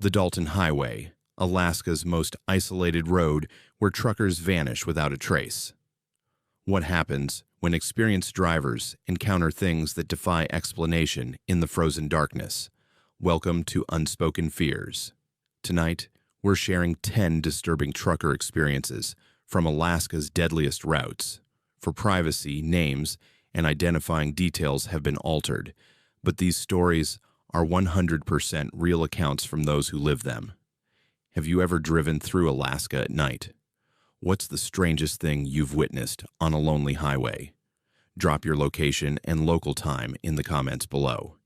The Dalton Highway, Alaska's most isolated road where truckers vanish without a trace. What happens when experienced drivers encounter things that defy explanation in the frozen darkness? Welcome to Unspoken Fears. Tonight, we're sharing 10 disturbing trucker experiences from Alaska's deadliest routes. For privacy, names and identifying details have been altered, but these stories are 100% real accounts from those who live them. Have you ever driven through Alaska at night? What's the strangest thing you've witnessed on a lonely highway? Drop your location and local time in the comments below.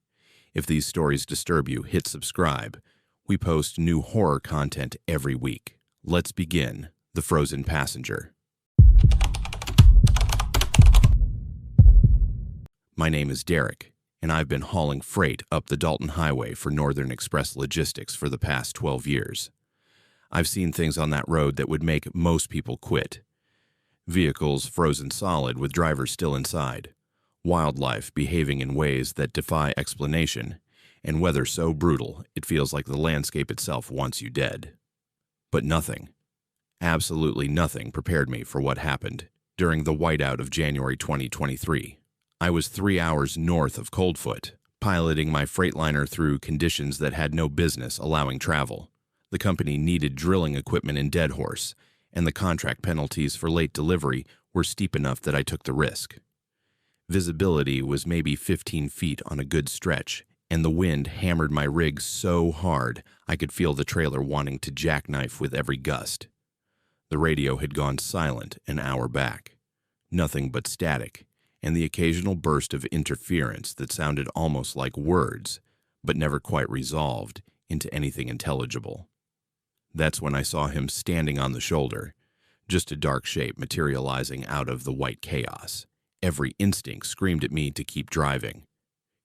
If these stories disturb you, hit subscribe. We post new horror content every week. Let's begin. The Frozen Passenger. My name is Derek, and I've been hauling freight up the Dalton Highway for Northern Express Logistics for the past 12 years. I've seen things on that road that would make most people quit. Vehicles frozen solid with drivers still inside, wildlife behaving in ways that defy explanation, and weather so brutal it feels like the landscape itself wants you dead. But nothing, absolutely nothing prepared me for what happened during the whiteout of January 2023. I was 3 hours north of Coldfoot, piloting my Freightliner through conditions that had no business allowing travel. The company needed drilling equipment in Deadhorse, and the contract penalties for late delivery were steep enough that I took the risk. Visibility was maybe 15 feet on a good stretch, and the wind hammered my rig so hard I could feel the trailer wanting to jackknife with every gust. The radio had gone silent an hour back. Nothing but static, and the occasional burst of interference that sounded almost like words, but never quite resolved into anything intelligible. That's when I saw him standing on the shoulder, just a dark shape materializing out of the white chaos. Every instinct screamed at me to keep driving.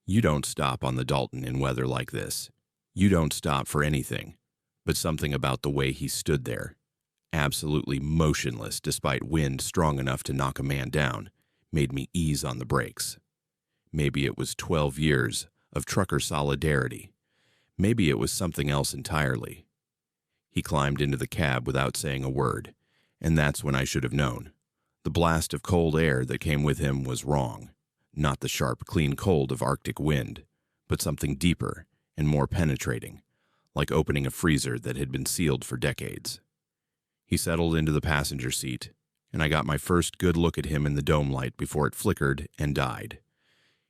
You don't stop on the Dalton in weather like this. You don't stop for anything. But something about the way he stood there, absolutely motionless despite wind strong enough to knock a man down, made me ease on the brakes. Maybe it was 12 years of trucker solidarity. Maybe it was something else entirely. He climbed into the cab without saying a word, and that's when I should have known. The blast of cold air that came with him was wrong. Not the sharp, clean cold of Arctic wind, but something deeper and more penetrating, like opening a freezer that had been sealed for decades. He settled into the passenger seat, and I got my first good look at him in the dome light before it flickered and died.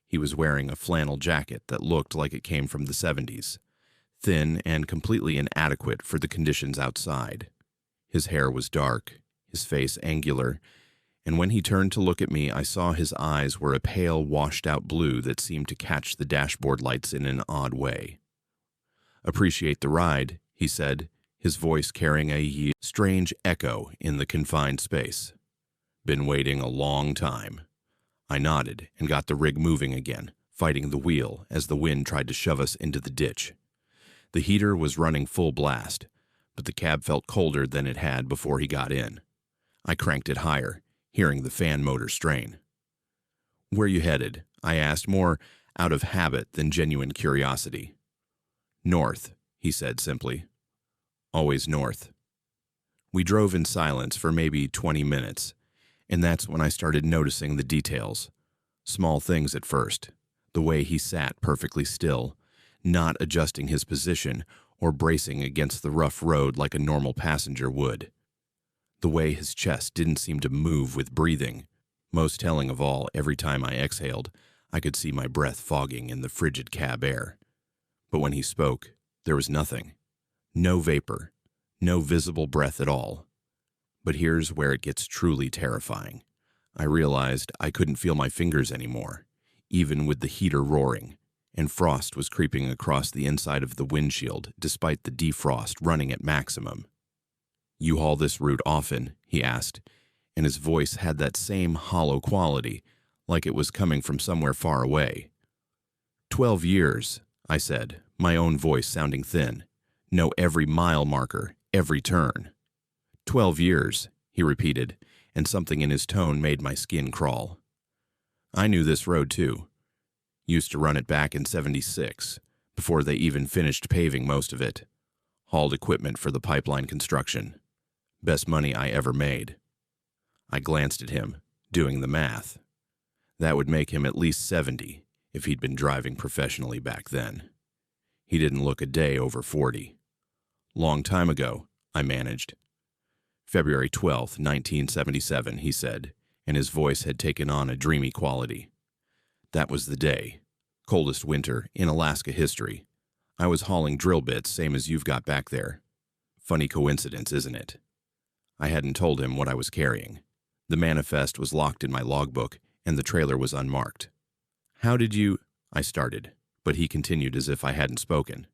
He was wearing a flannel jacket that looked like it came from the 70s, thin and completely inadequate for the conditions outside. His hair was dark, his face angular, and when he turned to look at me, I saw his eyes were a pale, washed-out blue that seemed to catch the dashboard lights in an odd way. "Appreciate the ride," he said, his voice carrying a strange echo in the confined space. "Been waiting a long time." I nodded and got the rig moving again, fighting the wheel as the wind tried to shove us into the ditch. The heater was running full blast, but the cab felt colder than it had before he got in. I cranked it higher, hearing the fan motor strain. "Where you headed?" I asked, more out of habit than genuine curiosity. "North," he said simply. "Always north." We drove in silence for maybe 20 minutes, and that's when I started noticing the details. Small things at first. The way he sat perfectly still, not adjusting his position or bracing against the rough road like a normal passenger would. The way his chest didn't seem to move with breathing. Most telling of all, every time I exhaled, I could see my breath fogging in the frigid cab air. But when he spoke, there was nothing. No vapor, no visible breath at all. But here's where it gets truly terrifying. I realized I couldn't feel my fingers anymore, even with the heater roaring, and frost was creeping across the inside of the windshield despite the defrost running at maximum. "You haul this route often?" he asked, and his voice had that same hollow quality, like it was coming from somewhere far away. 12 years, I said, my own voice sounding thin. Know every mile marker, every turn. 12 years, he repeated, and something in his tone made my skin crawl. I knew this road too. Used to run it back in '76, before they even finished paving most of it. Hauled equipment for the pipeline construction. Best money I ever made. I glanced at him, doing the math. That would make him at least 70 if he'd been driving professionally back then. He didn't look a day over 40. Long time ago, I managed. February 12th, 1977, he said, and his voice had taken on a dreamy quality. That was the day. Coldest winter in Alaska history. I was hauling drill bits, same as you've got back there. Funny coincidence, isn't it? I hadn't told him what I was carrying. The manifest was locked in my logbook, and the trailer was unmarked. How did you... I started, but he continued as if I hadn't spoken.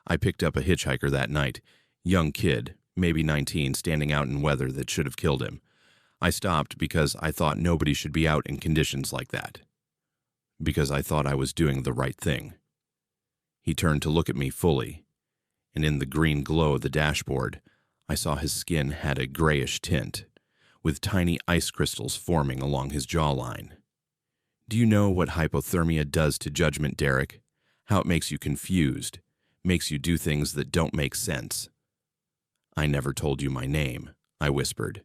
I picked up a hitchhiker that night. Young kid, maybe 19, standing out in weather that should have killed him. I stopped because I thought nobody should be out in conditions like that. Because I thought I was doing the right thing. He turned to look at me fully, and in the green glow of the dashboard, I saw his skin had a grayish tint, with tiny ice crystals forming along his jawline. Do you know what hypothermia does to judgment, Derek? How it makes you confused, makes you do things that don't make sense. I never told you my name, I whispered.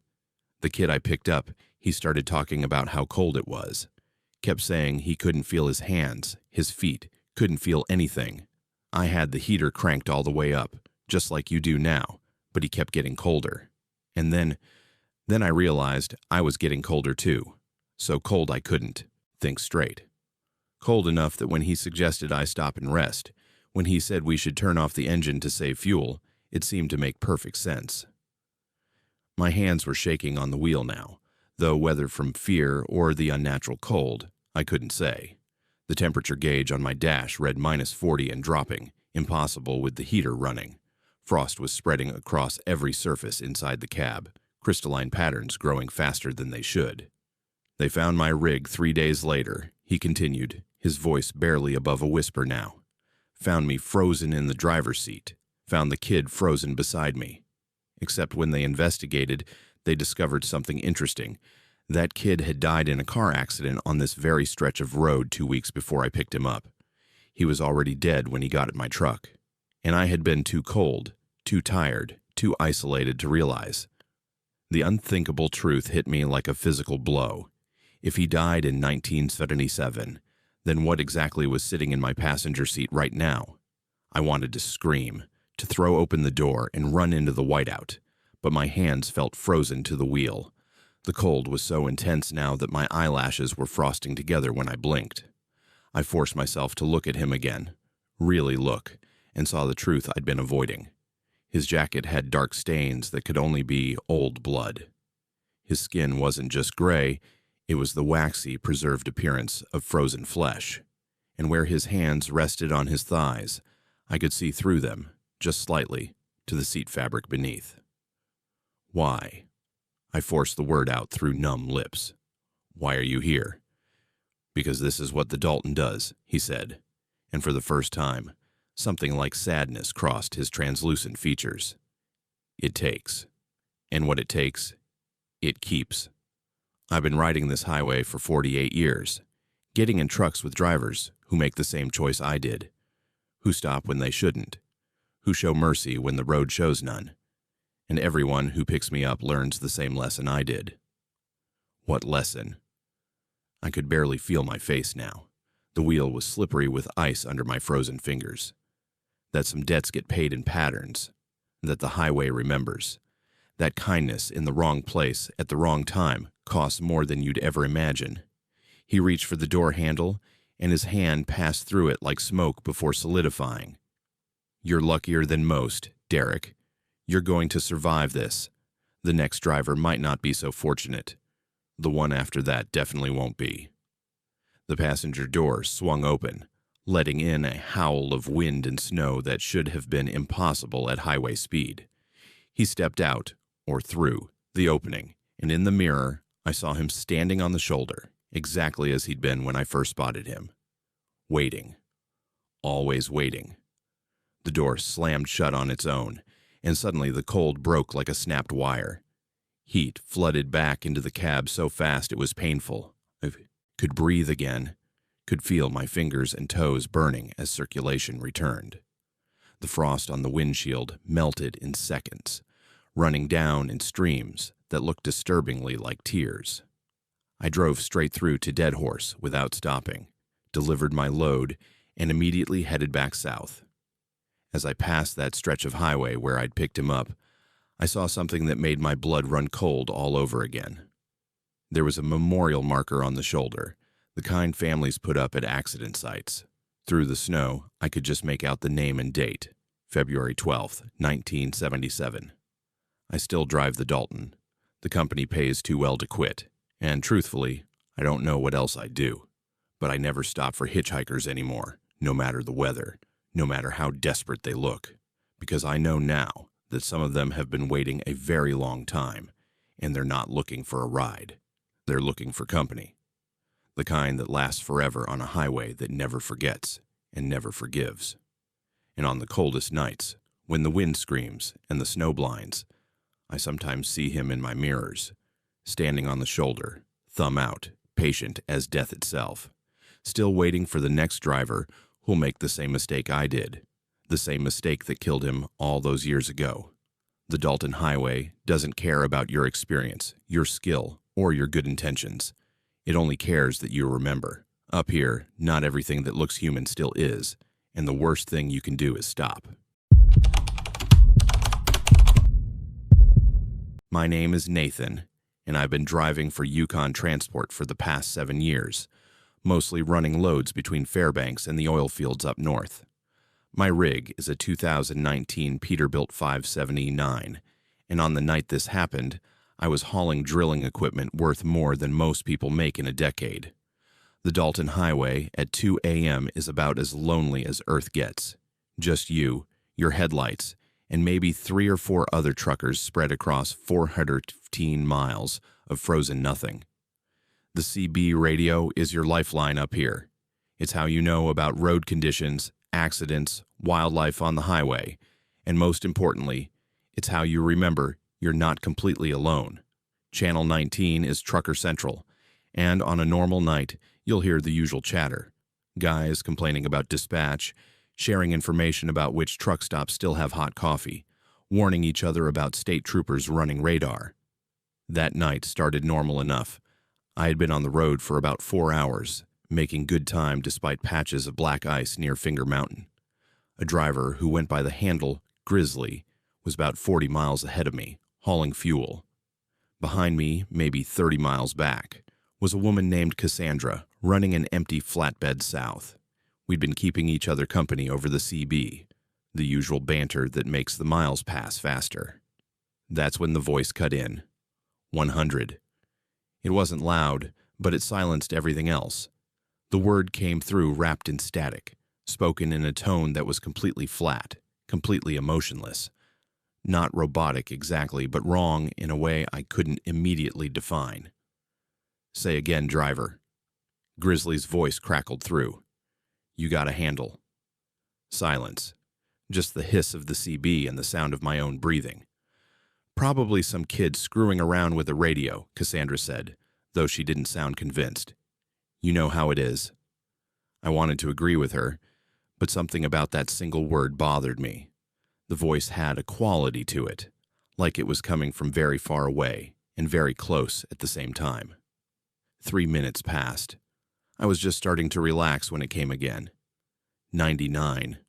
The kid I picked up, he started talking about how cold it was. Kept saying he couldn't feel his hands, his feet, couldn't feel anything. I had the heater cranked all the way up, just like you do now, but he kept getting colder. And then I realized I was getting colder too. So cold I couldn't think straight. Cold enough that when he suggested I stop and rest, when he said we should turn off the engine to save fuel, it seemed to make perfect sense. My hands were shaking on the wheel now, though whether from fear or the unnatural cold, I couldn't say. The temperature gauge on my dash read -40 and dropping, impossible with the heater running. Frost was spreading across every surface inside the cab, crystalline patterns growing faster than they should. They found my rig 3 days later, he continued, his voice barely above a whisper now. Found me frozen in the driver's seat. Found the kid frozen beside me. Except when they investigated, they discovered something interesting. That kid had died in a car accident on this very stretch of road 2 weeks before I picked him up. He was already dead when he got at my truck. And I had been too cold, too tired, too isolated to realize. The unthinkable truth hit me like a physical blow. If he died in 1977, then what exactly was sitting in my passenger seat right now? I wanted to scream, to throw open the door and run into the whiteout, but my hands felt frozen to the wheel. The cold was so intense now that my eyelashes were frosting together when I blinked. I forced myself to look at him again, really look, and saw the truth I'd been avoiding. His jacket had dark stains that could only be old blood. His skin wasn't just gray, it was the waxy, preserved appearance of frozen flesh. And where his hands rested on his thighs, I could see through them, just slightly, to the seat fabric beneath. Why? I forced the word out through numb lips. Why are you here? Because this is what the Dalton does, he said, and for the first time, something like sadness crossed his translucent features. It takes. And what it takes, it keeps. I've been riding this highway for 48 years, getting in trucks with drivers who make the same choice I did, who stop when they shouldn't, who show mercy when the road shows none, and everyone who picks me up learns the same lesson I did. What lesson? I could barely feel my face now. The wheel was slippery with ice under my frozen fingers. That some debts get paid in patterns, that the highway remembers. That kindness in the wrong place at the wrong time costs more than you'd ever imagine. He reached for the door handle, and his hand passed through it like smoke before solidifying. You're luckier than most, Derek. You're going to survive this. The next driver might not be so fortunate. The one after that definitely won't be. The passenger door swung open, letting in a howl of wind and snow that should have been impossible at highway speed. He stepped out, or through, the opening, and in the mirror, I saw him standing on the shoulder, exactly as he'd been when I first spotted him. Waiting. Always waiting. The door slammed shut on its own, and suddenly the cold broke like a snapped wire. Heat flooded back into the cab so fast it was painful. I could breathe again, could feel my fingers and toes burning as circulation returned. The frost on the windshield melted in seconds, running down in streams that looked disturbingly like tears. I drove straight through to Dead Horse without stopping, delivered my load, and immediately headed back south. As I passed that stretch of highway where I'd picked him up, I saw something that made my blood run cold all over again. There was a memorial marker on the shoulder, the kind families put up at accident sites. Through the snow, I could just make out the name and date, February 12th, 1977. I still drive the Dalton. The company pays too well to quit, and truthfully, I don't know what else I'd do. But I never stop for hitchhikers anymore, no matter the weather, no matter how desperate they look, because I know now that some of them have been waiting a very long time, and they're not looking for a ride. They're looking for company. The kind that lasts forever on a highway that never forgets and never forgives. And on the coldest nights, when the wind screams and the snow blinds, I sometimes see him in my mirrors, standing on the shoulder, thumb out, patient as death itself, still waiting for the next driver who'll make the same mistake I did, the same mistake that killed him all those years ago. The Dalton Highway doesn't care about your experience, your skill, or your good intentions. It only cares that you remember. Up here, not everything that looks human still is, and the worst thing you can do is stop. My name is Nathan, and I've been driving for Yukon Transport for the past 7 years, mostly running loads between Fairbanks and the oil fields up north. My rig is a 2019 Peterbilt 579, and on the night this happened, I was hauling drilling equipment worth more than most people make in a decade. The Dalton Highway at 2 a.m. is about as lonely as Earth gets. Just you, your headlights, and maybe 3 or 4 other truckers spread across 415 miles of frozen nothing. The CB radio is your lifeline up here. It's how you know about road conditions, accidents, wildlife on the highway, and most importantly, it's how you remember you're not completely alone. Channel 19 is Trucker Central, and on a normal night, you'll hear the usual chatter. Guys complaining about dispatch, sharing information about which truck stops still have hot coffee, warning each other about state troopers running radar. That night started normal enough. I had been on the road for about 4 hours, making good time despite patches of black ice near Finger Mountain. A driver who went by the handle Grizzly was about 40 miles ahead of me, hauling fuel. Behind me, maybe 30 miles back, was a woman named Cassandra running an empty flatbed south. We'd been keeping each other company over the CB, the usual banter that makes the miles pass faster. That's when the voice cut in. 100. It wasn't loud, but it silenced everything else. The word came through wrapped in static, spoken in a tone that was completely flat, completely emotionless. Not robotic exactly, but wrong in a way I couldn't immediately define. Say again, driver. Grizzly's voice crackled through. You got a handle. Silence. Just the hiss of the CB and the sound of my own breathing. Probably some kid screwing around with a radio, Cassandra said, though she didn't sound convinced. You know how it is. I wanted to agree with her, but something about that single word bothered me. The voice had a quality to it, like it was coming from very far away and very close at the same time. 3 minutes passed. I was just starting to relax when it came again. 99.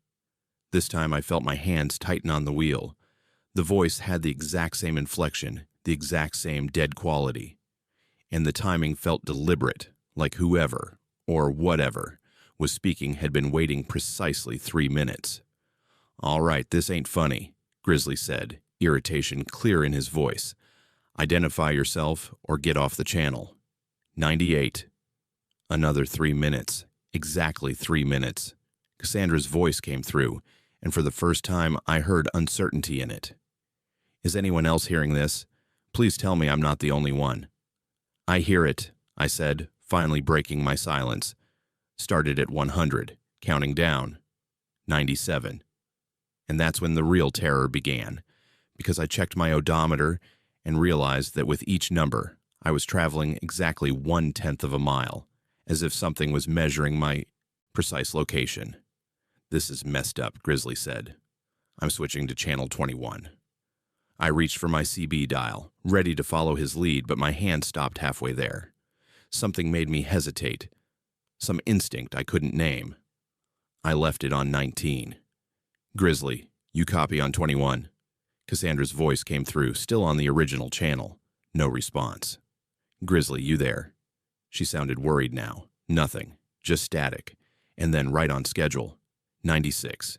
This time I felt my hands tighten on the wheel. The voice had the exact same inflection, the exact same dead quality. And the timing felt deliberate, like whoever, or whatever, was speaking had been waiting precisely 3 minutes. All right, this ain't funny, Grizzly said, irritation clear in his voice. Identify yourself or get off the channel. 98. Another 3 minutes. Exactly 3 minutes. Cassandra's voice came through, and for the first time I heard uncertainty in it. Is anyone else hearing this? Please tell me I'm not the only one. I hear it, I said, finally breaking my silence. Started at 100, counting down. 97. And that's when the real terror began, because I checked my odometer and realized that with each number, I was traveling exactly 1/10 of a mile, as if something was measuring my precise location. This is messed up, Grizzly said. I'm switching to channel 21. I reached for my CB dial, ready to follow his lead, but my hand stopped halfway there. Something made me hesitate. Some instinct I couldn't name. I left it on 19. Grizzly, you copy on 21. Cassandra's voice came through, still on the original channel. No response. Grizzly, you there? She sounded worried now. Nothing. Just static. And then right on schedule. 96.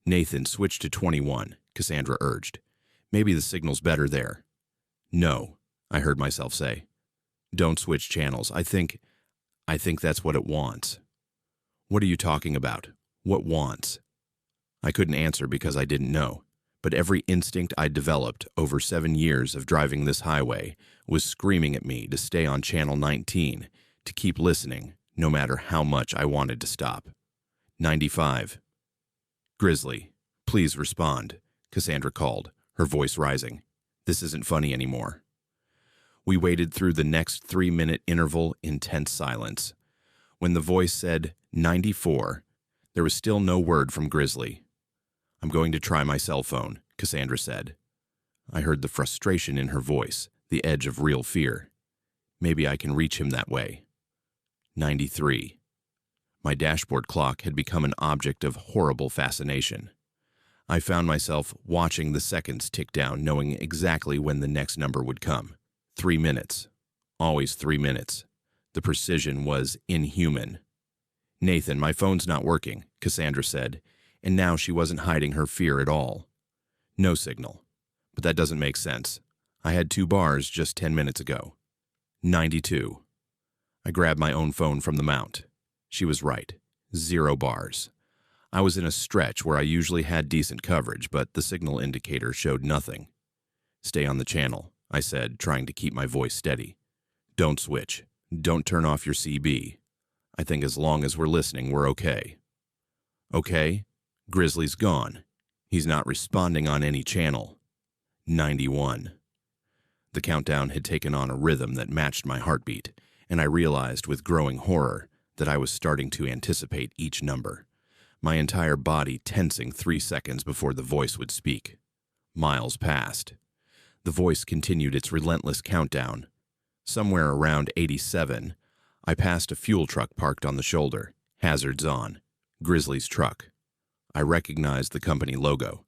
Nathan, switch to 21, Cassandra urged. Maybe the signal's better there. No, I heard myself say. Don't switch channels. I think that's what it wants. What are you talking about? What wants? I couldn't answer because I didn't know, but every instinct I'd developed over 7 years of driving this highway was screaming at me to stay on channel 19, to keep listening, no matter how much I wanted to stop. 95. Grizzly, please respond, Cassandra called, her voice rising. This isn't funny anymore. We waited through the next 3-minute interval in tense silence. When the voice said 94, there was still no word from Grizzly. I'm going to try my cell phone, Cassandra said. I heard the frustration in her voice, the edge of real fear. Maybe I can reach him that way. 93. My dashboard clock had become an object of horrible fascination. I found myself watching the seconds tick down, knowing exactly when the next number would come. 3 minutes. Always 3 minutes. The precision was inhuman. Nathan, my phone's not working, Cassandra said, and now she wasn't hiding her fear at all. No signal. But that doesn't make sense. I had 2 bars just 10 minutes ago. 92. I grabbed my own phone from the mount. She was right. 0 bars. I was in a stretch where I usually had decent coverage, but the signal indicator showed nothing. Stay on the channel, I said, trying to keep my voice steady. Don't switch. Don't turn off your CB. I think as long as we're listening, we're okay. Okay? Grizzly's gone. He's not responding on any channel. 91. The countdown had taken on a rhythm that matched my heartbeat, and I realized with growing horror that I was starting to anticipate each number, my entire body tensing 3 seconds before the voice would speak. Miles passed. The voice continued its relentless countdown. Somewhere around 87, I passed a fuel truck parked on the shoulder, hazards on. Grizzly's truck. I recognized the company logo.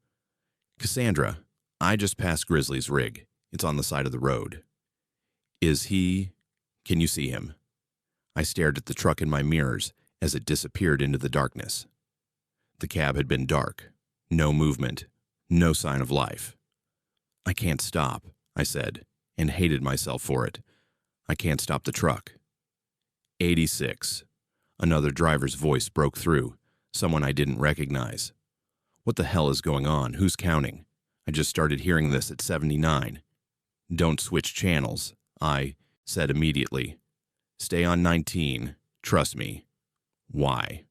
Cassandra, I just passed Grizzly's rig. It's on the side of the road. Is he... Can you see him? I stared at the truck in my mirrors as it disappeared into the darkness. The cab had been dark. No movement. No sign of life. I can't stop, I said, and hated myself for it. I can't stop the truck. 86. Another driver's voice broke through, someone I didn't recognize. What the hell is going on? Who's counting? I just started hearing this at 79. Don't switch channels, I said immediately. Stay on 19. Trust me. Why?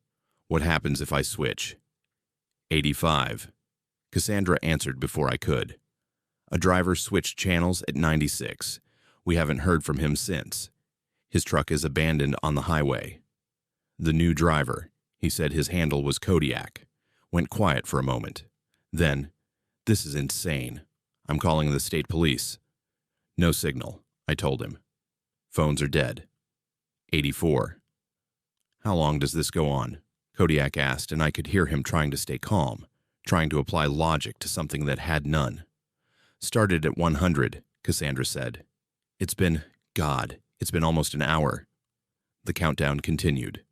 What happens if I switch? 85. Cassandra answered before I could. A driver switched channels at 96. We haven't heard from him since. His truck is abandoned on the highway. The new driver, he said his handle was Kodiak, went quiet for a moment. Then, this is insane. I'm calling the state police. No signal, I told him. Phones are dead. 84. How long does this go on? Kodiak asked, and I could hear him trying to stay calm, trying to apply logic to something that had none. Started at 100, Cassandra said. It's been almost an hour. The countdown continued.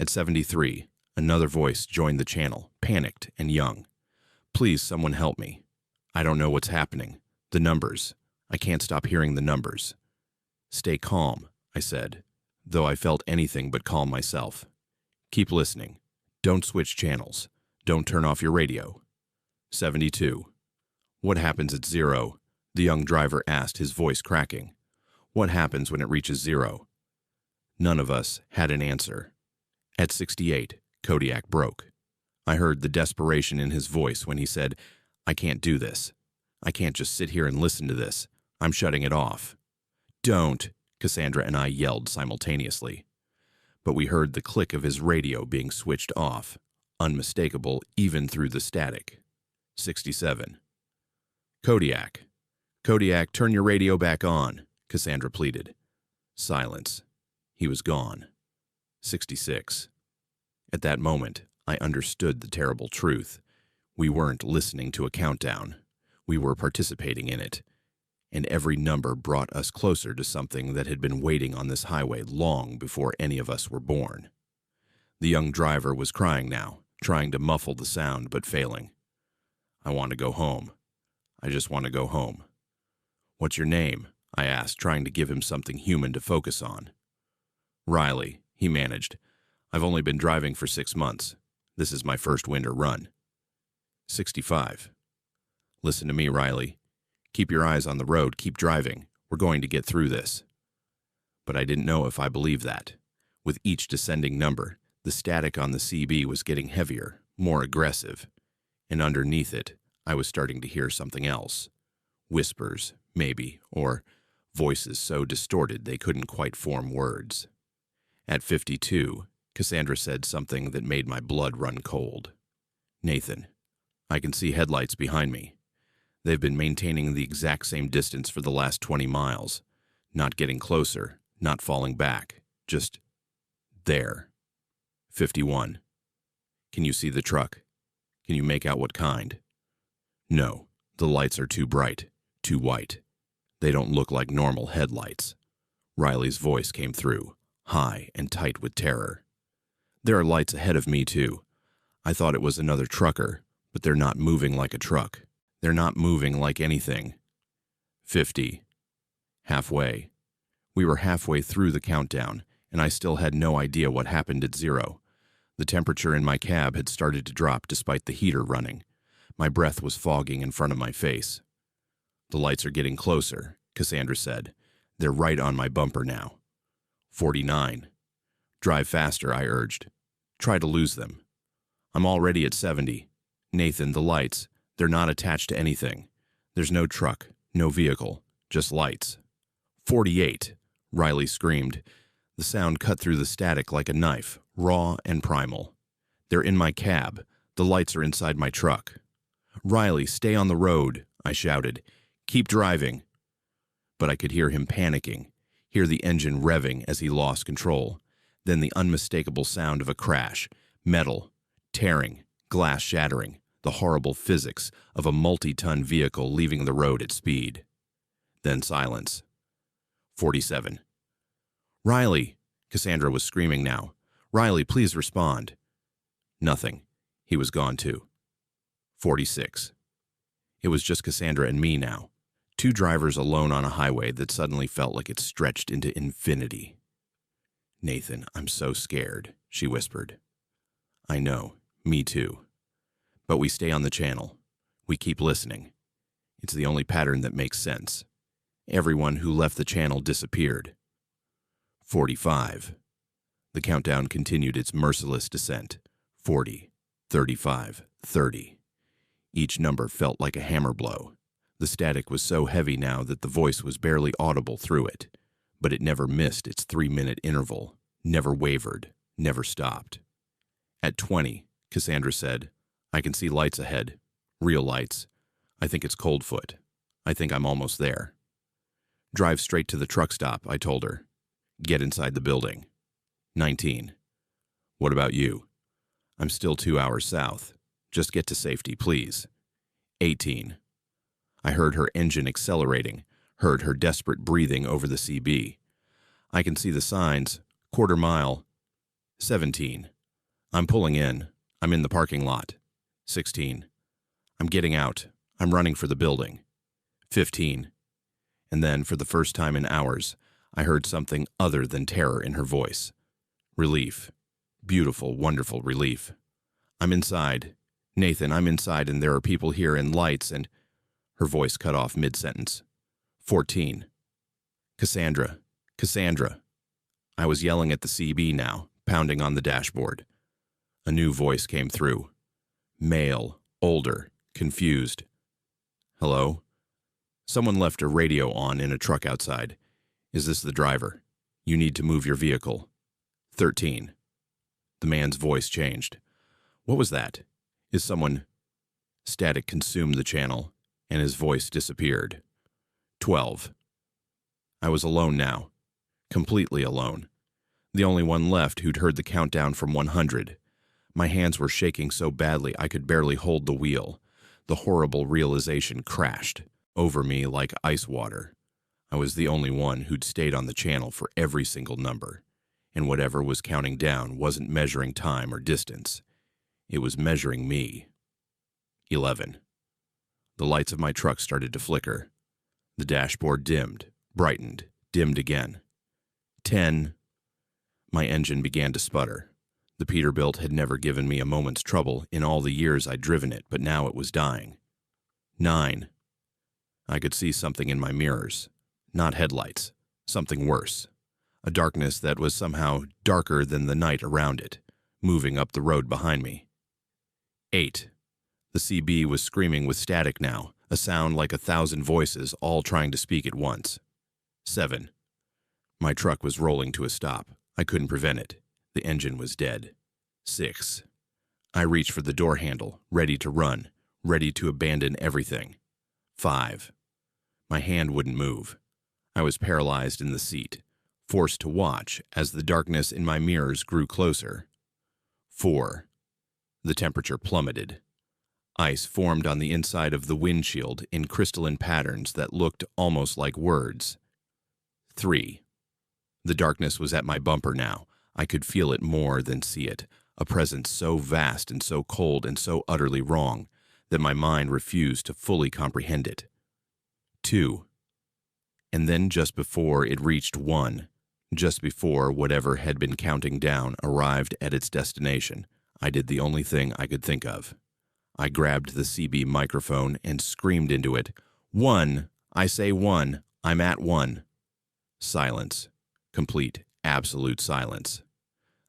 At 73, another voice joined the channel, panicked and young. Please, someone help me. I don't know what's happening. The numbers. I can't stop hearing the numbers. Stay calm, I said, though I felt anything but calm myself. Keep listening. Don't switch channels. Don't turn off your radio. 72. What happens at 0? The young driver asked, his voice cracking. What happens when it reaches 0? None of us had an answer. At 68, Kodiak broke. I heard the desperation in his voice when he said, I can't do this. I can't just sit here and listen to this. I'm shutting it off. Don't, Cassandra and I yelled simultaneously. But we heard the click of his radio being switched off, unmistakable even through the static. 67. Kodiak. Kodiak, turn your radio back on, Cassandra pleaded. Silence. He was gone. 66. At that moment, I understood the terrible truth. We weren't listening to a countdown. We were participating in it. And every number brought us closer to something that had been waiting on this highway long before any of us were born. The young driver was crying now, trying to muffle the sound but failing. I want to go home. I just want to go home. What's your name? I asked, trying to give him something human to focus on. Riley, he managed. I've only been driving for 6 months. This is my first winter run. 65. Listen to me, Riley. Keep your eyes on the road, keep driving. We're going to get through this. But I didn't know if I believed that. With each descending number, the static on the CB was getting heavier, more aggressive. And underneath it, I was starting to hear something else. Whispers, maybe, or voices so distorted they couldn't quite form words. At 52, Cassandra said something that made my blood run cold. Nathan, I can see headlights behind me. They've been maintaining the exact same distance for the last 20 miles. Not getting closer, not falling back, just there. 51. Can you see the truck? Can you make out what kind? No, the lights are too bright, too white. They don't look like normal headlights. Riley's voice came through, high and tight with terror. There are lights ahead of me, too. I thought it was another trucker, but they're not moving like a truck. They're not moving like anything. 50. Halfway. We were halfway through the countdown, and I still had no idea what happened at 0. The temperature in my cab had started to drop despite the heater running. My breath was fogging in front of my face. The lights are getting closer, Cassandra said. They're right on my bumper now. 49. Drive faster, I urged. Try to lose them. I'm already at 70. Nathan, the lights, they're not attached to anything. There's no truck, no vehicle, just lights. 48, Riley screamed. The sound cut through the static like a knife, raw and primal. They're in my cab. The lights are inside my truck. Riley, stay on the road, I shouted. Keep driving. But I could hear him panicking, hear the engine revving as he lost control. Then the unmistakable sound of a crash, metal, tearing, glass shattering, the horrible physics of a multi-ton vehicle leaving the road at speed. Then silence. 47. Riley, Cassandra was screaming now. Riley, please respond. Nothing. He was gone too. 46. It was just Cassandra and me now. 2 drivers alone on a highway that suddenly felt like it stretched into infinity. Nathan, I'm so scared, she whispered. I know, me too. But we stay on the channel. We keep listening. It's the only pattern that makes sense. Everyone who left the channel disappeared. 45. The countdown continued its merciless descent. 40, 35, 30. Each number felt like a hammer blow. The static was so heavy now that the voice was barely audible through it, but it never missed its 3-minute interval, never wavered, never stopped. At 20, Cassandra said, I can see lights ahead. Real lights. I think it's Coldfoot. I think I'm almost there. Drive straight to the truck stop, I told her. Get inside the building. 19. What about you? I'm still 2 hours south. Just get to safety, please. 18. I heard her engine accelerating, heard her desperate breathing over the CB. I can see the signs. 1/4 mile. 17. I'm pulling in. I'm in the parking lot. 16. I'm getting out. I'm running for the building. 15. And then, for the first time in hours, I heard something other than terror in her voice. Relief. Beautiful, wonderful relief. I'm inside. Nathan, I'm inside and there are people here and lights and... Her voice cut off mid-sentence. 14. Cassandra. Cassandra. I was yelling at the CB now, pounding on the dashboard. A new voice came through. Male, older, confused. Hello? Someone left a radio on in a truck outside. Is this the driver? You need to move your vehicle. 13. The man's voice changed. What was that? Is someone... Static consumed the channel, and his voice disappeared. 12. I was alone now. Completely alone. The only one left who'd heard the countdown from 100. My hands were shaking so badly I could barely hold the wheel. The horrible realization crashed over me like ice water. I was the only one who'd stayed on the channel for every single number, and whatever was counting down wasn't measuring time or distance. It was measuring me. 11. The lights of my truck started to flicker. The dashboard dimmed, brightened, dimmed again. 10. My engine began to sputter. The Peterbilt had never given me a moment's trouble in all the years I'd driven it, but now it was dying. 9. I could see something in my mirrors. Not headlights. Something worse. A darkness that was somehow darker than the night around it, moving up the road behind me. 8. The CB was screaming with static now, a sound like 1,000 voices all trying to speak at once. 7. My truck was rolling to a stop. I couldn't prevent it. The engine was dead. 6. I reached for the door handle, ready to run, ready to abandon everything. 5. My hand wouldn't move. I was paralyzed in the seat, forced to watch as the darkness in my mirrors grew closer. 4. The temperature plummeted. Ice formed on the inside of the windshield in crystalline patterns that looked almost like words. 3. The darkness was at my bumper now. I could feel it more than see it, a presence so vast and so cold and so utterly wrong that my mind refused to fully comprehend it. 2. And then just before it reached 1, just before whatever had been counting down arrived at its destination, I did the only thing I could think of. I grabbed the CB microphone and screamed into it, 1! I say 1! I'm at 1! Silence. Complete, absolute silence.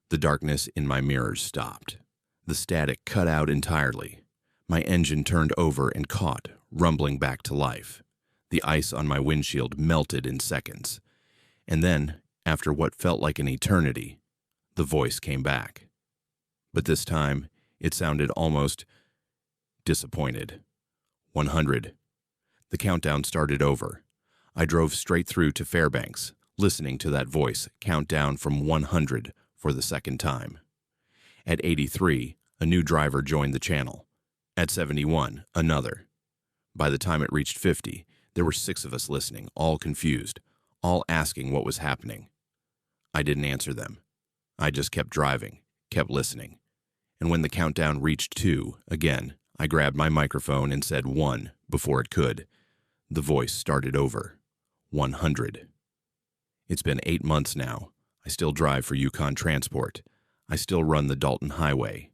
The darkness in my mirrors stopped. The static cut out entirely. My engine turned over and caught, rumbling back to life. The ice on my windshield melted in seconds. And then, after what felt like an eternity, the voice came back. But this time, it sounded almost disappointed. 100. The countdown started over. I drove straight through to Fairbanks, listening to that voice count down from 100 for the second time. At 83, a new driver joined the channel. At 71, another. By the time it reached 50, there were 6 of us listening, all confused, all asking what was happening. I didn't answer them. I just kept driving, kept listening. And when the countdown reached 2, again, I grabbed my microphone and said 1 before it could. The voice started over. 100. It's been 8 months now. I still drive for Yukon Transport. I still run the Dalton Highway.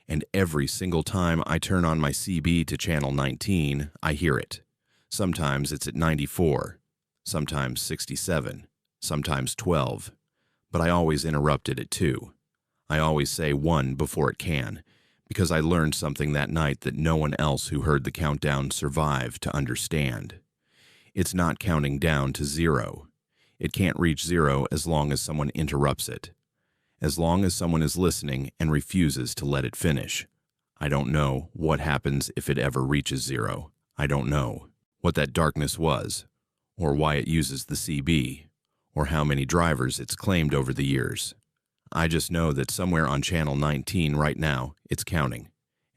And every single time I turn on my CB to channel 19, I hear it. Sometimes it's at 94, sometimes 67, sometimes 12. But I always interrupt it at 2. I always say 1 before it can, because I learned something that night that no one else who heard the countdown survived to understand. It's not counting down to 0. It can't reach 0 as long as someone interrupts it. As long as someone is listening and refuses to let it finish. I don't know what happens if it ever reaches 0. I don't know what that darkness was, or why it uses the CB, or how many drivers it's claimed over the years. I just know that somewhere on channel 19 right now, it's counting.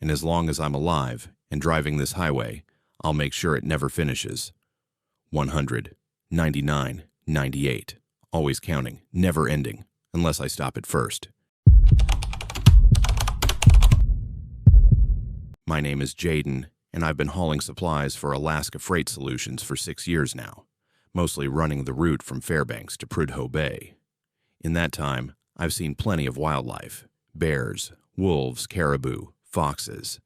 And as long as I'm alive and driving this highway, I'll make sure it never finishes. 100, 99, 98, always counting, never ending, unless I stop it first. My name is Jaden, and I've been hauling supplies for Alaska Freight Solutions for 6 years now, mostly running the route from Fairbanks to Prudhoe Bay. In that time, I've seen plenty of wildlife: bears, wolves, caribou, foxes.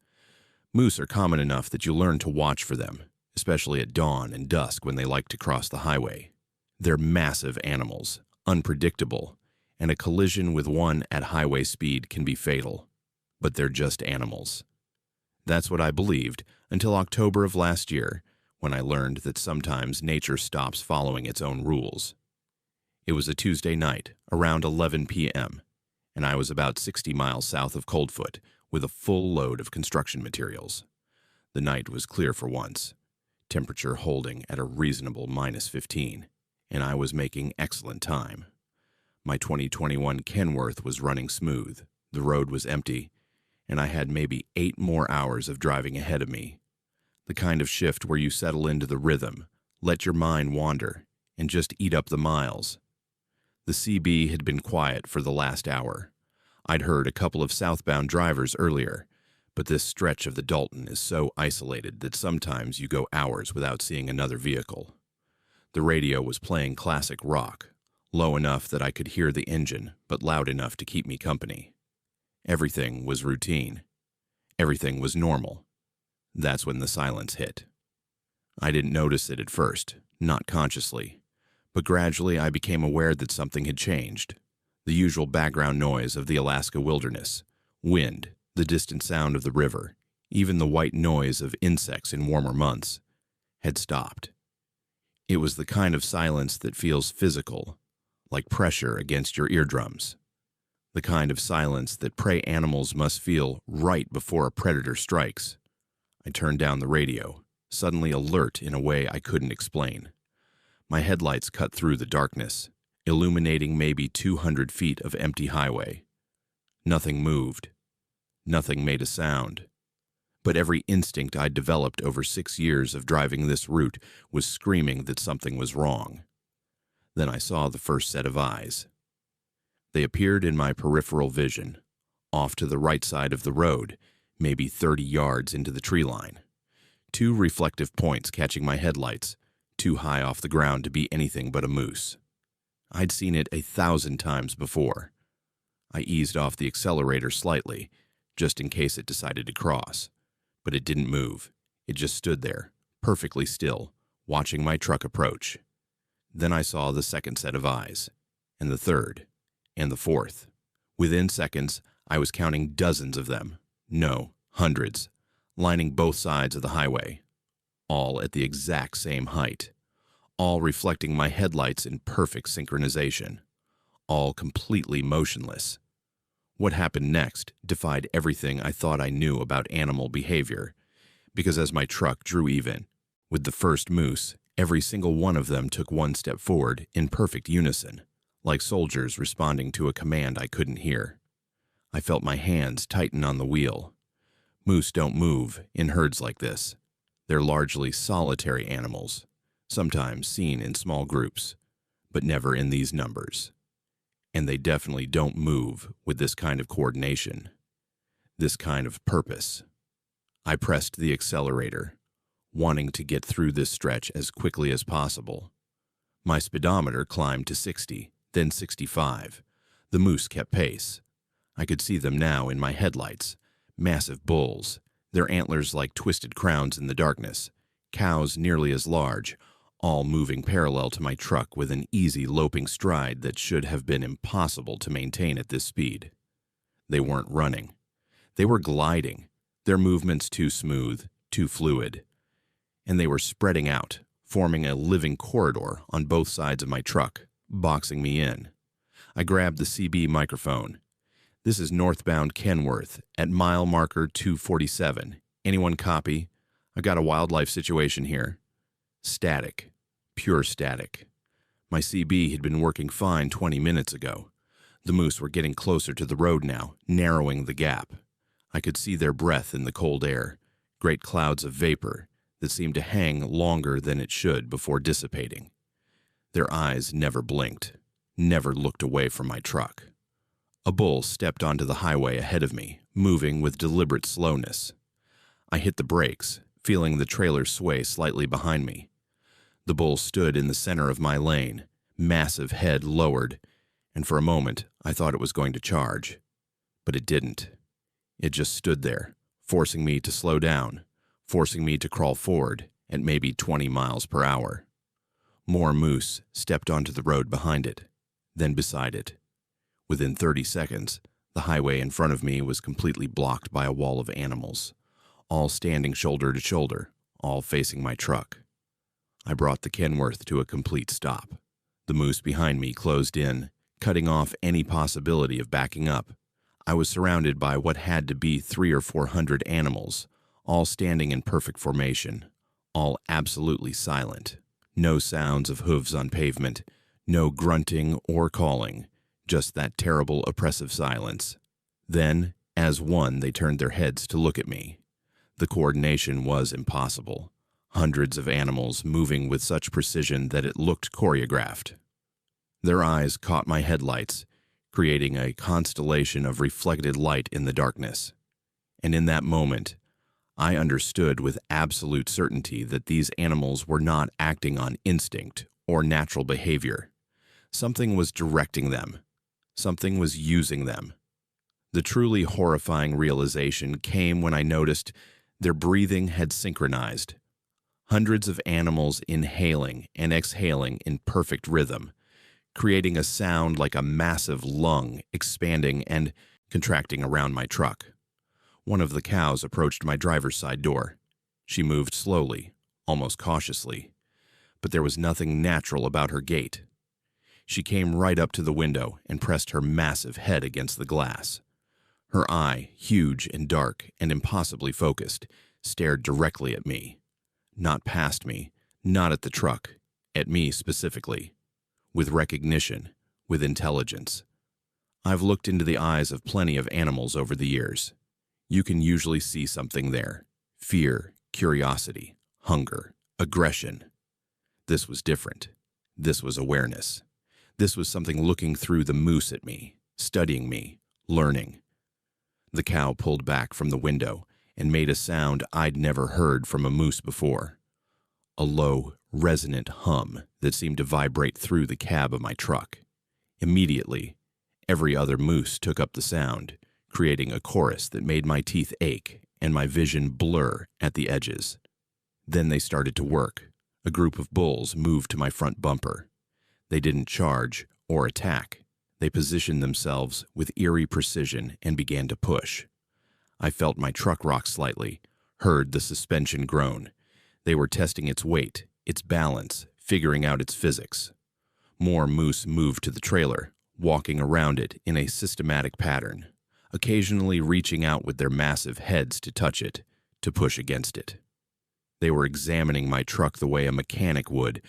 Moose are common enough that you learn to watch for them, especially at dawn and dusk when they like to cross the highway. They're massive animals, unpredictable, and a collision with one at highway speed can be fatal. But they're just animals. That's what I believed until October of last year, when I learned that sometimes nature stops following its own rules. It was a Tuesday night, around 11 p.m., and I was about 60 miles south of Coldfoot with a full load of construction materials. The night was clear for once, temperature holding at a reasonable -15, and I was making excellent time. My 2021 Kenworth was running smooth, the road was empty, and I had maybe 8 more hours of driving ahead of me. The kind of shift where you settle into the rhythm, let your mind wander, and just eat up the miles. The CB had been quiet for the last hour. I'd heard a couple of southbound drivers earlier, but this stretch of the Dalton is so isolated that sometimes you go hours without seeing another vehicle. The radio was playing classic rock, low enough that I could hear the engine, but loud enough to keep me company. Everything was routine. Everything was normal. That's when the silence hit. I didn't notice it at first, not consciously, but gradually I became aware that something had changed. The usual background noise of the Alaska wilderness, wind, the distant sound of the river, even the white noise of insects in warmer months, had stopped. It was the kind of silence that feels physical, like pressure against your eardrums. The kind of silence that prey animals must feel right before a predator strikes. I turned down the radio, suddenly alert in a way I couldn't explain. My headlights cut through the darkness, illuminating maybe 200 feet of empty highway. Nothing moved. Nothing made a sound. But every instinct I'd developed over 6 years of driving this route was screaming that something was wrong. Then I saw the first set of eyes. They appeared in my peripheral vision, off to the right side of the road, maybe 30 yards into the tree line. 2 reflective points catching my headlights, too high off the ground to be anything but a moose. I'd seen it 1,000 times before. I eased off the accelerator slightly, just in case it decided to cross. But it didn't move. It just stood there, perfectly still, watching my truck approach. Then I saw the second set of eyes, and the third, and the fourth. Within seconds, I was counting dozens of them. No, hundreds, lining both sides of the highway, all at the exact same height, all reflecting my headlights in perfect synchronization, all completely motionless. What happened next defied everything I thought I knew about animal behavior, because as my truck drew even with the first moose, every single one of them took 1 step forward in perfect unison, like soldiers responding to a command I couldn't hear. I felt my hands tighten on the wheel. Moose don't move in herds like this. They're largely solitary animals, sometimes seen in small groups, but never in these numbers. And they definitely don't move with this kind of coordination, this kind of purpose. I pressed the accelerator, wanting to get through this stretch as quickly as possible. My speedometer climbed to 60, then 65. The moose kept pace. I could see them now in my headlights, massive bulls, their antlers like twisted crowns in the darkness, cows nearly as large, all moving parallel to my truck with an easy loping stride that should have been impossible to maintain at this speed. They weren't running. They were gliding, their movements too smooth, too fluid. And they were spreading out, forming a living corridor on both sides of my truck, boxing me in. I grabbed the CB microphone. "This is northbound Kenworth at mile marker 247. Anyone copy? I've got a wildlife situation here." Static. Pure static. My CB had been working fine 20 minutes ago. The moose were getting closer to the road now, narrowing the gap. I could see their breath in the cold air, great clouds of vapor that seemed to hang longer than it should before dissipating. Their eyes never blinked, never looked away from my truck. A bull stepped onto the highway ahead of me, moving with deliberate slowness. I hit the brakes, feeling the trailer sway slightly behind me. The bull stood in the center of my lane, massive head lowered, and for a moment I thought it was going to charge. But it didn't. It just stood there, forcing me to slow down, forcing me to crawl forward at maybe 20 miles per hour. More moose stepped onto the road behind it, then beside it. Within 30 seconds, the highway in front of me was completely blocked by a wall of animals, all standing shoulder to shoulder, all facing my truck. I brought the Kenworth to a complete stop. The moose behind me closed in, cutting off any possibility of backing up. I was surrounded by what had to be 300 or 400 animals, all standing in perfect formation, all absolutely silent. No sounds of hooves on pavement, no grunting or calling, just that terrible oppressive silence. Then, as one, they turned their heads to look at me. The coordination was impossible. Hundreds of animals moving with such precision that it looked choreographed. Their eyes caught my headlights, creating a constellation of reflected light in the darkness. And in that moment, I understood with absolute certainty that these animals were not acting on instinct or natural behavior. Something was directing them. Something was using them. The truly horrifying realization came when I noticed their breathing had synchronized. Hundreds of animals inhaling and exhaling in perfect rhythm, creating a sound like a massive lung expanding and contracting around my truck. One of the cows approached my driver's side door. She moved slowly, almost cautiously, but there was nothing natural about her gait. She came right up to the window and pressed her massive head against the glass. Her eye, huge and dark and impossibly focused, stared directly at me. Not past me, not at the truck, at me specifically. With recognition, with intelligence. I've looked into the eyes of plenty of animals over the years. You can usually see something there. Fear, curiosity, hunger, aggression. This was different. This was awareness. This was something looking through the moose at me, studying me, learning. The cow pulled back from the window and made a sound I'd never heard from a moose before. A low, resonant hum that seemed to vibrate through the cab of my truck. Immediately, every other moose took up the sound, creating a chorus that made my teeth ache and my vision blur at the edges. Then they started to work. A group of bulls moved to my front bumper. They didn't charge or attack. They positioned themselves with eerie precision and began to push. I felt my truck rock slightly, heard the suspension groan. They were testing its weight, its balance, figuring out its physics. More moose moved to the trailer, walking around it in a systematic pattern, occasionally reaching out with their massive heads to touch it, to push against it. They were examining my truck the way a mechanic would,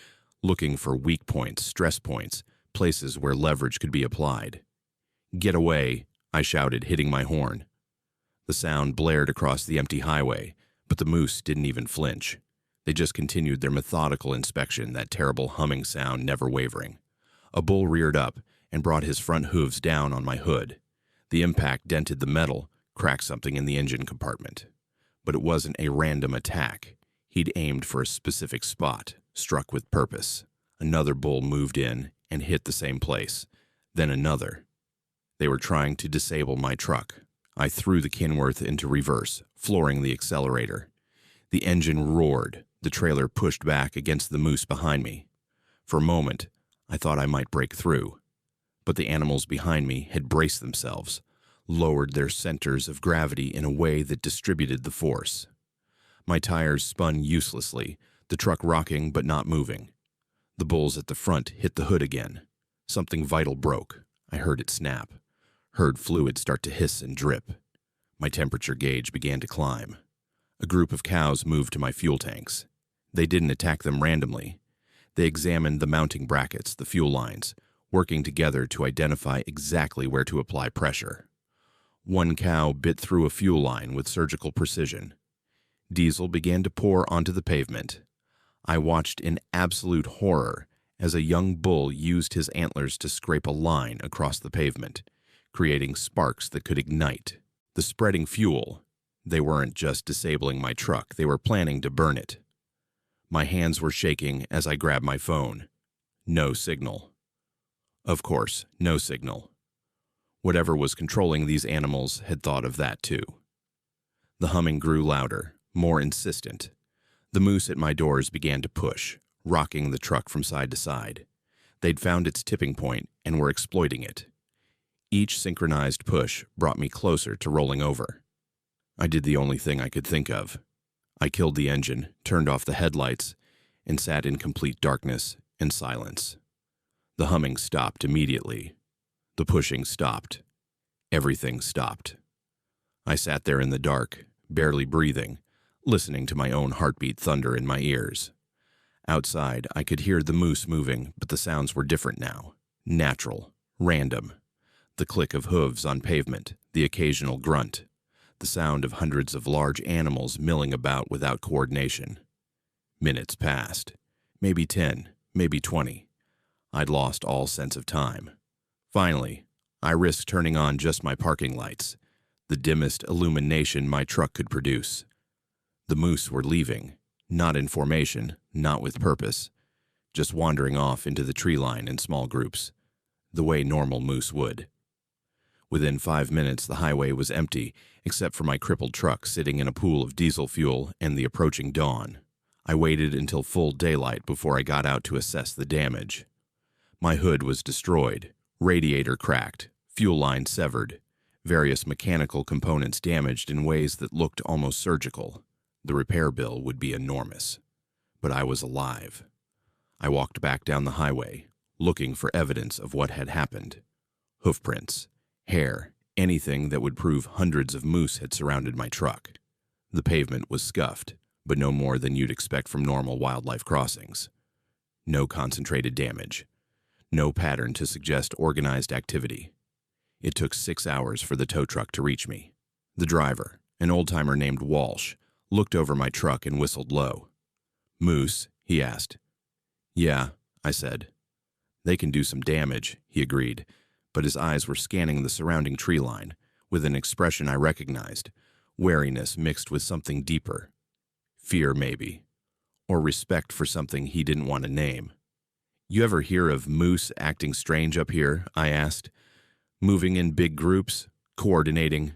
looking for weak points, stress points, places where leverage could be applied. "Get away," I shouted, hitting my horn. The sound blared across the empty highway, but the moose didn't even flinch. They just continued their methodical inspection, that terrible humming sound never wavering. A bull reared up and brought his front hooves down on my hood. The impact dented the metal, cracked something in the engine compartment. But it wasn't a random attack. He'd aimed for a specific spot, struck with purpose. Another bull moved in and hit the same place. Then another. They were trying to disable my truck. I threw the Kenworth into reverse, flooring the accelerator. The engine roared. The trailer pushed back against the moose behind me. For a moment, I thought I might break through. But the animals behind me had braced themselves, lowered their centers of gravity in a way that distributed the force. My tires spun uselessly, the truck rocking but not moving. The bulls at the front hit the hood again. Something vital broke. I heard it snap. Heard fluid start to hiss and drip. My temperature gauge began to climb. A group of cows moved to my fuel tanks. They didn't attack them randomly. They examined the mounting brackets, the fuel lines, working together to identify exactly where to apply pressure. One cow bit through a fuel line with surgical precision. Diesel began to pour onto the pavement. I watched in absolute horror as a young bull used his antlers to scrape a line across the pavement, creating sparks that could ignite. The spreading fuel. They weren't just disabling my truck, they were planning to burn it. My hands were shaking as I grabbed my phone. No signal. Of course, no signal. Whatever was controlling these animals had thought of that too. The humming grew louder, more insistent. The moose at my doors began to push, rocking the truck from side to side. They'd found its tipping point and were exploiting it. Each synchronized push brought me closer to rolling over. I did the only thing I could think of. I killed the engine, turned off the headlights, and sat in complete darkness and silence. The humming stopped immediately. The pushing stopped. Everything stopped. I sat there in the dark, barely breathing, listening to my own heartbeat thunder in my ears. Outside, I could hear the moose moving, but the sounds were different now. Natural, random. The click of hooves on pavement, the occasional grunt, the sound of hundreds of large animals milling about without coordination. Minutes passed. Maybe 10, maybe 20. I'd lost all sense of time. Finally, I risked turning on just my parking lights, the dimmest illumination my truck could produce. The moose were leaving, not in formation, not with purpose, just wandering off into the tree line in small groups, the way normal moose would. Within 5 minutes, the highway was empty, except for my crippled truck sitting in a pool of diesel fuel and the approaching dawn. I waited until full daylight before I got out to assess the damage. My hood was destroyed, radiator cracked, fuel line severed, various mechanical components damaged in ways that looked almost surgical. The repair bill would be enormous. But I was alive. I walked back down the highway, looking for evidence of what had happened. Hoofprints, hair, anything that would prove hundreds of moose had surrounded my truck. The pavement was scuffed, but no more than you'd expect from normal wildlife crossings. No concentrated damage. No pattern to suggest organized activity. It took 6 hours for the tow truck to reach me. The driver, an old-timer named Walsh, looked over my truck and whistled low. "Moose?" he asked. "Yeah," I said. "They can do some damage," he agreed, but his eyes were scanning the surrounding tree line with an expression I recognized, wariness mixed with something deeper. Fear, maybe, or respect for something he didn't want to name. "You ever hear of moose acting strange up here?" I asked. "Moving in big groups, coordinating?"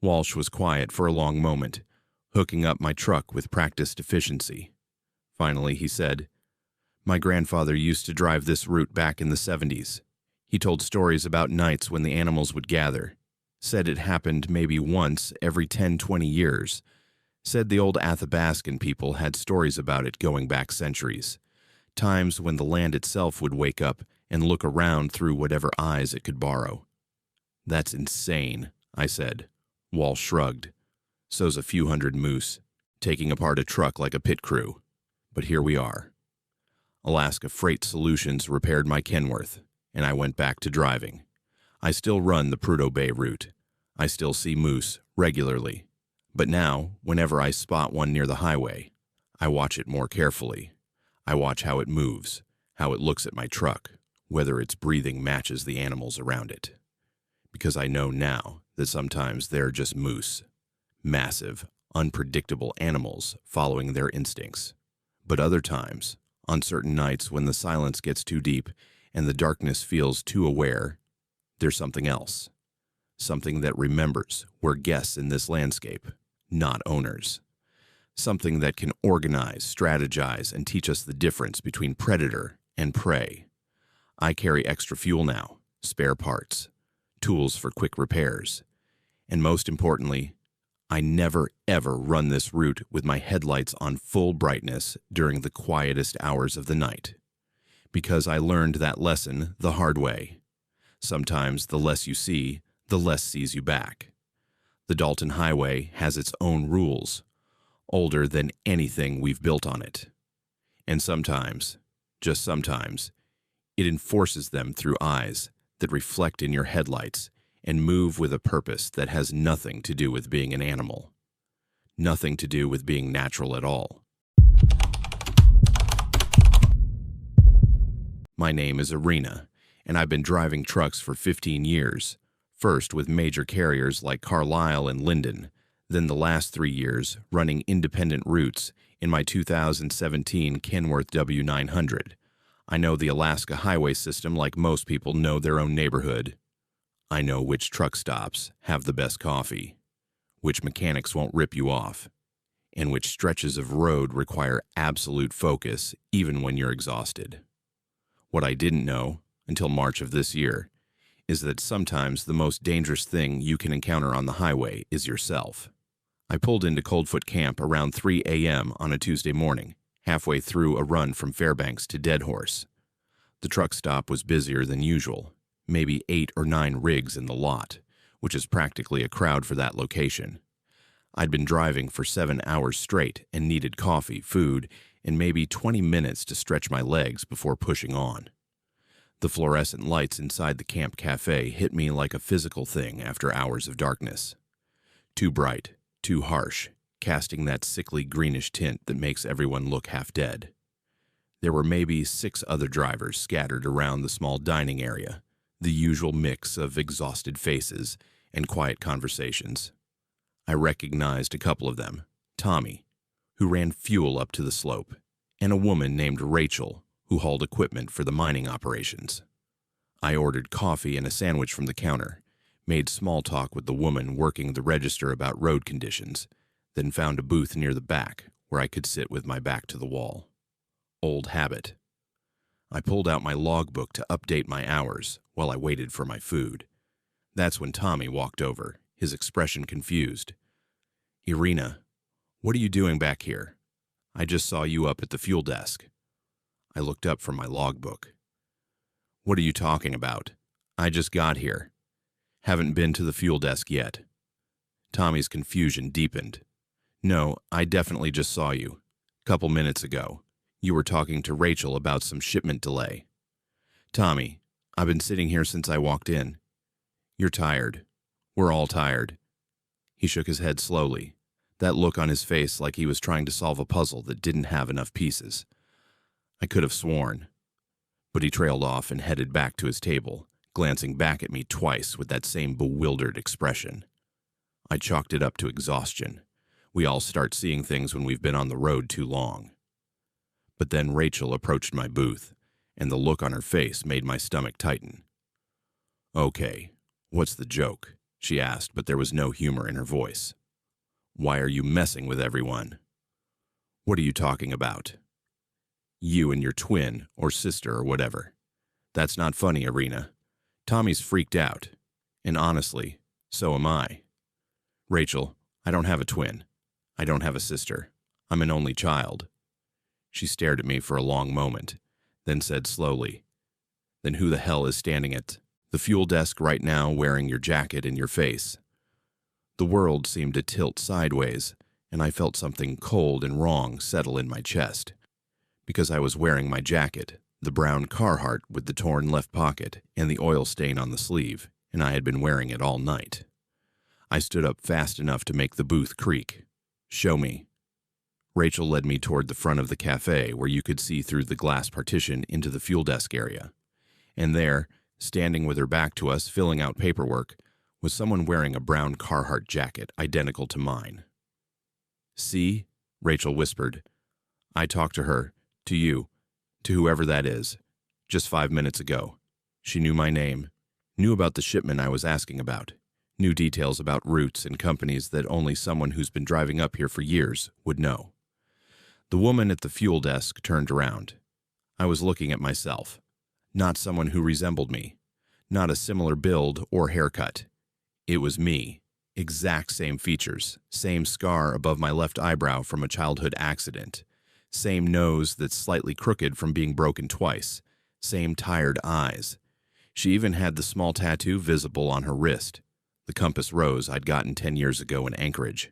Walsh was quiet for a long moment, hooking up my truck with practiced efficiency. Finally, he said, "My grandfather used to drive this route back in the 70s. He told stories about nights when the animals would gather. Said it happened maybe once every 10-20 years. Said the old Athabascan people had stories about it going back centuries. Times when the land itself would wake up and look around through whatever eyes it could borrow." "That's insane," I said. Walsh shrugged. "So's a few hundred moose, taking apart a truck like a pit crew. But here we are." Alaska Freight Solutions repaired my Kenworth, and I went back to driving. I still run the Prudhoe Bay route. I still see moose regularly. But now, whenever I spot one near the highway, I watch it more carefully. I watch how it moves, how it looks at my truck, whether its breathing matches the animals around it. Because I know now that sometimes they're just moose. Massive, unpredictable animals following their instincts. But other times, on certain nights when the silence gets too deep and the darkness feels too aware, there's something else. Something that remembers we're guests in this landscape, not owners. Something that can organize, strategize, and teach us the difference between predator and prey. I carry extra fuel now, spare parts, tools for quick repairs, and most importantly, I never ever run this route with my headlights on full brightness during the quietest hours of the night. Because I learned that lesson the hard way. Sometimes the less you see, the less sees you back. The Dalton Highway has its own rules, older than anything we've built on it. And sometimes, just sometimes, it enforces them through eyes that reflect in your headlights and move with a purpose that has nothing to do with being an animal. Nothing to do with being natural at all. My name is Arena, and I've been driving trucks for 15 years, first with major carriers like Carlisle and Linden, then the last 3 years running independent routes in my 2017 Kenworth W900. I know the Alaska highway system like most people know their own neighborhood. I know which truck stops have the best coffee, which mechanics won't rip you off, and which stretches of road require absolute focus even when you're exhausted. What I didn't know, until March of this year, is that sometimes the most dangerous thing you can encounter on the highway is yourself. I pulled into Coldfoot Camp around 3 a.m. on a Tuesday morning, halfway through a run from Fairbanks to Deadhorse. The truck stop was busier than usual, maybe 8 or 9 rigs in the lot, which is practically a crowd for that location. I'd been driving for 7 hours straight and needed coffee, food, and maybe 20 minutes to stretch my legs before pushing on. The fluorescent lights inside the camp cafe hit me like a physical thing after hours of darkness. Too bright, too harsh, casting that sickly greenish tint that makes everyone look half dead. There were maybe 6 other drivers scattered around the small dining area, the usual mix of exhausted faces and quiet conversations. I recognized a couple of them, Tommy, who ran fuel up to the slope, and a woman named Rachel, who hauled equipment for the mining operations. I ordered coffee and a sandwich from the counter, made small talk with the woman working the register about road conditions, then found a booth near the back where I could sit with my back to the wall. Old habit. I pulled out my logbook to update my hours while I waited for my food. That's when Tommy walked over, his expression confused. "Irina, what are you doing back here? I just saw you up at the fuel desk." I looked up from my logbook. "What are you talking about? I just got here. Haven't been to the fuel desk yet." Tommy's confusion deepened. "No, I definitely just saw you. Couple minutes ago. You were talking to Rachel about some shipment delay." "Tommy, I've been sitting here since I walked in. You're tired. We're all tired." He shook his head slowly, that look on his face like he was trying to solve a puzzle that didn't have enough pieces. I could have sworn. But he trailed off and headed back to his table, glancing back at me twice with that same bewildered expression. I chalked it up to exhaustion. We all start seeing things when we've been on the road too long. But then Rachel approached my booth, and the look on her face made my stomach tighten. "Okay, what's the joke?" she asked, but there was no humor in her voice. "Why are you messing with everyone?" "What are you talking about?" "You and your twin, or sister, or whatever. That's not funny, Irina. Tommy's freaked out. And honestly, so am I. Rachel, I don't have a twin. I don't have a sister. I'm an only child." She stared at me for a long moment, then said slowly, "Then who the hell is standing at the fuel desk right now wearing your jacket in your face?" The world seemed to tilt sideways, and I felt something cold and wrong settle in my chest. Because I was wearing my jacket, the brown Carhartt with the torn left pocket and the oil stain on the sleeve, and I had been wearing it all night. I stood up fast enough to make the booth creak. "Show me." Rachel led me toward the front of the cafe where you could see through the glass partition into the fuel desk area. And there, standing with her back to us, filling out paperwork, was someone wearing a brown Carhartt jacket identical to mine. "See?" Rachel whispered. "I talked to her, to you, to whoever that is, just 5 minutes ago. She knew my name, knew about the shipment I was asking about, knew details about routes and companies that only someone who's been driving up here for years would know." The woman at the fuel desk turned around. I was looking at myself, not someone who resembled me, not a similar build or haircut. It was me, exact same features, same scar above my left eyebrow from a childhood accident, same nose that's slightly crooked from being broken twice, same tired eyes. She even had the small tattoo visible on her wrist, the compass rose I'd gotten 10 years ago in Anchorage.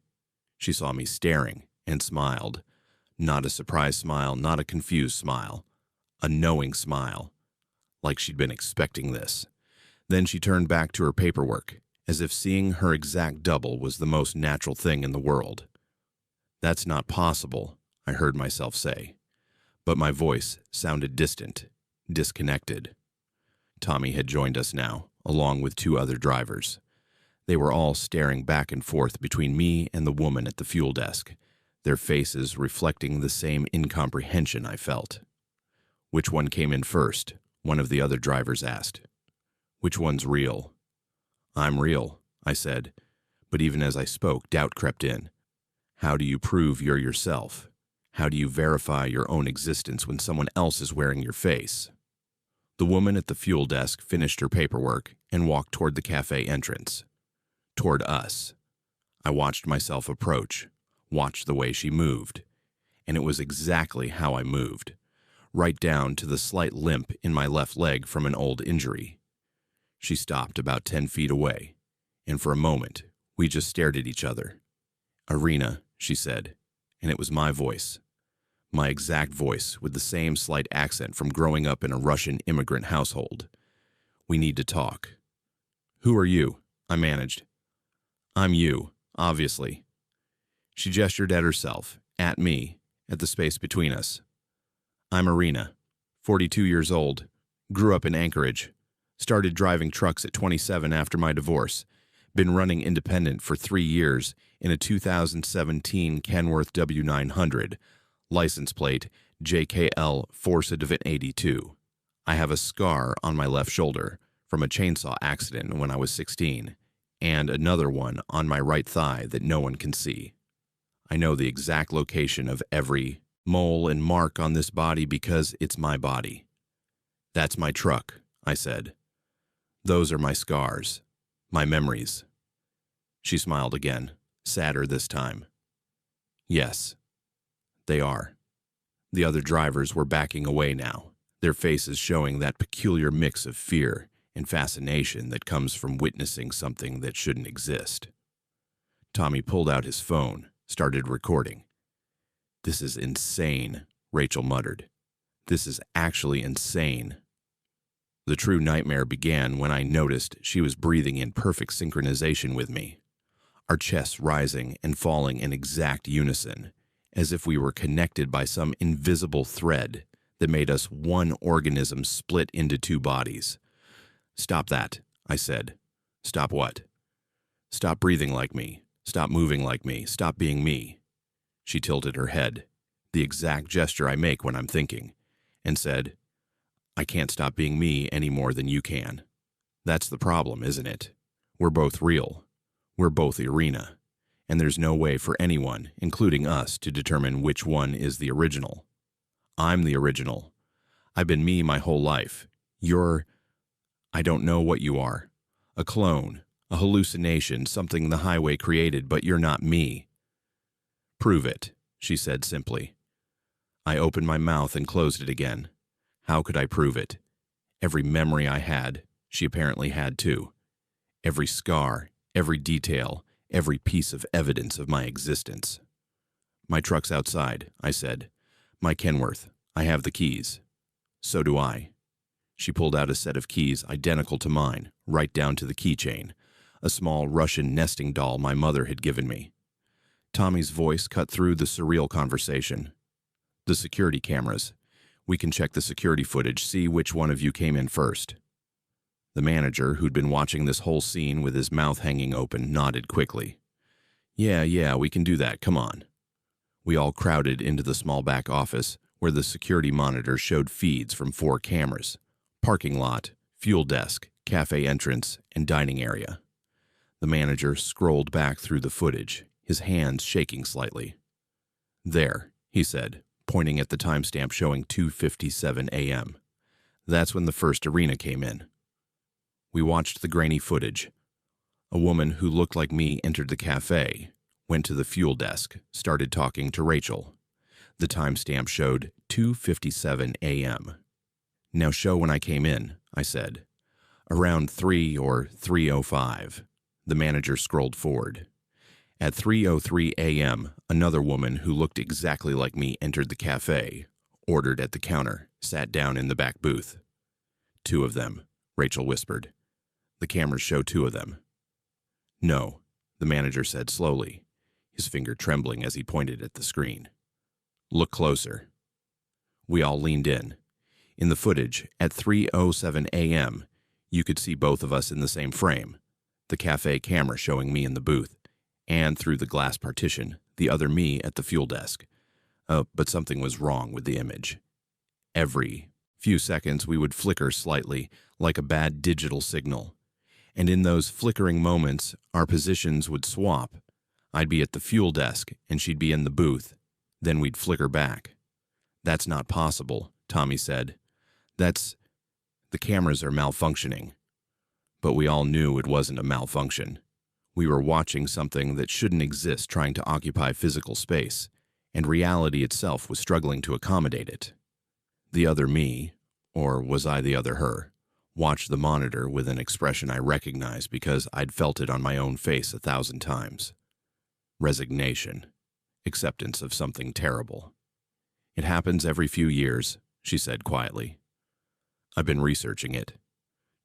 She saw me staring and smiled. Not a surprised smile, not a confused smile. A knowing smile, like she'd been expecting this. Then she turned back to her paperwork, as if seeing her exact double was the most natural thing in the world. "That's not possible," I heard myself say, but my voice sounded distant, disconnected. Tommy had joined us now, along with 2 other drivers. They were all staring back and forth between me and the woman at the fuel desk, their faces reflecting the same incomprehension I felt. "Which one came in first?" one of the other drivers asked. "Which one's real?" "I'm real," I said, but even as I spoke, doubt crept in. How do you prove you're yourself? How do you verify your own existence when someone else is wearing your face? The woman at the fuel desk finished her paperwork and walked toward the cafe entrance. Toward us. I watched myself approach, watched the way she moved, and it was exactly how I moved, right down to the slight limp in my left leg from an old injury. She stopped about 10 feet away, and for a moment, we just stared at each other. "Irina," she said, and it was my voice. My exact voice, with the same slight accent from growing up in a Russian immigrant household. "We need to talk." "Who are you?" I managed. "I'm you, obviously." She gestured at herself, at me, at the space between us. "I'm Irina, 42 years old, grew up in Anchorage, started driving trucks at 27 after my divorce, been running independent for 3 years in a 2017 Kenworth W900, license plate JKL Force-Divot 82. I have a scar on my left shoulder from a chainsaw accident when I was 16, and another one on my right thigh that no one can see. I know the exact location of every mole and mark on this body because it's my body. That's my truck, I said. Those are my scars, my memories. She smiled again, sadder this time. Yes, they are. The other drivers were backing away now, their faces showing that peculiar mix of fear and fascination that comes from witnessing something that shouldn't exist. Tommy pulled out his phone, started recording. "This is insane," Rachel muttered. "This is actually insane." The true nightmare began when I noticed she was breathing in perfect synchronization with me, our chests rising and falling in exact unison, as if we were connected by some invisible thread that made us one organism split into two bodies. "Stop that," I said. "Stop what?" "Stop breathing like me. Stop moving like me. Stop being me." She tilted her head, the exact gesture I make when I'm thinking, and said, "I can't stop being me any more than you can. That's the problem, isn't it? We're both real. We're both Irina. And there's no way for anyone, including us, to determine which one is the original. I'm the original. I've been me my whole life. I don't know what you are. A clone, a hallucination, something the highway created, but you're not me." "Prove it," she said simply. I opened my mouth and closed it again. How could I prove it? Every memory I had, she apparently had too. Every scar, every detail, every piece of evidence of my existence. "My truck's outside," I said. "My Kenworth. I have the keys." "So do I." She pulled out a set of keys identical to mine, right down to the keychain, a small Russian nesting doll my mother had given me. Tommy's voice cut through the surreal conversation. "The security cameras. We can check the security footage, see which one of you came in first." The manager, who'd been watching this whole scene with his mouth hanging open, nodded quickly. Yeah, we can do that, come on." We all crowded into the small back office, where the security monitor showed feeds from 4 cameras: parking lot, fuel desk, cafe entrance, and dining area. The manager scrolled back through the footage, his hands shaking slightly. "There," he said, pointing at the timestamp showing 2:57 a.m. "That's when the first Irina came in." We watched the grainy footage. A woman who looked like me entered the cafe, went to the fuel desk, started talking to Rachel. The timestamp showed 2:57 a.m. "Now show when I came in," I said. "Around 3 or 3:05. The manager scrolled forward. At 3:03 a.m., another woman who looked exactly like me entered the cafe, ordered at the counter, sat down in the back booth. "2 of them," Rachel whispered. "The cameras show 2 of them." "No," the manager said slowly, his finger trembling as he pointed at the screen. "Look closer." We all leaned in. In the footage, at 3:07 a.m., you could see both of us in the same frame, the cafe camera showing me in the booth, and through the glass partition, the other me at the fuel desk. But something was wrong with the image. Every few seconds we would flicker slightly, like a bad digital signal. And in those flickering moments, our positions would swap. I'd be at the fuel desk, and she'd be in the booth. Then we'd flicker back. "That's not possible," Tommy said. The cameras are malfunctioning." But we all knew it wasn't a malfunction. We were watching something that shouldn't exist trying to occupy physical space, and reality itself was struggling to accommodate it. The other me, or was I the other her, watched the monitor with an expression I recognized because I'd felt it on my own face 1,000 times. Resignation. Acceptance of something terrible. It happens every few years, she said quietly. I've been researching it,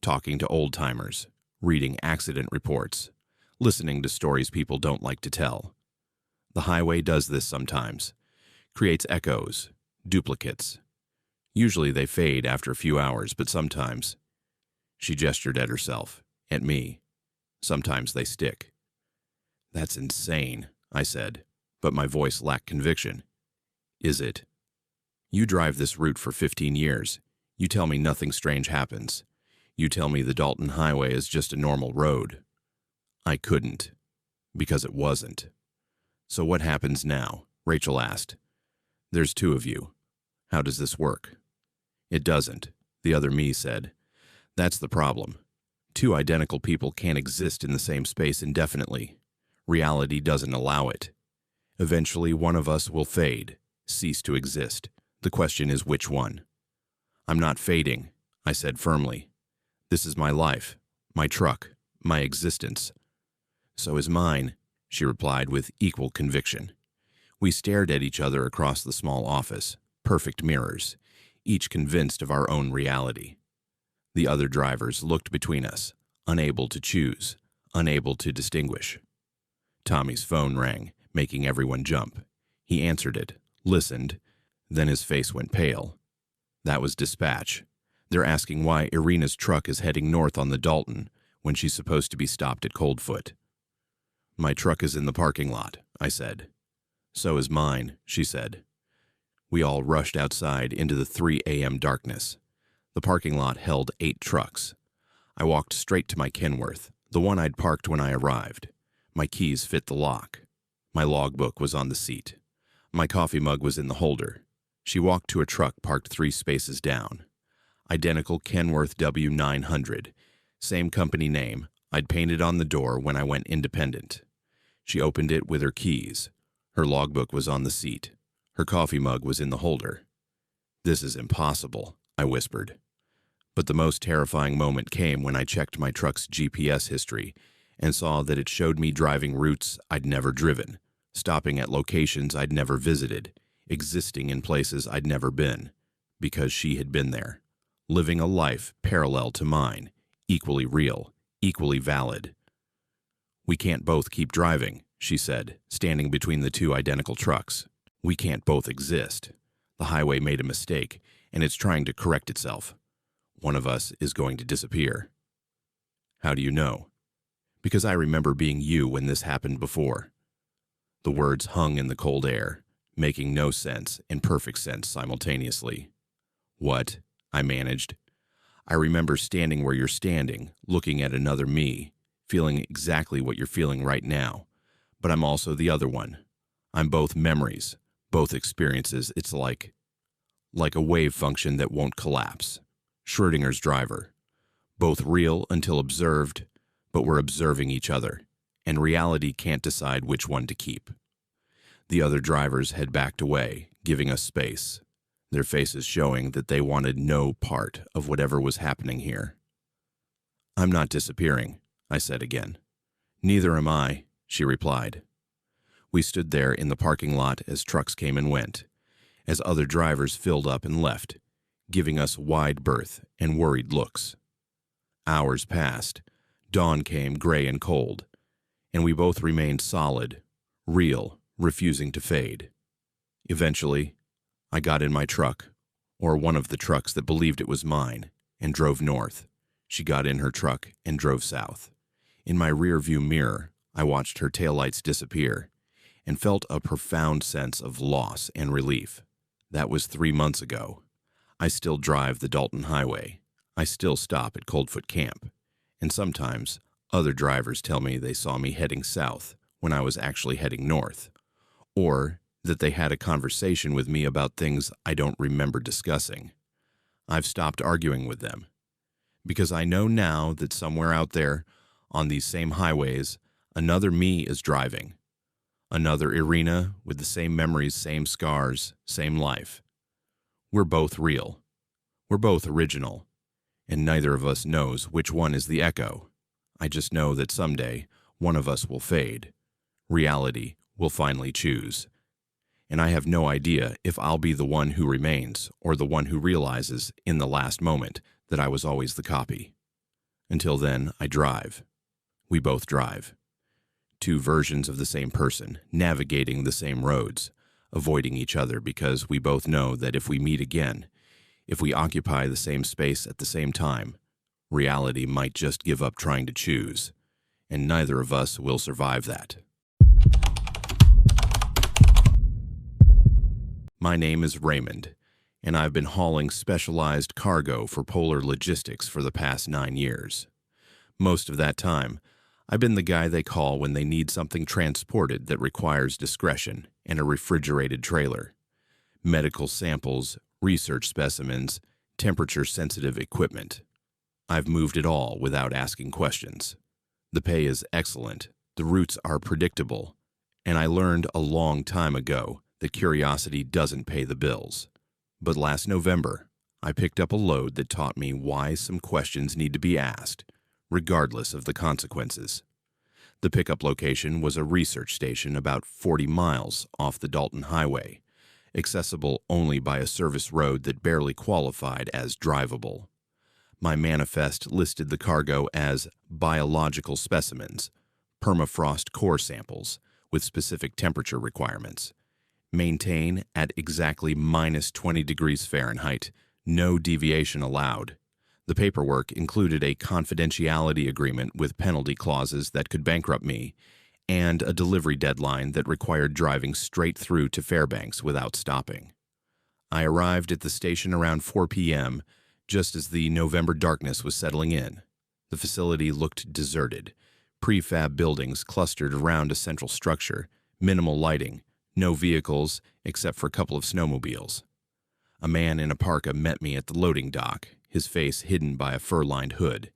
talking to old-timers, reading accident reports, listening to stories people don't like to tell. The highway does this sometimes, creates echoes, duplicates. Usually they fade after a few hours, but sometimes, she gestured at herself, at me, sometimes they stick. That's insane, I said, but my voice lacked conviction. Is it? You drive this route for 15 years. You tell me nothing strange happens. You tell me the Dalton Highway is just a normal road. I couldn't, because it wasn't. So what happens now? Rachel asked. There's two of you. How does this work? It doesn't, the other me said. That's the problem. Two identical people can't exist in the same space indefinitely. Reality doesn't allow it. Eventually, one of us will fade, cease to exist. The question is which one? I'm not fading, I said firmly. This is my life, my truck, my existence. So is mine, she replied with equal conviction. We stared at each other across the small office, perfect mirrors, each convinced of our own reality. The other drivers looked between us, unable to choose, unable to distinguish. Tommy's phone rang, making everyone jump. He answered it, listened, then his face went pale. That was dispatch. They're asking why Irina's truck is heading north on the Dalton when she's supposed to be stopped at Coldfoot. My truck is in the parking lot, I said. So is mine, she said. We all rushed outside into the 3 a.m. darkness. The parking lot held 8 trucks. I walked straight to my Kenworth, the one I'd parked when I arrived. My keys fit the lock. My logbook was on the seat. My coffee mug was in the holder. She walked to a truck parked 3 spaces down. Identical Kenworth W900. Same company name. I'd painted on the door when I went independent. She opened it with her keys. Her logbook was on the seat. Her coffee mug was in the holder. This is impossible, I whispered. But the most terrifying moment came when I checked my truck's GPS history and saw that it showed me driving routes I'd never driven, stopping at locations I'd never visited, existing in places I'd never been, because she had been there, living a life parallel to mine, equally real, equally valid. We can't both keep driving, she said, standing between the 2 identical trucks. We can't both exist. The highway made a mistake, and it's trying to correct itself. One of us is going to disappear. How do you know? Because I remember being you when this happened before. The words hung in the cold air, making no sense and perfect sense simultaneously. What? I managed. I remember standing where you're standing, looking at another me, feeling exactly what you're feeling right now. But I'm also the other one. I'm both memories, both experiences. It's like a wave function that won't collapse. Schrodinger's driver. Both real until observed, but we're observing each other, and reality can't decide which one to keep. The other drivers had backed away, giving us space, their faces showing that they wanted no part of whatever was happening here. I'm not disappearing, I said again. Neither am I, she replied. We stood there in the parking lot as trucks came and went, as other drivers filled up and left, giving us wide berth and worried looks. Hours passed. Dawn came gray and cold, and we both remained solid, real, refusing to fade. Eventually, I got in my truck, or one of the trucks that believed it was mine, and drove north. She got in her truck and drove south. In my rearview mirror, I watched her taillights disappear and felt a profound sense of loss and relief. That was 3 months ago. I still drive the Dalton Highway. I still stop at Coldfoot Camp. And sometimes, other drivers tell me they saw me heading south when I was actually heading north, or that they had a conversation with me about things I don't remember discussing. I've stopped arguing with them, because I know now that somewhere out there, on these same highways, another me is driving. Another Irina with the same memories, same scars, same life. We're both real. We're both original. And neither of us knows which one is the echo. I just know that someday one of us will fade. Reality will finally choose. And I have no idea if I'll be the one who remains or the one who realizes in the last moment that I was always the copy. Until then, I drive. We both drive. Two versions of the same person, navigating the same roads, avoiding each other because we both know that if we meet again, if we occupy the same space at the same time, reality might just give up trying to choose, and neither of us will survive that. My name is Raymond, and I've been hauling specialized cargo for Polar Logistics for the past 9 years. Most of that time, I've been the guy they call when they need something transported that requires discretion and a refrigerated trailer. Medical samples, research specimens, temperature-sensitive equipment. I've moved it all without asking questions. The pay is excellent, the routes are predictable, and I learned a long time ago that curiosity doesn't pay the bills. But last November, I picked up a load that taught me why some questions need to be asked, regardless of the consequences. The pickup location was a research station about 40 miles off the Dalton Highway, accessible only by a service road that barely qualified as drivable. My manifest listed the cargo as biological specimens, permafrost core samples with specific temperature requirements. Maintain at exactly minus 20 degrees Fahrenheit, no deviation allowed. The paperwork included a confidentiality agreement with penalty clauses that could bankrupt me, and a delivery deadline that required driving straight through to Fairbanks without stopping. I arrived at the station around 4 p.m., just as the November darkness was settling in. The facility looked deserted. Prefab buildings clustered around a central structure, minimal lighting, no vehicles except for a couple of snowmobiles. A man in a parka met me at the loading dock, his face hidden by a fur-lined hood.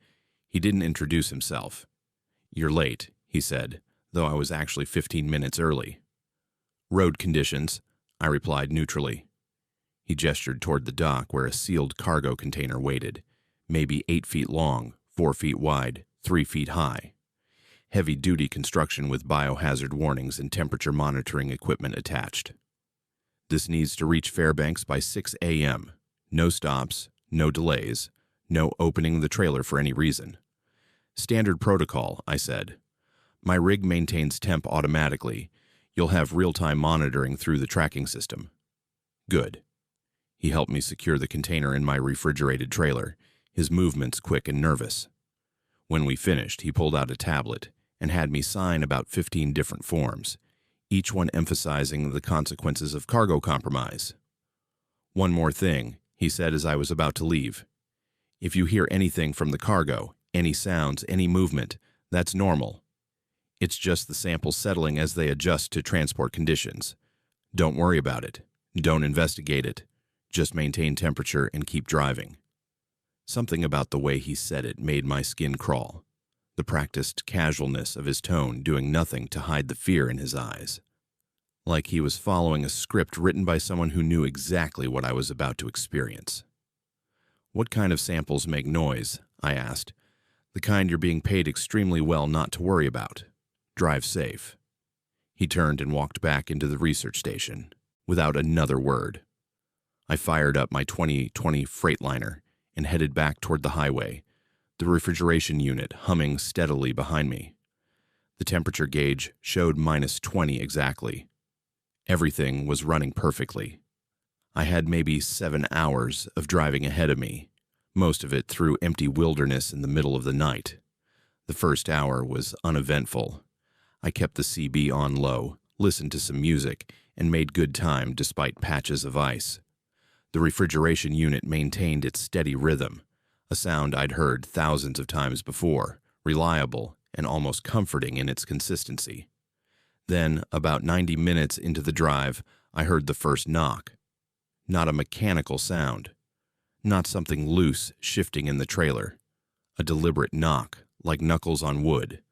He didn't introduce himself. "You're late," he said, though I was actually 15 minutes early. "Road conditions," I replied neutrally. He gestured toward the dock where a sealed cargo container waited, maybe 8 feet long, 4 feet wide, 3 feet high. Heavy-duty construction with biohazard warnings and temperature monitoring equipment attached. "This needs to reach Fairbanks by 6 a.m. No stops, no delays, no opening the trailer for any reason." "Standard protocol," I said. "My rig maintains temp automatically. You'll have real-time monitoring through the tracking system." "Good." He helped me secure the container in my refrigerated trailer, his movements quick and nervous. When we finished, he pulled out a tablet and had me sign about 15 different forms, each one emphasizing the consequences of cargo compromise. "One more thing," he said as I was about to leave. "If you hear anything from the cargo, any sounds, any movement, that's normal. It's just the samples settling as they adjust to transport conditions. Don't worry about it. Don't investigate it. Just maintain temperature and keep driving." Something about the way he said it made my skin crawl. The practiced casualness of his tone doing nothing to hide the fear in his eyes. Like he was following a script written by someone who knew exactly what I was about to experience. "What kind of samples make noise?" I asked. "The kind you're being paid extremely well not to worry about. Drive safe." He turned and walked back into the research station, without another word. I fired up my 2020 Freightliner and headed back toward the highway, the refrigeration unit humming steadily behind me. The temperature gauge showed minus 20 exactly. Everything was running perfectly. I had maybe 7 hours of driving ahead of me, most of it through empty wilderness in the middle of the night. The first hour was uneventful. I kept the CB on low, listened to some music, and made good time despite patches of ice. The refrigeration unit maintained its steady rhythm, a sound I'd heard thousands of times before, reliable and almost comforting in its consistency. Then, about 90 minutes into the drive, I heard the first knock. Not a mechanical sound. Not something loose shifting in the trailer. A deliberate knock, like knuckles on wood.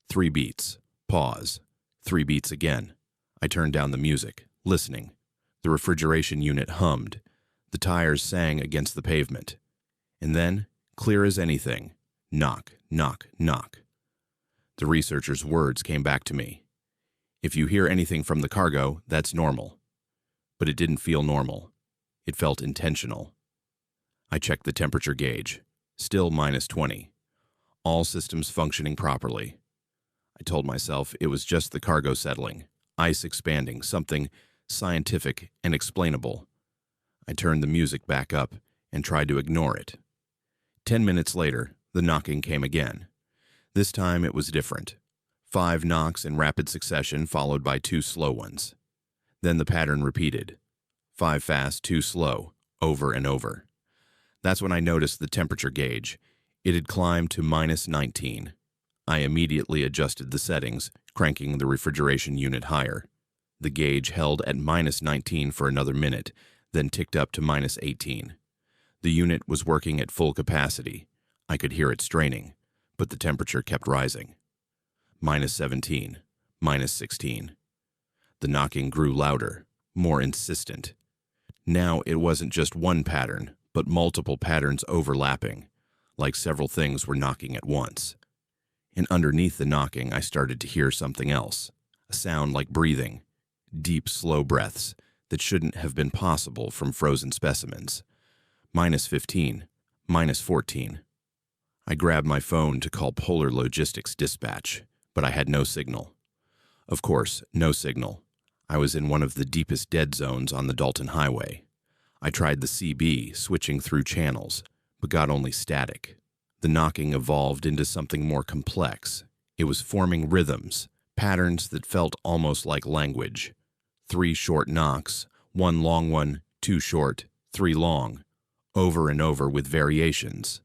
3 beats. Pause. 3 beats again. I turned down the music, listening. The refrigeration unit hummed. The tires sang against the pavement. And then, clear as anything, knock, knock, knock. The researcher's words came back to me. If you hear anything from the cargo, that's normal. But it didn't feel normal. It felt intentional. I checked the temperature gauge. Still -20. All systems functioning properly. I told myself it was just the cargo settling, ice expanding, something scientific and explainable. I turned the music back up and tried to ignore it. 10 minutes later, the knocking came again. This time it was different. 5 knocks in rapid succession followed by 2 slow ones. Then the pattern repeated. 5 fast, 2 slow, over and over. That's when I noticed the temperature gauge. It had climbed to -19. I immediately adjusted the settings, cranking the refrigeration unit higher. The gauge held at -19 for another minute, then ticked up to -18. The unit was working at full capacity. I could hear it straining, but the temperature kept rising. -17, -16. The knocking grew louder, more insistent. Now it wasn't just one pattern, but multiple patterns overlapping, like several things were knocking at once. And underneath the knocking, I started to hear something else, a sound like breathing, deep, slow breaths that shouldn't have been possible from frozen specimens. -15, -14. I grabbed my phone to call Polar Logistics Dispatch, but I had no signal. Of course, no signal. I was in one of the deepest dead zones on the Dalton Highway. I tried the CB, switching through channels, but got only static. The knocking evolved into something more complex. It was forming rhythms, patterns that felt almost like language. 3 short knocks, 1 long one, 2 short, 3 long, over and over with variations.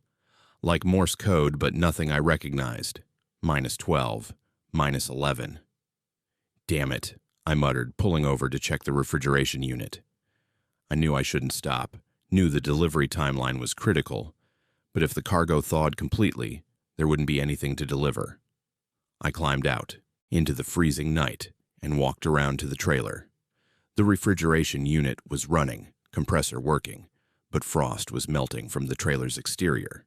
Like Morse code, but nothing I recognized. -12, -11. Damn it, I muttered, pulling over to check the refrigeration unit. I knew I shouldn't stop, knew the delivery timeline was critical, but if the cargo thawed completely, there wouldn't be anything to deliver. I climbed out, into the freezing night, and walked around to the trailer. The refrigeration unit was running, compressor working, but frost was melting from the trailer's exterior.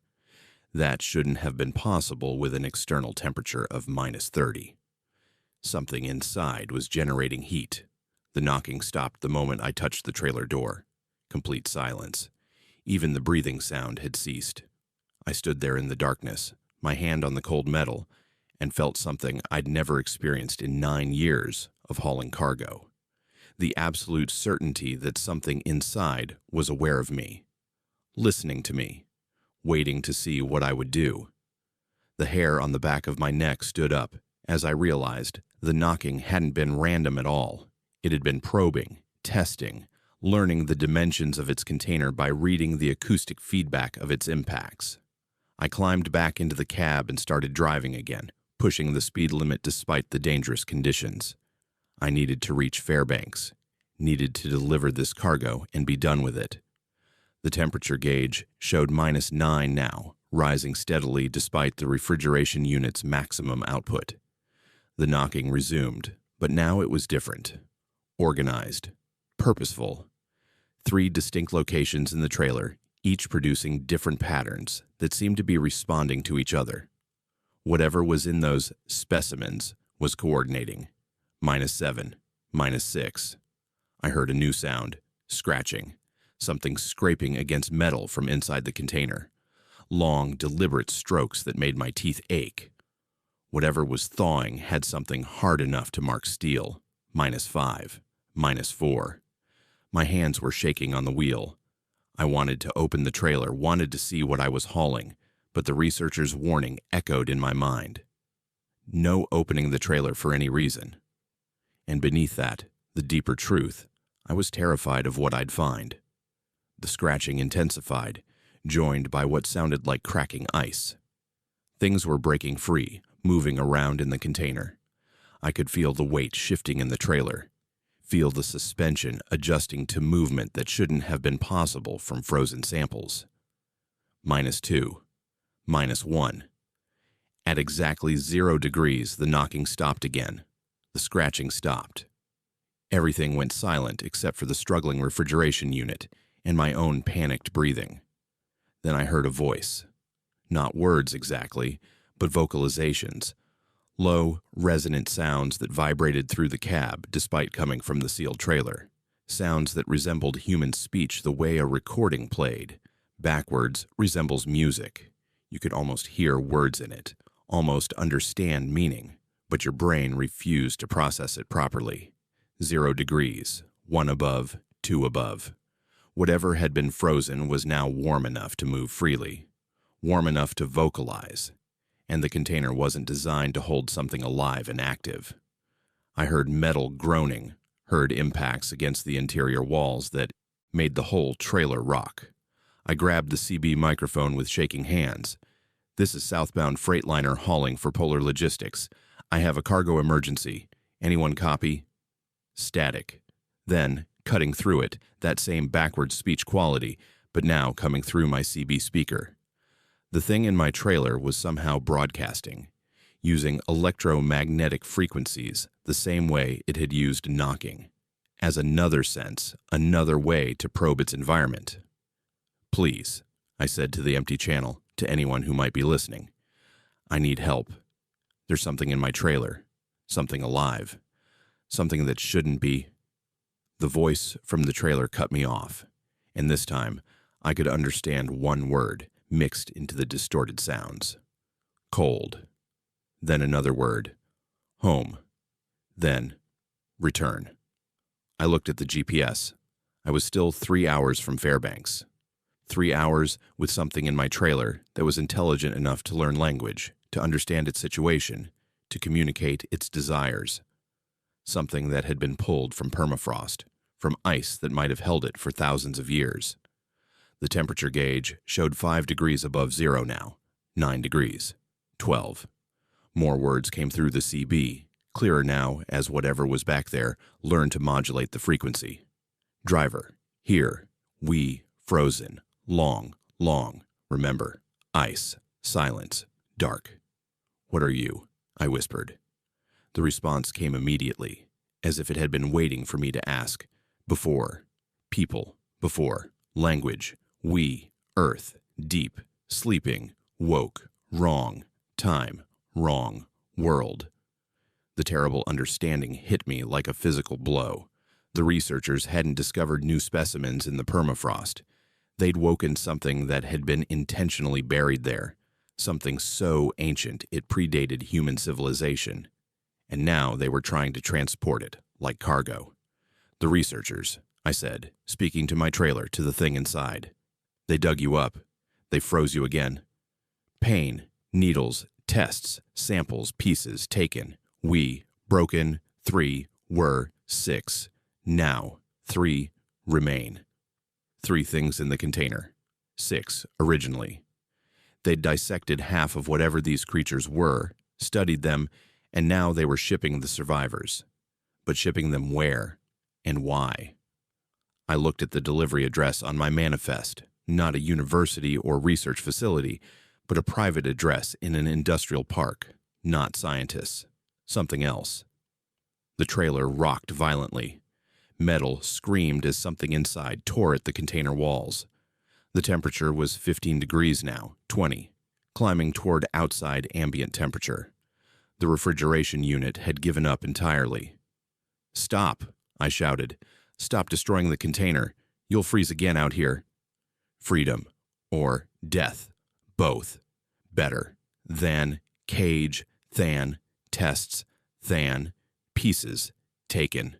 That shouldn't have been possible with an external temperature of -30. Something inside was generating heat. The knocking stopped the moment I touched the trailer door. Complete silence. Even the breathing sound had ceased. I stood there in the darkness, my hand on the cold metal, and felt something I'd never experienced in 9 years of hauling cargo. The absolute certainty that something inside was aware of me, listening to me, waiting to see what I would do. The hair on the back of my neck stood up as I realized the knocking hadn't been random at all. It had been probing, testing, learning the dimensions of its container by reading the acoustic feedback of its impacts. I climbed back into the cab and started driving again, pushing the speed limit despite the dangerous conditions. I needed to reach Fairbanks, needed to deliver this cargo and be done with it. The temperature gauge showed -9 now, rising steadily despite the refrigeration unit's maximum output. The knocking resumed, but now it was different. Organized, purposeful. 3 distinct locations in the trailer, each producing different patterns that seemed to be responding to each other. Whatever was in those specimens was coordinating. -7, -6. I heard a new sound, scratching, something scraping against metal from inside the container. Long, deliberate strokes that made my teeth ache. Whatever was thawing had something hard enough to mark steel. -5, -4. My hands were shaking on the wheel. I wanted to open the trailer, wanted to see what I was hauling, but the researcher's warning echoed in my mind. No opening the trailer for any reason. And beneath that, the deeper truth, I was terrified of what I'd find. The scratching intensified, joined by what sounded like cracking ice. Things were breaking free, moving around in the container. I could feel the weight shifting in the trailer, feel the suspension adjusting to movement that shouldn't have been possible from frozen samples. -2, -1. At exactly 0 degrees, the knocking stopped again. The scratching stopped. Everything went silent except for the struggling refrigeration unit and my own panicked breathing. Then I heard a voice. Not words exactly, but vocalizations, Low, resonant sounds that vibrated through the cab despite coming from the sealed trailer. Sounds that resembled human speech the way a recording played. Backwards resembles music. You could almost hear words in it, almost understand meaning, but your brain refused to process it properly. 0 degrees, 1 above, 2 above. Whatever had been frozen was now warm enough to move freely, warm enough to vocalize, and the container wasn't designed to hold something alive and active. I heard metal groaning, heard impacts against the interior walls that made the whole trailer rock. I grabbed the CB microphone with shaking hands. "This is southbound Freightliner hauling for Polar Logistics. I have a cargo emergency. Anyone copy?" Static. Then, cutting through it, that same backwards speech quality, but now coming through my CB speaker. The thing in my trailer was somehow broadcasting, using electromagnetic frequencies the same way it had used knocking, as another sense, another way to probe its environment. "Please," I said to the empty channel, to anyone who might be listening. "I need help. There's something in my trailer, something alive, something that shouldn't be." The voice from the trailer cut me off, and this time I could understand one word mixed into the distorted sounds. Cold. Then another word. Home. Then return. I looked at the GPS. I was still 3 hours from Fairbanks. 3 hours with something in my trailer that was intelligent enough to learn language, to understand its situation, to communicate its desires. Something that had been pulled from permafrost, from ice that might have held it for thousands of years. The temperature gauge showed 5 degrees above zero now, 9 degrees, 12. More words came through the CB, clearer now as whatever was back there learned to modulate the frequency. "Driver, here, we, frozen, long, long, remember, ice, silence, dark." "What are you?" I whispered. The response came immediately, as if it had been waiting for me to ask. Before, people, before, language, we, earth, deep, sleeping, woke, wrong, time, wrong, world. The terrible understanding hit me like a physical blow. The researchers hadn't discovered new specimens in the permafrost. They'd woken something that had been intentionally buried there, something so ancient it predated human civilization. And now they were trying to transport it, like cargo. "The researchers," I said, speaking to my trailer, to the thing inside. "They dug you up. They froze you again. Pain, needles, tests, samples, pieces taken. We, broken, 3, were, 6. Now, 3, remain. 3 things in the container. 6, originally. They'd dissected half of whatever these creatures were, studied them, and now they were shipping the survivors. But shipping them where? And why? I looked at the delivery address on my manifest, not a university or research facility, but a private address in an industrial park, not scientists, something else. The trailer rocked violently. Metal screamed as something inside tore at the container walls. The temperature was 15 degrees now, 20, climbing toward outside ambient temperature. The refrigeration unit had given up entirely. "Stop," I shouted. "Stop destroying the container. You'll freeze again out here." Freedom, or death, both. Better, than, cage, than, tests, than, pieces, taken.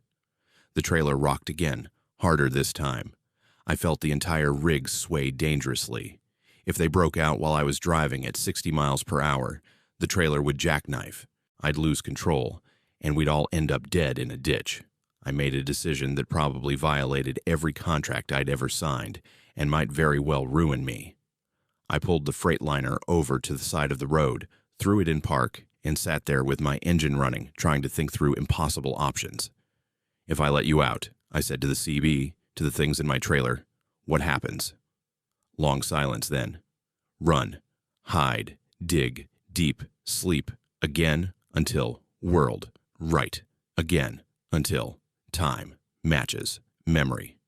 The trailer rocked again, harder this time. I felt the entire rig sway dangerously. If they broke out while I was driving at 60 miles per hour, the trailer would jackknife. I'd lose control, and we'd all end up dead in a ditch. I made a decision that probably violated every contract I'd ever signed and might very well ruin me. I pulled the Freightliner over to the side of the road, threw it in park, and sat there with my engine running, trying to think through impossible options. "If I let you out," I said to the CB, to the things in my trailer, "what happens?" Long silence then. "Run, hide, dig, deep, sleep, again, until, world, right, again, until, time, matches, memory.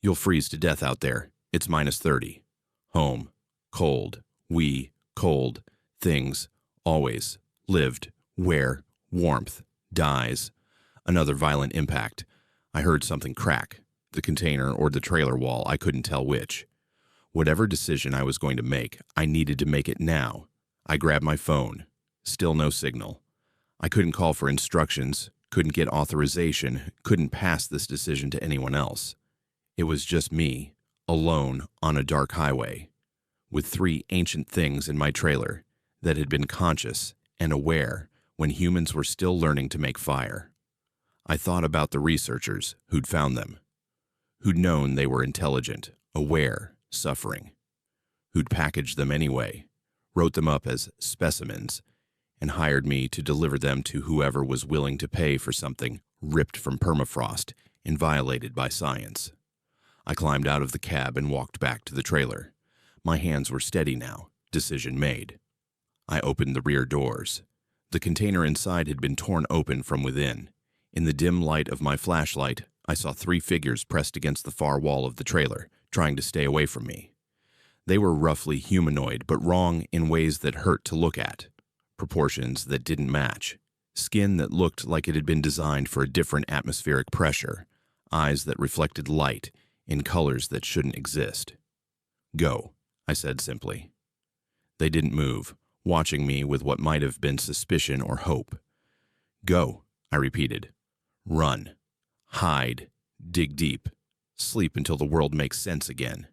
You'll freeze to death out there. It's minus 30. Home, cold, we, cold, things, always, lived, Wear, warmth, dyes. Another violent impact. I heard something crack. The container or the trailer wall, I couldn't tell which. Whatever decision I was going to make, I needed to make it now. I grabbed my phone. Still no signal. I couldn't call for instructions, couldn't get authorization, couldn't pass this decision to anyone else. It was just me, alone on a dark highway, with 3 ancient things in my trailer that had been conscious and aware when humans were still learning to make fire. I thought about the researchers who'd found them, who'd known they were intelligent, aware, suffering, who'd packaged them anyway, wrote them up as specimens, and hired me to deliver them to whoever was willing to pay for something ripped from permafrost and violated by science. I climbed out of the cab and walked back to the trailer. My hands were steady now, decision made. I opened the rear doors. The container inside had been torn open from within. In the dim light of my flashlight, I saw 3 figures pressed against the far wall of the trailer, trying to stay away from me. They were roughly humanoid, but wrong in ways that hurt to look at. Proportions that didn't match. Skin that looked like it had been designed for a different atmospheric pressure. Eyes that reflected light in colors that shouldn't exist. "Go," I said simply. They didn't move, watching me with what might have been suspicion or hope. "Go," I repeated. "Run. Hide. Dig deep. Sleep until the world makes sense again."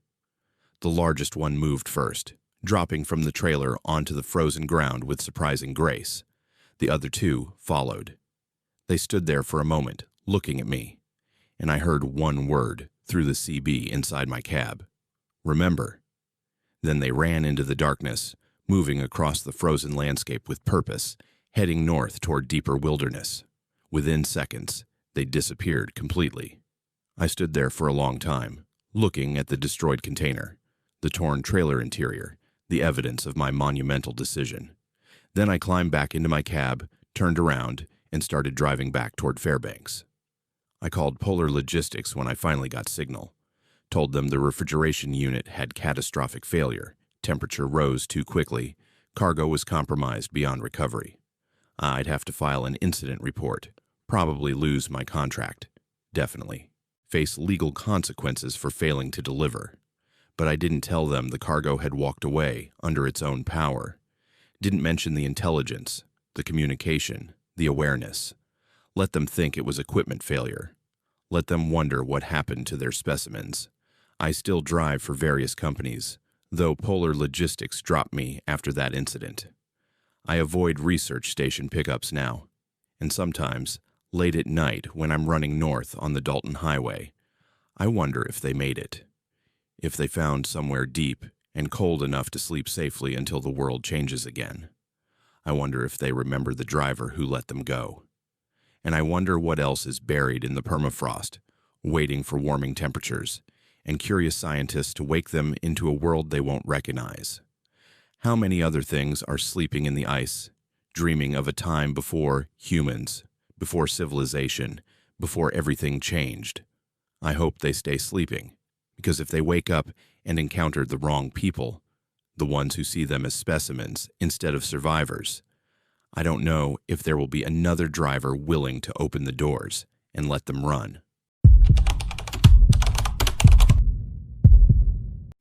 The largest one moved first, dropping from the trailer onto the frozen ground with surprising grace. The other 2 followed. They stood there for a moment, looking at me, and I heard one word through the CB inside my cab. "Remember." Then they ran into the darkness, moving across the frozen landscape with purpose, heading north toward deeper wilderness. Within seconds, they disappeared completely. I stood there for a long time, looking at the destroyed container, the torn trailer interior, the evidence of my monumental decision. Then I climbed back into my cab, turned around, and started driving back toward Fairbanks. I called Polar Logistics when I finally got signal. Told them the refrigeration unit had catastrophic failure, temperature rose too quickly, cargo was compromised beyond recovery. I'd have to file an incident report, probably lose my contract, definitely, face legal consequences for failing to deliver. But I didn't tell them the cargo had walked away under its own power. Didn't mention the intelligence, the communication, the awareness. Let them think it was equipment failure. Let them wonder what happened to their specimens. I still drive for various companies, though Polar Logistics dropped me after that incident. I avoid research station pickups now, and sometimes, late at night when I'm running north on the Dalton Highway, I wonder if they made it. If they found somewhere deep and cold enough to sleep safely until the world changes again. I wonder if they remember the driver who let them go. And I wonder what else is buried in the permafrost, waiting for warming temperatures, and curious scientists to wake them into a world they won't recognize. How many other things are sleeping in the ice, dreaming of a time before humans, before civilization, before everything changed? I hope they stay sleeping, because if they wake up and encounter the wrong people, the ones who see them as specimens instead of survivors, I don't know if there will be another driver willing to open the doors and let them run.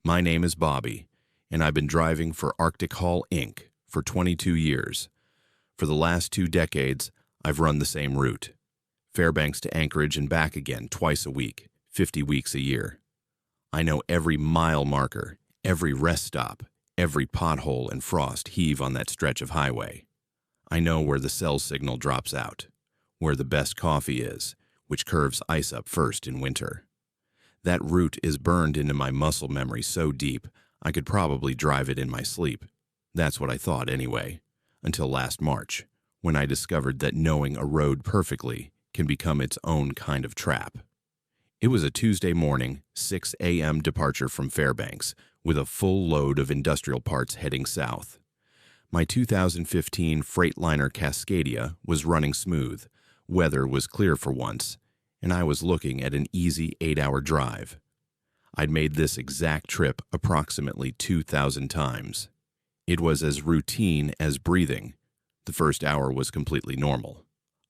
My name is Bobby, and I've been driving for Arctic Haul Inc. for 22 years. For the last 2 decades, I've run the same route, Fairbanks to Anchorage and back again twice a week, 50 weeks a year. I know every mile marker, every rest stop, every pothole and frost heave on that stretch of highway. I know where the cell signal drops out, where the best coffee is, which curves ice up first in winter. That route is burned into my muscle memory so deep, I could probably drive it in my sleep. That's what I thought anyway, until last March, when I discovered that knowing a road perfectly can become its own kind of trap. It was a Tuesday morning, 6 a.m. departure from Fairbanks, with a full load of industrial parts heading south. My 2015 Freightliner Cascadia was running smooth, weather was clear for once, and I was looking at an easy 8-hour drive. I'd made this exact trip approximately 2,000 times. It was as routine as breathing. The first hour was completely normal.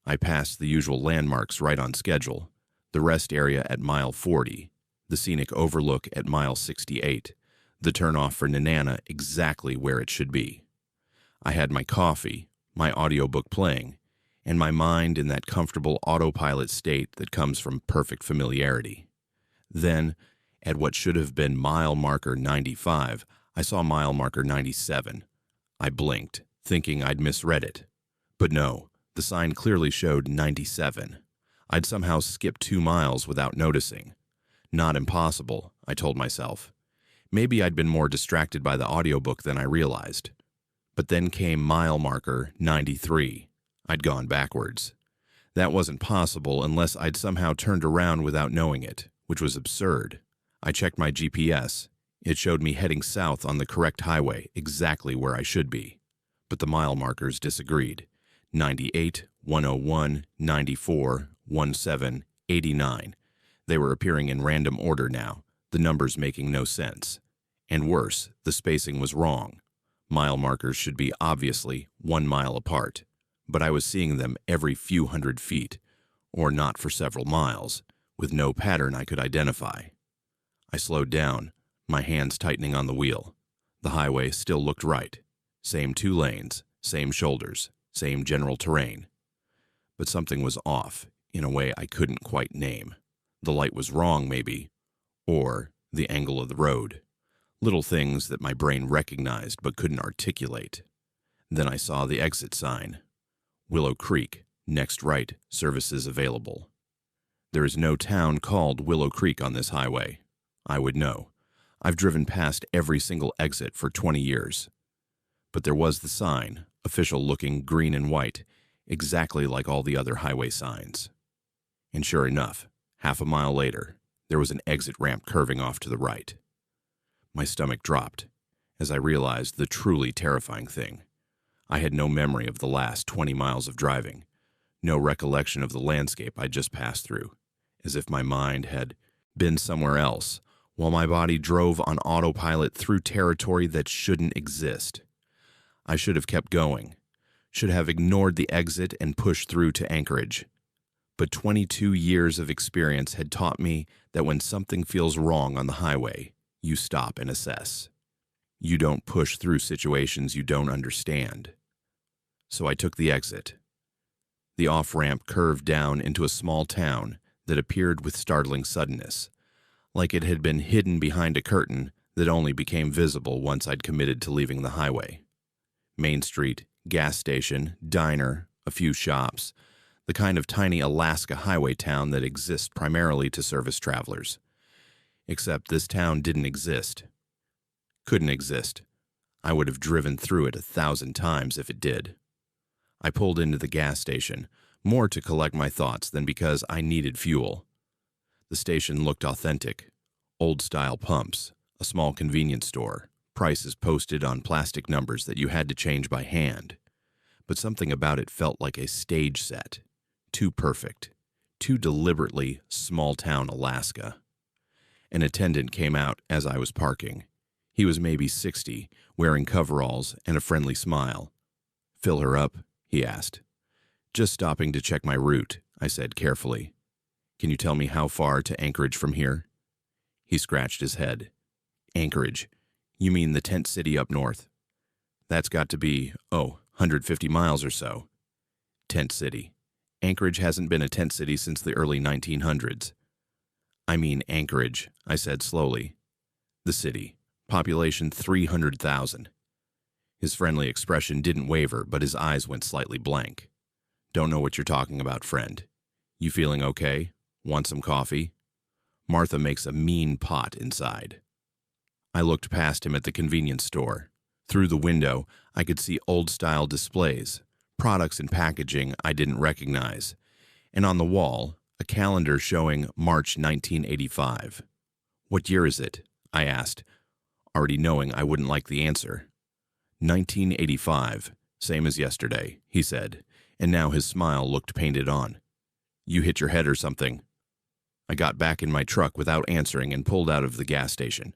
I passed the usual landmarks right on schedule, the rest area at mile 40, the scenic overlook at mile 68, the turnoff for Nanana exactly where it should be. I had my coffee, my audiobook playing, and my mind in that comfortable autopilot state that comes from perfect familiarity. Then, at what should have been mile marker 95, I saw mile marker 97. I blinked, thinking I'd misread it. But no, the sign clearly showed 97. I'd somehow skipped 2 miles without noticing. Not impossible, I told myself. Maybe I'd been more distracted by the audiobook than I realized. But then came mile marker 93. I'd gone backwards. That wasn't possible unless I'd somehow turned around without knowing it, which was absurd. I checked my GPS. It showed me heading south on the correct highway, exactly where I should be. But the mile markers disagreed. 98, 101, 94, 17, 89. They were appearing in random order now, the numbers making no sense. And worse, the spacing was wrong. Mile markers should be obviously 1 mile apart, but I was seeing them every few hundred feet, or not for several miles, with no pattern I could identify. I slowed down, my hands tightening on the wheel. The highway still looked right. Same 2 lanes, same shoulders, same general terrain. But something was off, in a way I couldn't quite name. The light was wrong, maybe, or the angle of the road. Little things that my brain recognized but couldn't articulate. Then I saw the exit sign. Willow Creek, next right, services available. There is no town called Willow Creek on this highway. I would know. I've driven past every single exit for 20 years. But there was the sign, official-looking green and white, exactly like all the other highway signs. And sure enough, half a mile later, there was an exit ramp curving off to the right. My stomach dropped as I realized the truly terrifying thing. I had no memory of the last 20 miles of driving, no recollection of the landscape I just passed through, as if my mind had been somewhere else, while my body drove on autopilot through territory that shouldn't exist. I should have kept going, should have ignored the exit and pushed through to Anchorage. But 22 years of experience had taught me that when something feels wrong on the highway, you stop and assess. You don't push through situations you don't understand. So I took the exit. The off-ramp curved down into a small town that appeared with startling suddenness, like it had been hidden behind a curtain that only became visible once I'd committed to leaving the highway. Main Street, gas station, diner, a few shops, the kind of tiny Alaska highway town that exists primarily to service travelers. Except this town didn't exist. Couldn't exist. I would have driven through it 1,000 times if it did. I pulled into the gas station, more to collect my thoughts than because I needed fuel. The station looked authentic. Old-style pumps, a small convenience store, prices posted on plastic numbers that you had to change by hand. But something about it felt like a stage set. Too perfect. Too deliberately small-town Alaska. An attendant came out as I was parking. He was maybe 60, wearing coveralls and a friendly smile. "Fill her up?" he asked. "Just stopping to check my route," I said carefully. "Can you tell me how far to Anchorage from here?" He scratched his head. "Anchorage? You mean the tent city up north? That's got to be, 150 miles or so." Tent city. Anchorage hasn't been a tent city since the early 1900s. "I mean Anchorage," I said slowly. "The city. Population 300,000. His friendly expression didn't waver, but his eyes went slightly blank. "Don't know what you're talking about, friend. You feeling okay? Want some coffee? Martha makes a mean pot inside." I looked past him at the convenience store. Through the window, I could see old-style displays, products and packaging I didn't recognize, and on the wall, a calendar showing March 1985. "What year is it?" I asked, already knowing I wouldn't like the answer. 1985, same as yesterday," he said, and now his smile looked painted on. "You hit your head or something?" I got back in my truck without answering and pulled out of the gas station.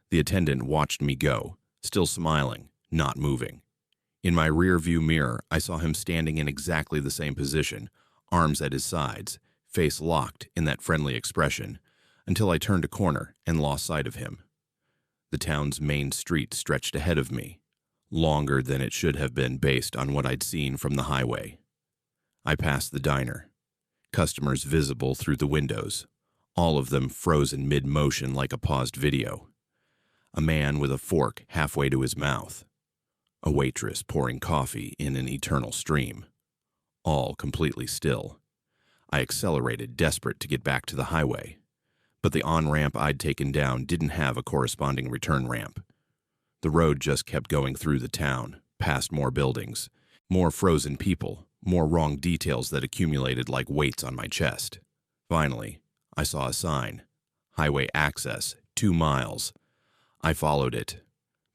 The attendant watched me go, still smiling, not moving. In my rear view mirror, I saw him standing in exactly the same position, arms at his sides, face locked in that friendly expression, until I turned a corner and lost sight of him. The town's main street stretched ahead of me, longer than it should have been based on what I'd seen from the highway. I passed the diner, customers visible through the windows, all of them frozen mid-motion like a paused video. A man with a fork halfway to his mouth. A waitress pouring coffee in an eternal stream. All completely still. I accelerated, desperate to get back to the highway. But the on-ramp I'd taken down didn't have a corresponding return ramp. The road just kept going through the town, past more buildings, more frozen people, more wrong details that accumulated like weights on my chest. Finally, I saw a sign. Highway access, 2 miles. I followed it,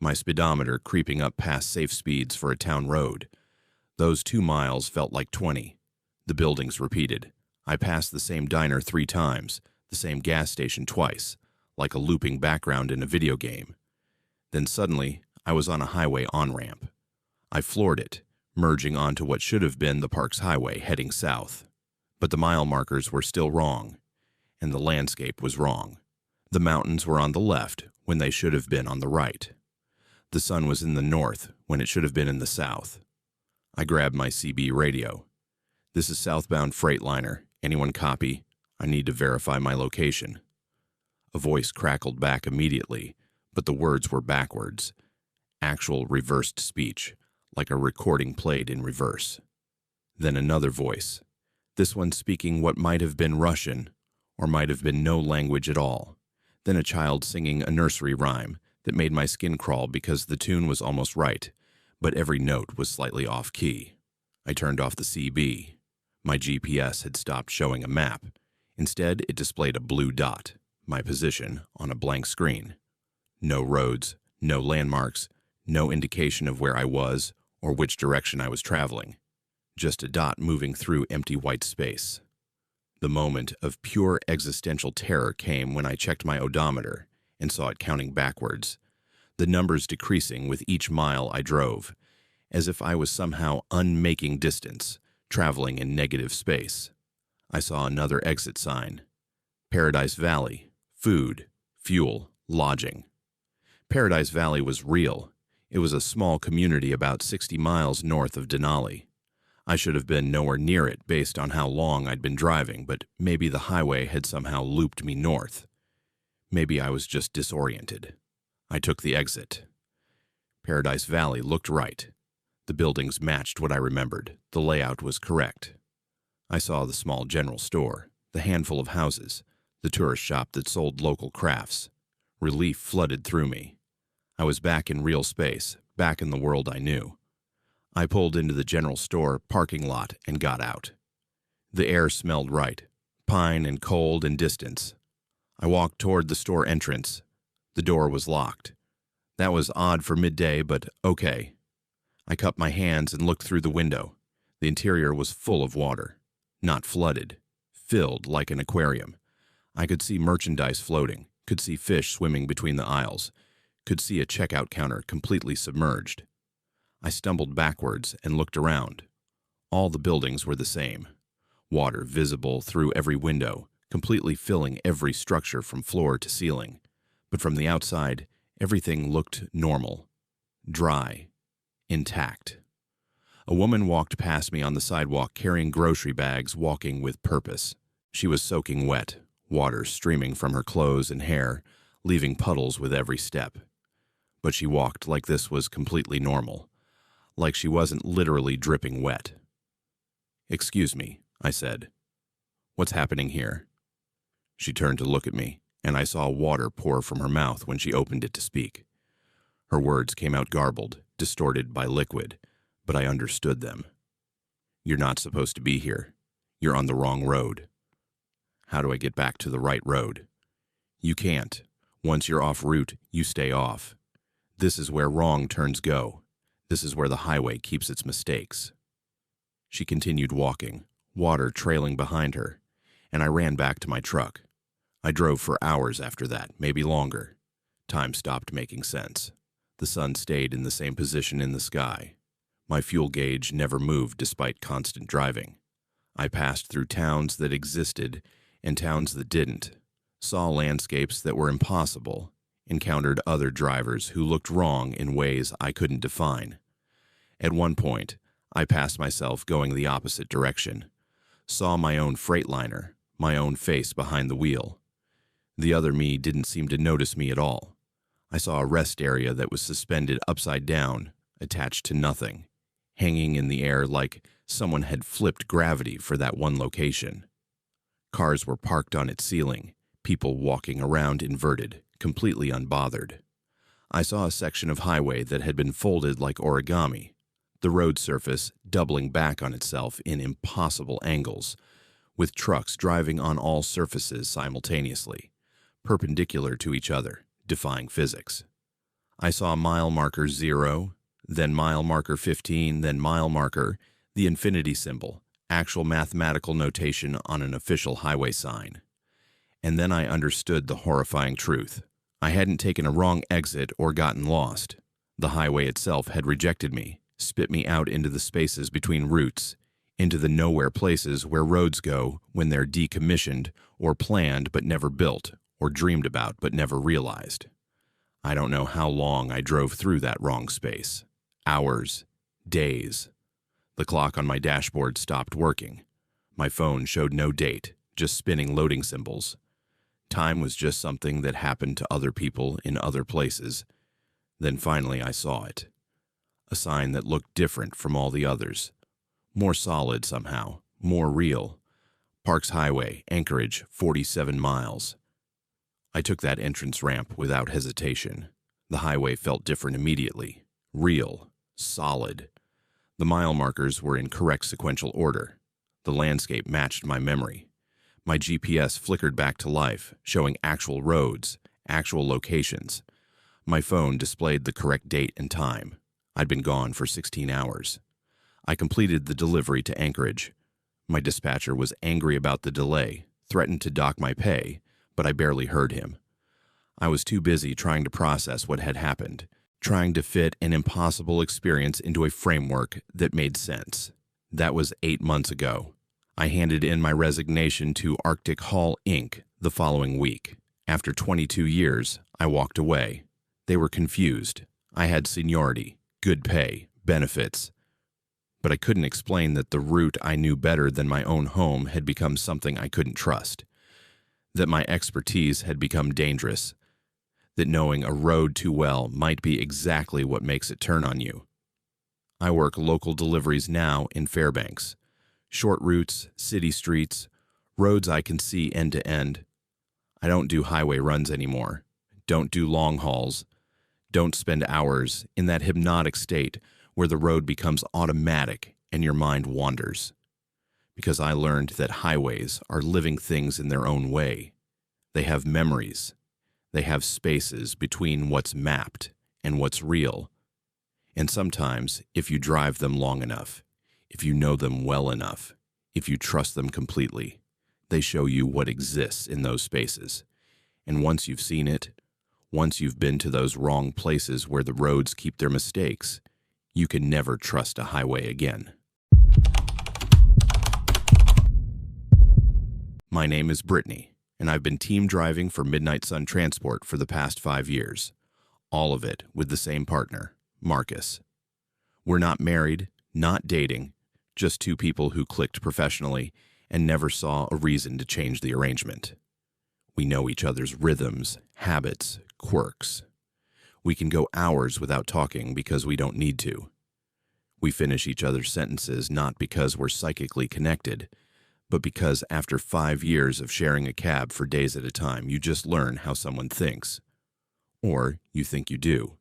my speedometer creeping up past safe speeds for a town road. Those 2 miles felt like 20. The buildings repeated. I passed the same diner 3 times, the same gas station twice, like a looping background in a video game. Then suddenly, I was on a highway on-ramp. I floored it, merging onto what should have been the park's highway heading south. But the mile markers were still wrong, and the landscape was wrong. The mountains were on the left when they should have been on the right. The sun was in the north when it should have been in the south. I grabbed my CB radio. "This is southbound Freightliner. Anyone copy? I need to verify my location." A voice crackled back immediately, but the words were backwards. Actual reversed speech, like a recording played in reverse. Then another voice, this one speaking what might have been Russian, or might have been no language at all. Then a child singing a nursery rhyme that made my skin crawl because the tune was almost right, but every note was slightly off-key. I turned off the CB. My GPS had stopped showing a map. Instead, it displayed a blue dot, my position, on a blank screen. No roads, no landmarks, no indication of where I was or which direction I was traveling. Just a dot moving through empty white space. The moment of pure existential terror came when I checked my odometer and saw it counting backwards, the numbers decreasing with each mile I drove, as if I was somehow unmaking distance, traveling in negative space. I saw another exit sign. Paradise Valley, food, fuel, lodging. Paradise Valley was real. It was a small community about 60 miles north of Denali. I should have been nowhere near it based on how long I'd been driving, but maybe the highway had somehow looped me north. Maybe I was just disoriented. I took the exit. Paradise Valley looked right. The buildings matched what I remembered. The layout was correct. I saw the small general store, the handful of houses, the tourist shop that sold local crafts. Relief flooded through me. I was back in real space, back in the world I knew. I pulled into the general store parking lot and got out. The air smelled right, pine and cold and distance. I walked toward the store entrance. The door was locked. That was odd for midday, but okay. I cupped my hands and looked through the window. The interior was full of water. Not flooded. Filled like an aquarium. I could see merchandise floating, could see fish swimming between the aisles, could see a checkout counter completely submerged. I stumbled backwards and looked around. All the buildings were the same. Water visible through every window, completely filling every structure from floor to ceiling. But from the outside, everything looked normal. Dry. Intact. A woman walked past me on the sidewalk carrying grocery bags, walking with purpose. She was soaking wet, water streaming from her clothes and hair, leaving puddles with every step. But she walked like this was completely normal, like she wasn't literally dripping wet. "Excuse me," I said. "What's happening here?" She turned to look at me, and I saw water pour from her mouth when she opened it to speak. Her words came out garbled, distorted by liquid, but I understood them. "You're not supposed to be here. You're on the wrong road." "How do I get back to the right road?" "You can't. Once you're off route, you stay off. This is where wrong turns go. This is where the highway keeps its mistakes." She continued walking, water trailing behind her, and I ran back to my truck. I drove for hours after that, maybe longer. Time stopped making sense. The sun stayed in the same position in the sky. My fuel gauge never moved despite constant driving. I passed through towns that existed and towns that didn't, saw landscapes that were impossible, encountered other drivers who looked wrong in ways I couldn't define. At one point, I passed myself going the opposite direction, saw my own Freightliner, my own face behind the wheel. The other me didn't seem to notice me at all. I saw a rest area that was suspended upside down, attached to nothing, hanging in the air like someone had flipped gravity for that one location. Cars were parked on its ceiling, people walking around inverted, completely unbothered. I saw a section of highway that had been folded like origami, the road surface doubling back on itself in impossible angles, with trucks driving on all surfaces simultaneously, perpendicular to each other, defying physics. I saw mile marker 0, then mile marker 15, then mile marker, the infinity symbol, actual mathematical notation on an official highway sign. And then I understood the horrifying truth. I hadn't taken a wrong exit or gotten lost. The highway itself had rejected me, spit me out into the spaces between routes, into the nowhere places where roads go when they're decommissioned or planned but never built, or dreamed about but never realized. I don't know how long I drove through that wrong space. Hours, days. The clock on my dashboard stopped working. My phone showed no date, just spinning loading symbols. Time was just something that happened to other people in other places. Then finally I saw it. A sign that looked different from all the others. More solid somehow, more real. Parks Highway, Anchorage, 47 miles. I took that entrance ramp without hesitation. The highway felt different immediately. Real, solid. The mile markers were in correct sequential order. The landscape matched my memory. My GPS flickered back to life, showing actual roads, actual locations. My phone displayed the correct date and time. I'd been gone for 16 hours. I completed the delivery to Anchorage. My dispatcher was angry about the delay, threatened to dock my pay, but I barely heard him. I was too busy trying to process what had happened, trying to fit an impossible experience into a framework that made sense. That was 8 months ago. I handed in my resignation to Arctic Hall, Inc. the following week. After 22 years, I walked away. They were confused. I had seniority, good pay, benefits. But I couldn't explain that the route I knew better than my own home had become something I couldn't trust. That my expertise had become dangerous. That knowing a road too well might be exactly what makes it turn on you. I work local deliveries now in Fairbanks. Short routes, city streets, roads I can see end to end. I don't do highway runs anymore. Don't do long hauls. Don't spend hours in that hypnotic state where the road becomes automatic and your mind wanders. Because I learned that highways are living things in their own way. They have memories. They have spaces between what's mapped and what's real. And sometimes, if you drive them long enough, if you know them well enough, if you trust them completely, they show you what exists in those spaces. And once you've seen it, once you've been to those wrong places where the roads keep their mistakes, you can never trust a highway again. My name is Brittany, and I've been team driving for Midnight Sun Transport for the past 5 years. All of it with the same partner, Marcus. We're not married, not dating, just two people who clicked professionally and never saw a reason to change the arrangement. We know each other's rhythms, habits, quirks. We can go hours without talking because we don't need to. We finish each other's sentences not because we're psychically connected, but because after 5 years of sharing a cab for days at a time, you just learn how someone thinks. Or you think you do.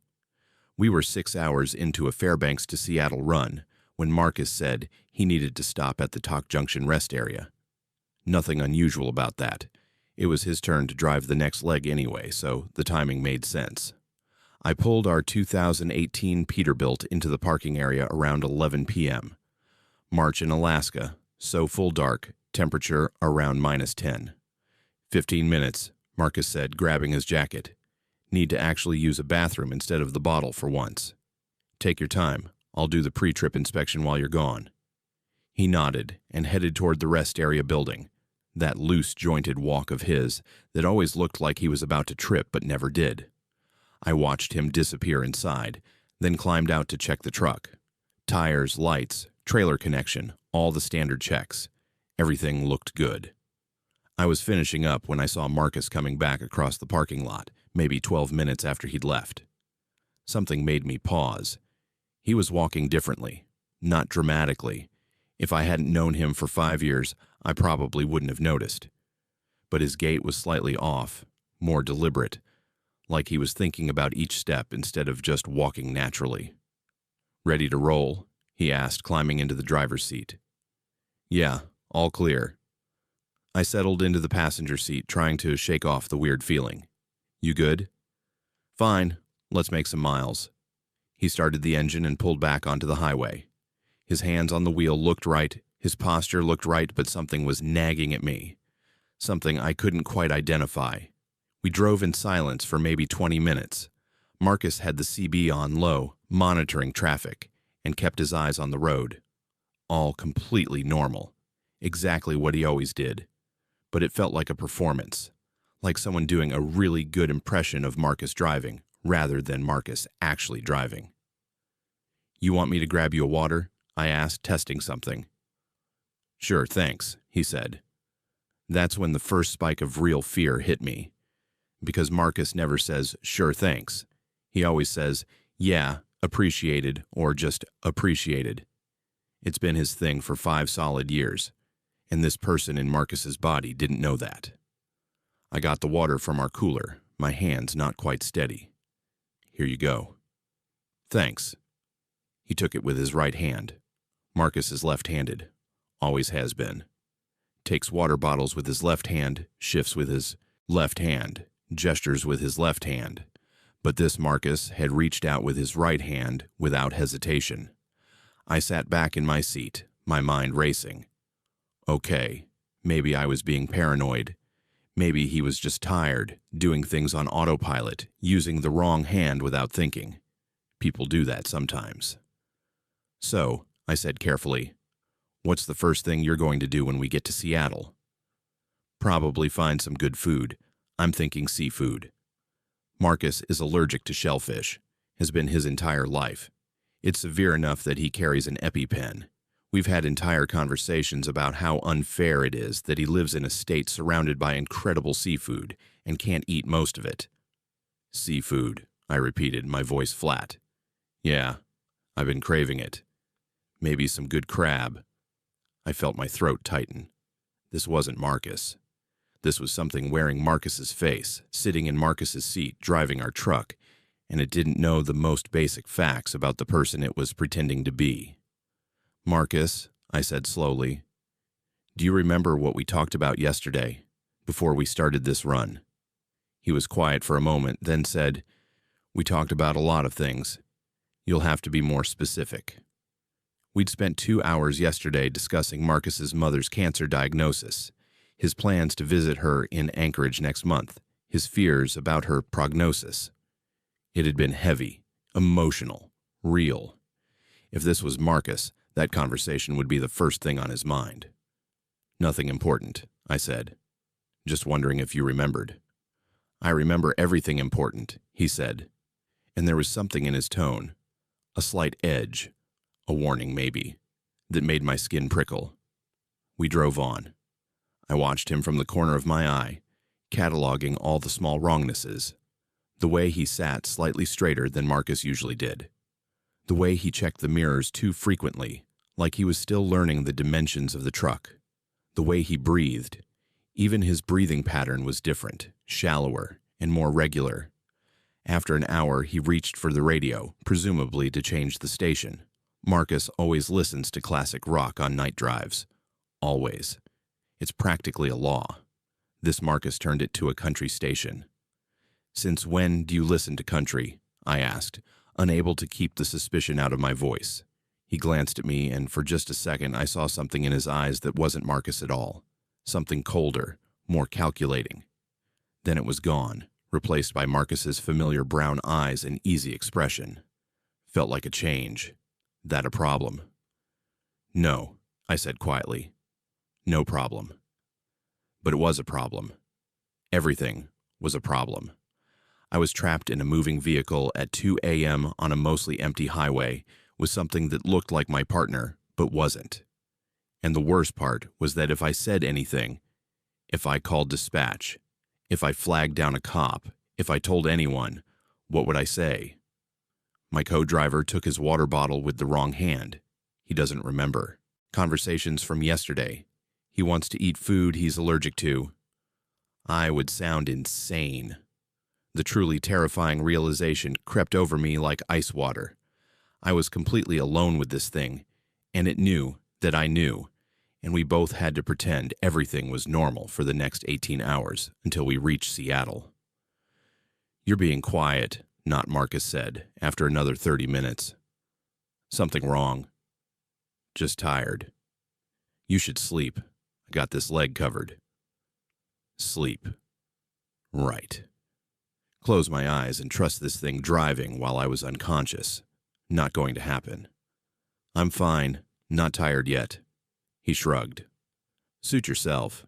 We were 6 hours into a Fairbanks to Seattle run when Marcus said he needed to stop at the Talk Junction rest area. Nothing unusual about that. It was his turn to drive the next leg anyway, so the timing made sense. I pulled our 2018 Peterbilt into the parking area around 11 p.m. March in Alaska, so full dark, temperature around -10. 15 minutes, Marcus said, grabbing his jacket. Need to actually use a bathroom instead of the bottle for once. Take your time. I'll do the pre-trip inspection while you're gone." He nodded and headed toward the rest area building, that loose-jointed walk of his that always looked like he was about to trip but never did. I watched him disappear inside, then climbed out to check the truck. Tires, lights, trailer connection, all the standard checks. Everything looked good. I was finishing up when I saw Marcus coming back across the parking lot, maybe 12 minutes after he'd left. Something made me pause. He was walking differently, not dramatically. If I hadn't known him for 5 years, I probably wouldn't have noticed. But his gait was slightly off, more deliberate, like he was thinking about each step instead of just walking naturally. "Ready to roll?" he asked, climbing into the driver's seat. "Yeah, all clear." I settled into the passenger seat, trying to shake off the weird feeling. "You good?" "Fine, let's make some miles." He started the engine and pulled back onto the highway. His hands on the wheel looked right, his posture looked right, but something was nagging at me. Something I couldn't quite identify. We drove in silence for maybe 20 minutes. Marcus had the CB on low, monitoring traffic, and kept his eyes on the road. All completely normal. Exactly what he always did. But it felt like a performance. Like someone doing a really good impression of Marcus driving, rather than Marcus actually driving. "You want me to grab you a water?" I asked, testing something. "Sure, thanks," he said. That's when the first spike of real fear hit me. Because Marcus never says, "Sure, thanks." He always says, "Yeah, appreciated," or just "appreciated." It's been his thing for 5 solid years, and this person in Marcus's body didn't know that. I got the water from our cooler, my hands not quite steady. "Here you go." "Thanks." He took it with his right hand. Marcus is left-handed. Always has been. Takes water bottles with his left hand, shifts with his left hand, gestures with his left hand. But this Marcus had reached out with his right hand without hesitation. I sat back in my seat, my mind racing. Okay, maybe I was being paranoid. Maybe he was just tired, doing things on autopilot, using the wrong hand without thinking. People do that sometimes. "So," I said carefully, "what's the first thing you're going to do when we get to Seattle?" "Probably find some good food. I'm thinking seafood." Marcus is allergic to shellfish, has been his entire life. It's severe enough that he carries an EpiPen. We've had entire conversations about how unfair it is that he lives in a state surrounded by incredible seafood and can't eat most of it. "Seafood," I repeated, my voice flat. "Yeah, I've been craving it. Maybe some good crab." I felt my throat tighten. This wasn't Marcus. This was something wearing Marcus's face, sitting in Marcus's seat, driving our truck, and it didn't know the most basic facts about the person it was pretending to be. "Marcus," I said slowly, "do you remember what we talked about yesterday, before we started this run?" He was quiet for a moment, then said, "We talked about a lot of things. You'll have to be more specific." We'd spent 2 hours yesterday discussing Marcus's mother's cancer diagnosis, his plans to visit her in Anchorage next month, his fears about her prognosis. It had been heavy, emotional, real. If this was Marcus, that conversation would be the first thing on his mind. "Nothing important," I said. "Just wondering if you remembered." "I remember everything important," he said, and there was something in his tone, a slight edge, a warning maybe, that made my skin prickle. We drove on. I watched him from the corner of my eye, cataloging all the small wrongnesses. The way he sat slightly straighter than Marcus usually did. The way he checked the mirrors too frequently, like he was still learning the dimensions of the truck. The way he breathed. Even his breathing pattern was different, shallower, and more regular. After an hour, he reached for the radio, presumably to change the station. Marcus always listens to classic rock on night drives. Always. It's practically a law. This Marcus turned it to a country station. "Since when do you listen to country?" I asked, unable to keep the suspicion out of my voice. He glanced at me, and for just a second I saw something in his eyes that wasn't Marcus at all. Something colder, more calculating. Then it was gone, replaced by Marcus's familiar brown eyes and easy expression. Felt like a change. That a problem? No, I said quietly. No problem. But it was a problem. Everything was a problem. I was trapped in a moving vehicle at 2 a.m. on a mostly empty highway with something that looked like my partner, but wasn't. And the worst part was that if I said anything, if I called dispatch, if I flagged down a cop, if I told anyone, what would I say? My co-driver took his water bottle with the wrong hand. He doesn't remember. Conversations from yesterday. He wants to eat food he's allergic to. I would sound insane. The truly terrifying realization crept over me like ice water. I was completely alone with this thing, and it knew that I knew, and we both had to pretend everything was normal for the next 18 hours until we reached Seattle. You're being quiet, Not Marcus said, after another 30 minutes. Something wrong. Just tired. You should sleep. I got this leg covered. Sleep. Right. Close my eyes and trust this thing driving while I was unconscious. Not going to happen. I'm fine. Not tired yet. He shrugged. Suit yourself.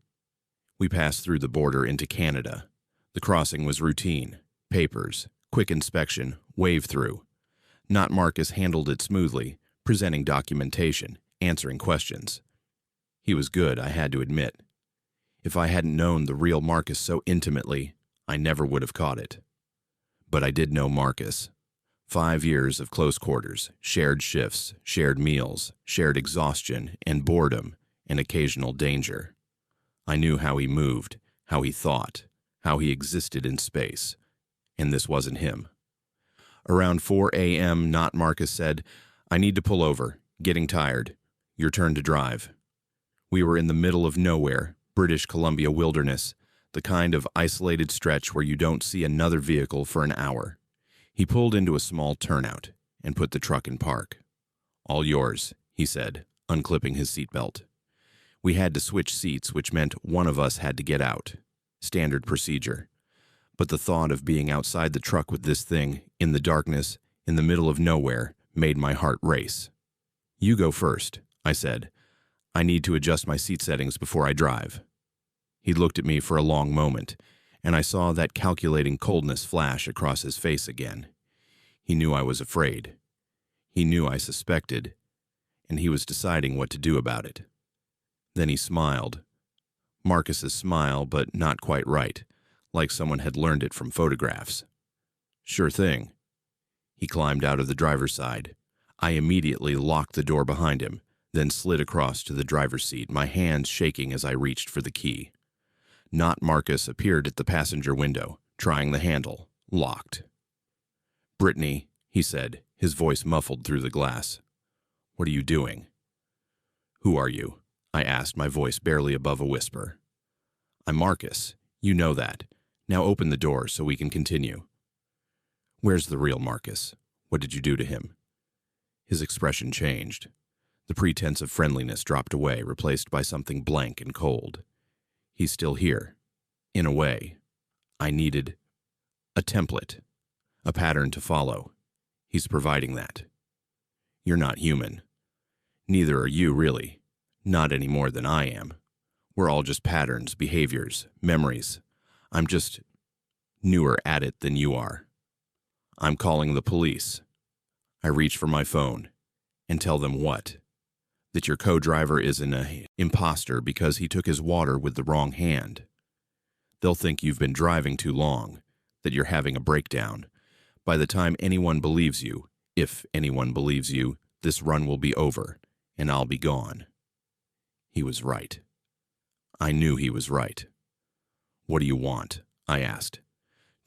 We passed through the border into Canada. The crossing was routine. Papers, quick inspection, wave through. Not Marcus handled it smoothly, presenting documentation, answering questions. He was good, I had to admit. If I hadn't known the real Marcus so intimately, I never would have caught it. But I did know Marcus. 5 years of close quarters, shared shifts, shared meals, shared exhaustion and boredom and occasional danger. I knew how he moved, how he thought, how he existed in space, and this wasn't him. Around 4 a.m., Not Marcus said, I need to pull over, getting tired. Your turn to drive. We were in the middle of nowhere, British Columbia wilderness, the kind of isolated stretch where you don't see another vehicle for an hour. He pulled into a small turnout and put the truck in park. All yours, he said, unclipping his seatbelt. We had to switch seats, which meant one of us had to get out. Standard procedure. But the thought of being outside the truck with this thing, in the darkness, in the middle of nowhere, made my heart race. You go first, I said. I need to adjust my seat settings before I drive. He looked at me for a long moment, and I saw that calculating coldness flash across his face again. He knew I was afraid. He knew I suspected, and he was deciding what to do about it. Then he smiled. Marcus's smile, but not quite right, like someone had learned it from photographs. Sure thing. He climbed out of the driver's side. I immediately locked the door behind him, then slid across to the driver's seat, my hands shaking as I reached for the key. Not Marcus appeared at the passenger window, trying the handle, locked. Brittany, he said, his voice muffled through the glass. What are you doing? Who are you? I asked, my voice barely above a whisper. I'm Marcus. You know that. Now open the door so we can continue. Where's the real Marcus? What did you do to him? His expression changed. The pretense of friendliness dropped away, replaced by something blank and cold. He's still here. In a way. I needed a template, a pattern to follow. He's providing that. You're not human. Neither are you, really. Not any more than I am. We're all just patterns, behaviors, memories. I'm just newer at it than you are. I'm calling the police. I reach for my phone and tell them what? That your co-driver is an imposter because he took his water with the wrong hand. They'll think you've been driving too long, that you're having a breakdown. By the time anyone believes you, if anyone believes you, this run will be over, and I'll be gone. He was right. I knew he was right. What do you want? I asked.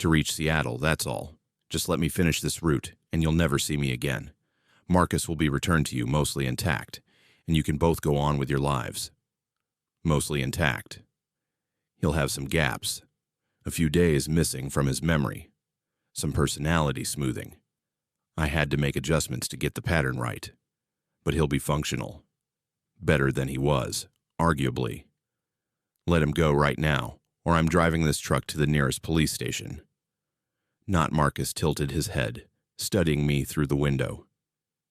To reach Seattle, that's all. Just let me finish this route, and you'll never see me again. Marcus will be returned to you mostly intact, and you can both go on with your lives. Mostly intact. He'll have some gaps, a few days missing from his memory, some personality smoothing. I had to make adjustments to get the pattern right, but he'll be functional. Better than he was, arguably. Let him go right now, or I'm driving this truck to the nearest police station. Not Marcus tilted his head, studying me through the window.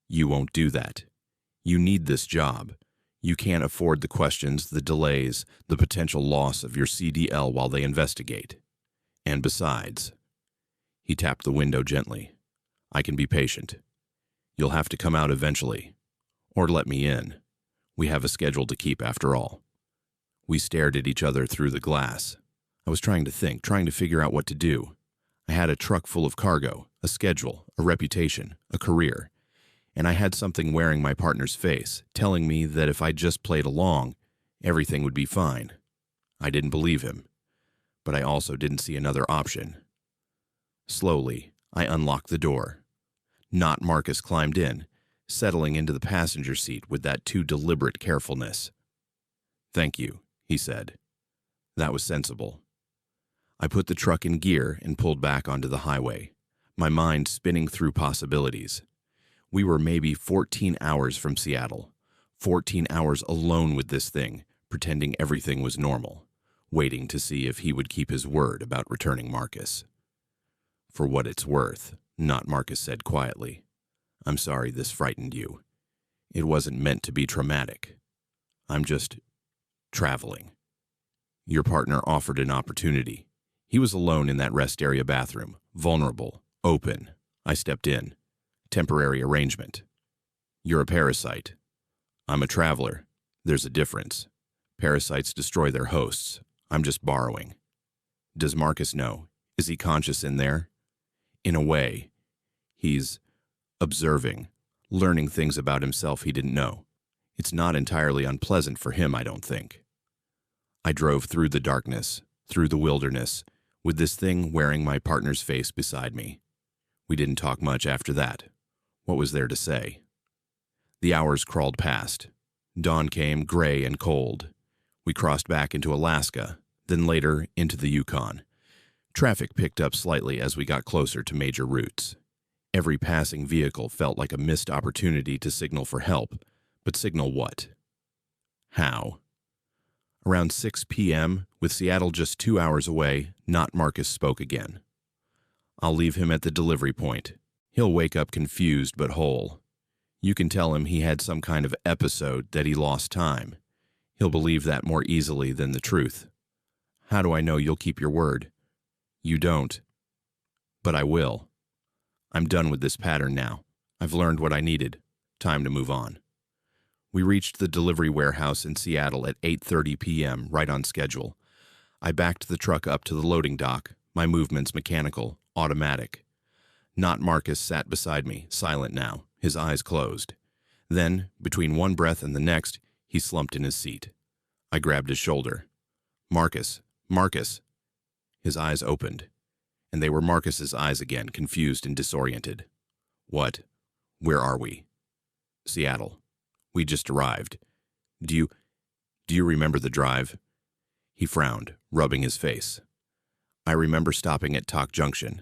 You won't do that. You need this job. You can't afford the questions, the delays, the potential loss of your CDL while they investigate. And besides, he tapped the window gently. I can be patient. You'll have to come out eventually. Or let me in. We have a schedule to keep after all. We stared at each other through the glass. I was trying to think, trying to figure out what to do. I had a truck full of cargo, a schedule, a reputation, a career. And I had something wearing my partner's face, telling me that if I just played along, everything would be fine. I didn't believe him, but I also didn't see another option. Slowly, I unlocked the door. Not Marcus climbed in, settling into the passenger seat with that too deliberate carefulness. "Thank you," he said. That was sensible. I put the truck in gear and pulled back onto the highway, my mind spinning through possibilities. We were maybe 14 hours from Seattle, 14 hours alone with this thing, pretending everything was normal, waiting to see if he would keep his word about returning Marcus. "For what it's worth," Not Marcus said quietly. "I'm sorry this frightened you. It wasn't meant to be traumatic. I'm just traveling." Your partner offered an opportunity. He was alone in that rest area bathroom, vulnerable, open. I stepped in. Temporary arrangement. You're a parasite. I'm a traveler. There's a difference. Parasites destroy their hosts. I'm just borrowing. Does Marcus know? Is he conscious in there? In a way, he's observing, learning things about himself he didn't know. It's not entirely unpleasant for him, I don't think. I drove through the darkness, through the wilderness, with this thing wearing my partner's face beside me. We didn't talk much after that. What was there to say? The hours crawled past. Dawn came gray and cold. We crossed back into Alaska, then later into the Yukon. Traffic picked up slightly as we got closer to major routes. Every passing vehicle felt like a missed opportunity to signal for help, but signal what? How? Around 6 p.m., with Seattle just 2 hours away, Not Marcus spoke again. "I'll leave him at the delivery point. He'll wake up confused but whole. You can tell him he had some kind of episode, that he lost time. He'll believe that more easily than the truth." "How do I know you'll keep your word?" "You don't. But I will. I'm done with this pattern now. I've learned what I needed. Time to move on." We reached the delivery warehouse in Seattle at 8:30 p.m., right on schedule. I backed the truck up to the loading dock, my movements mechanical, automatic. Not Marcus sat beside me, silent now, his eyes closed. Then, between one breath and the next, he slumped in his seat. I grabbed his shoulder. "Marcus, Marcus." His eyes opened, and they were Marcus's eyes again, confused and disoriented. "What? Where are we?" "Seattle. We just arrived. Do you remember the drive?" He frowned, rubbing his face. "I remember stopping at Talk Junction.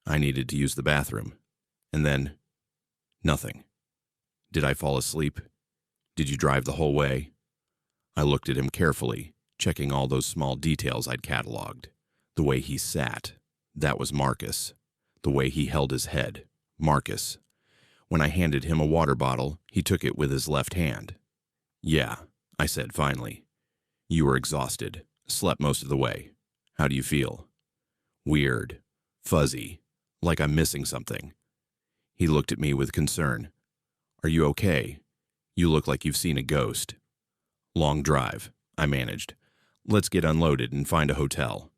I needed to use the bathroom. And then, nothing. Did I fall asleep? Did you drive the whole way?" I looked at him carefully, checking all those small details I'd cataloged. The way he sat, that was Marcus. The way he held his head, Marcus. When I handed him a water bottle, he took it with his left hand. "Yeah," I said finally. "You were exhausted, slept most of the way. How do you feel?" "Weird, fuzzy, like I'm missing something." He looked at me with concern. "Are you okay? You look like you've seen a ghost." "Long drive," I managed. "Let's get unloaded and find a hotel."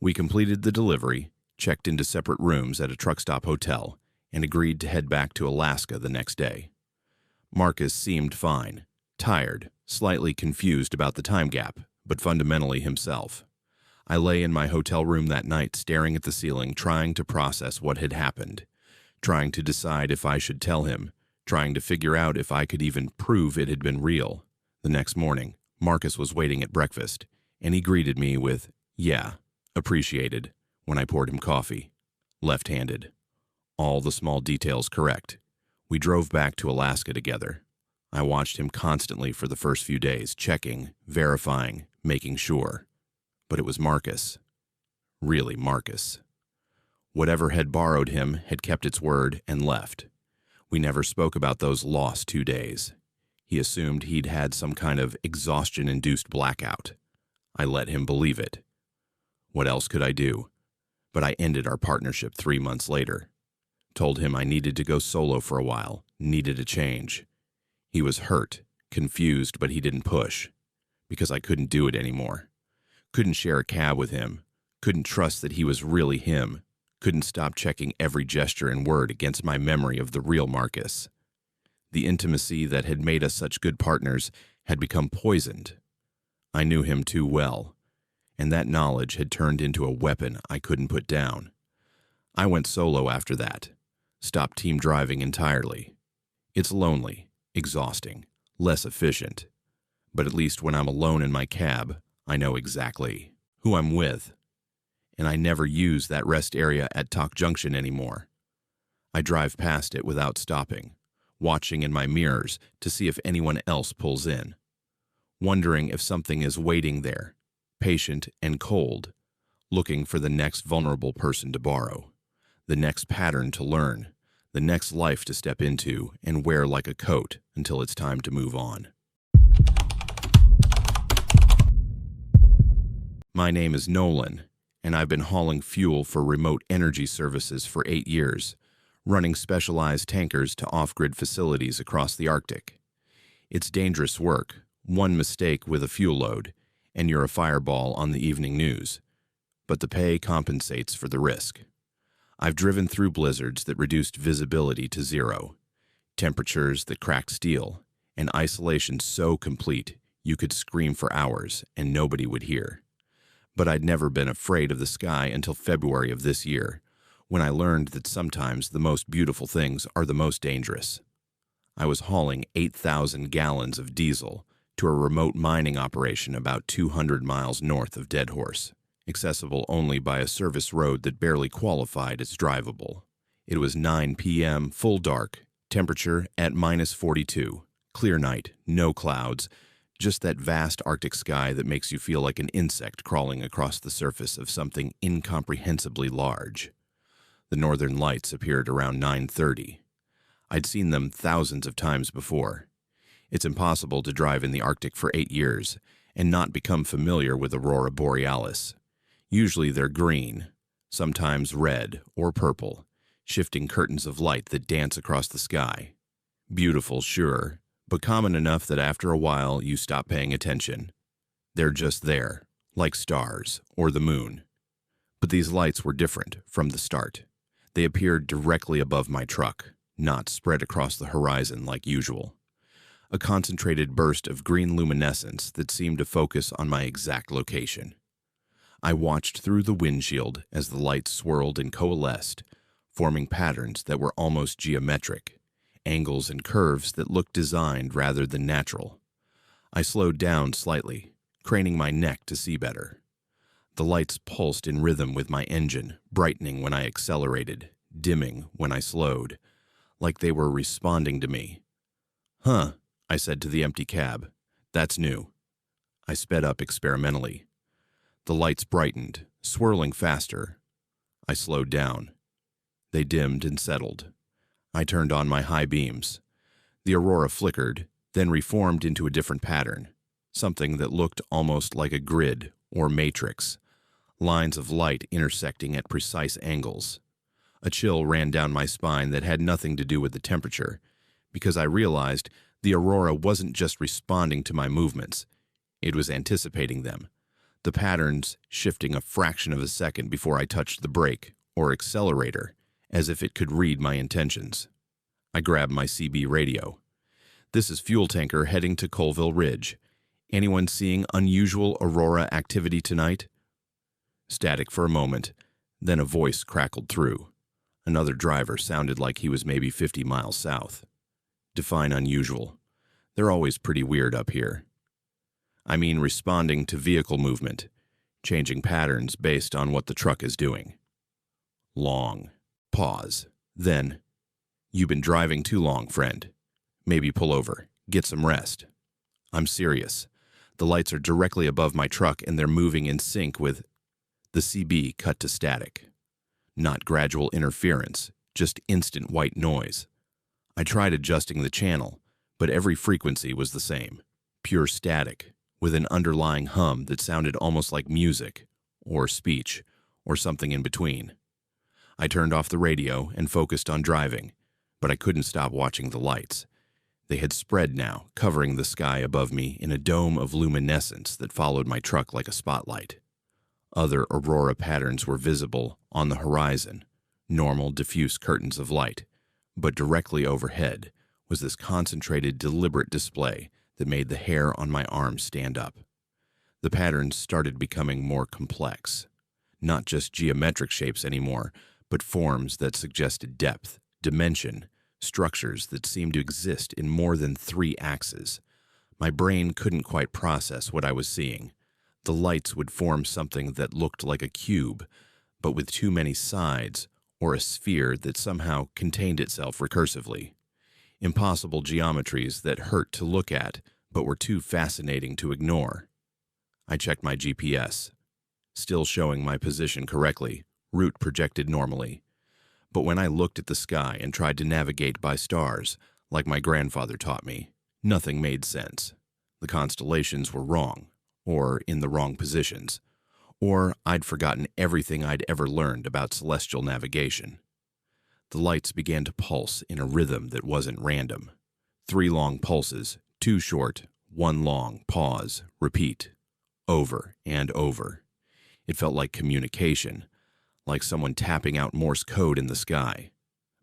We completed the delivery, checked into separate rooms at a truck stop hotel, and agreed to head back to Alaska the next day. Marcus seemed fine, tired, slightly confused about the time gap, but fundamentally himself. I lay in my hotel room that night staring at the ceiling, trying to process what had happened, trying to decide if I should tell him, trying to figure out if I could even prove it had been real. The next morning, Marcus was waiting at breakfast, and he greeted me with, "Yeah, appreciated," when I poured him coffee. Left-handed. All the small details correct. We drove back to Alaska together. I watched him constantly for the first few days, checking, verifying, making sure. But it was Marcus. Really Marcus. Whatever had borrowed him had kept its word and left. We never spoke about those lost 2 days. He assumed he'd had some kind of exhaustion-induced blackout. I let him believe it. What else could I do? But I ended our partnership 3 months later. Told him I needed to go solo for a while, needed a change. He was hurt, confused, but he didn't push. Because I couldn't do it anymore. Couldn't share a cab with him. Couldn't trust that he was really him. Couldn't stop checking every gesture and word against my memory of the real Marcus. The intimacy that had made us such good partners had become poisoned. I knew him too well, and that knowledge had turned into a weapon I couldn't put down. I went solo after that, stopped team driving entirely. It's lonely, exhausting, less efficient, but at least when I'm alone in my cab, I know exactly who I'm with. And I never use that rest area at Talk Junction anymore. I drive past it without stopping, watching in my mirrors to see if anyone else pulls in, wondering if something is waiting there, patient and cold, looking for the next vulnerable person to borrow, the next pattern to learn, the next life to step into and wear like a coat until it's time to move on. My name is Nolan, and I've been hauling fuel for remote energy services for 8 years, running specialized tankers to off-grid facilities across the Arctic. It's dangerous work, one mistake with a fuel load, and you're a fireball on the evening news. But the pay compensates for the risk. I've driven through blizzards that reduced visibility to zero, temperatures that cracked steel, and isolation so complete you could scream for hours and nobody would hear. But I'd never been afraid of the sky until February of this year, when I learned that sometimes the most beautiful things are the most dangerous. I was hauling 8,000 gallons of diesel to a remote mining operation about 200 miles north of Deadhorse, accessible only by a service road that barely qualified as drivable. It was 9 p.m., full dark, temperature at -42, clear night, no clouds, just that vast Arctic sky that makes you feel like an insect crawling across the surface of something incomprehensibly large. The northern lights appeared around 9:30. I'd seen them thousands of times before. It's impossible to drive in the Arctic for 8 years and not become familiar with Aurora Borealis. Usually they're green, sometimes red or purple, shifting curtains of light that dance across the sky. Beautiful, sure, but common enough that after a while you stop paying attention. They're just there, like stars or the moon. But these lights were different from the start. They appeared directly above my truck, not spread across the horizon like usual. A concentrated burst of green luminescence that seemed to focus on my exact location. I watched through the windshield as the lights swirled and coalesced, forming patterns that were almost geometric, angles and curves that looked designed rather than natural. I slowed down slightly, craning my neck to see better. The lights pulsed in rhythm with my engine, brightening when I accelerated, dimming when I slowed, like they were responding to me. "Huh," I said to the empty cab. "That's new." I sped up experimentally. The lights brightened, swirling faster. I slowed down. They dimmed and settled. I turned on my high beams. The aurora flickered, then reformed into a different pattern, something that looked almost like a grid or matrix, lines of light intersecting at precise angles. A chill ran down my spine that had nothing to do with the temperature, because I realized the aurora wasn't just responding to my movements, it was anticipating them, the patterns shifting a fraction of a second before I touched the brake or accelerator, as if it could read my intentions. I grabbed my CB radio. "This is fuel tanker heading to Colville Ridge. Anyone seeing unusual aurora activity tonight?" Static for a moment, then a voice crackled through. Another driver sounded like he was maybe 50 miles south. "Define unusual. They're always pretty weird up here." "I mean responding to vehicle movement, changing patterns based on what the truck is doing." Long pause. Then, "You've been driving too long, friend. Maybe pull over. Get some rest." "I'm serious. The lights are directly above my truck and they're moving in sync with..." The CB cut to static. Not gradual interference, just instant white noise. I tried adjusting the channel, but every frequency was the same, pure static, with an underlying hum that sounded almost like music, or speech, or something in between. I turned off the radio and focused on driving, but I couldn't stop watching the lights. They had spread now, covering the sky above me in a dome of luminescence that followed my truck like a spotlight. Other aurora patterns were visible on the horizon, normal, diffuse curtains of light, but directly overhead was this concentrated, deliberate display that made the hair on my arms stand up. The patterns started becoming more complex, not just geometric shapes anymore, but forms that suggested depth, dimension, structures that seemed to exist in more than 3 axes. My brain couldn't quite process what I was seeing. The lights would form something that looked like a cube, but with too many sides, or a sphere that somehow contained itself recursively. Impossible geometries that hurt to look at, but were too fascinating to ignore. I checked my GPS, still showing my position correctly, route projected normally. But when I looked at the sky and tried to navigate by stars, like my grandfather taught me, nothing made sense. The constellations were wrong, or in the wrong positions, or I'd forgotten everything I'd ever learned about celestial navigation. The lights began to pulse in a rhythm that wasn't random. 3 long pulses, 2 short, 1 long, pause, repeat, over and over. It felt like communication, like someone tapping out Morse code in the sky.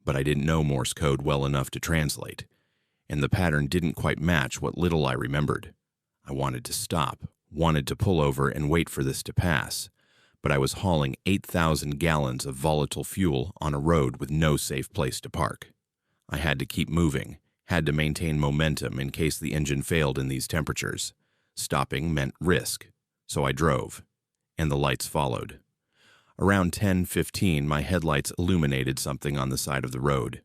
But I didn't know Morse code well enough to translate, and the pattern didn't quite match what little I remembered. I wanted to stop, wanted to pull over and wait for this to pass, but I was hauling 8,000 gallons of volatile fuel on a road with no safe place to park. I had to keep moving, had to maintain momentum in case the engine failed in these temperatures. Stopping meant risk, so I drove, and the lights followed. Around 10:15, my headlights illuminated something on the side of the road.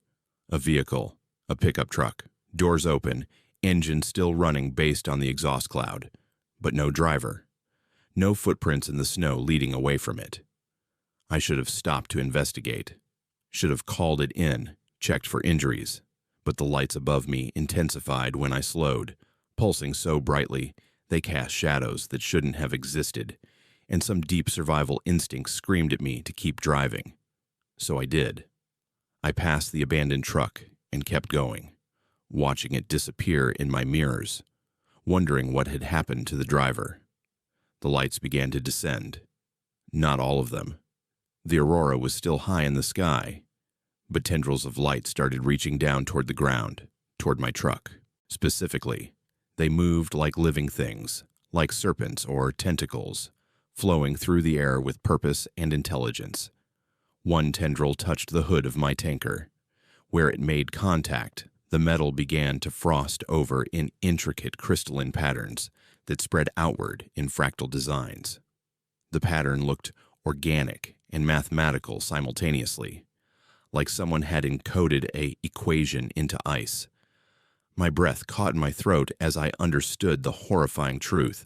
A vehicle, a pickup truck, doors open, engine still running based on the exhaust cloud, but no driver. No footprints in the snow leading away from it. I should have stopped to investigate, should have called it in, checked for injuries, but the lights above me intensified when I slowed, pulsing so brightly they cast shadows that shouldn't have existed, and some deep survival instinct screamed at me to keep driving. So I did. I passed the abandoned truck and kept going, watching it disappear in my mirrors, wondering what had happened to the driver. The lights began to descend. Not all of them. The aurora was still high in the sky, but tendrils of light started reaching down toward the ground, toward my truck. Specifically, they moved like living things, like serpents or tentacles, flowing through the air with purpose and intelligence. One tendril touched the hood of my tanker. Where it made contact, the metal began to frost over in intricate crystalline patterns that spread outward in fractal designs. The pattern looked organic and mathematical simultaneously, like someone had encoded an equation into ice. My breath caught in my throat as I understood the horrifying truth.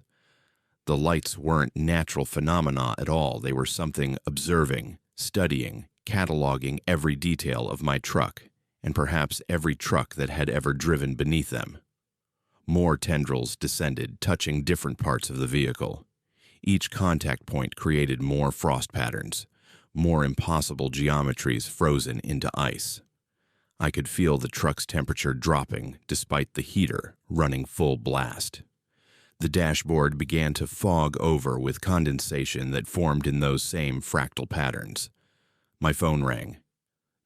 The lights weren't natural phenomena at all. They were something observing, studying, cataloging every detail of my truck, and perhaps every truck that had ever driven beneath them. More tendrils descended, touching different parts of the vehicle. Each contact point created more frost patterns, more impossible geometries frozen into ice. I could feel the truck's temperature dropping despite the heater running full blast. The dashboard began to fog over with condensation that formed in those same fractal patterns. My phone rang.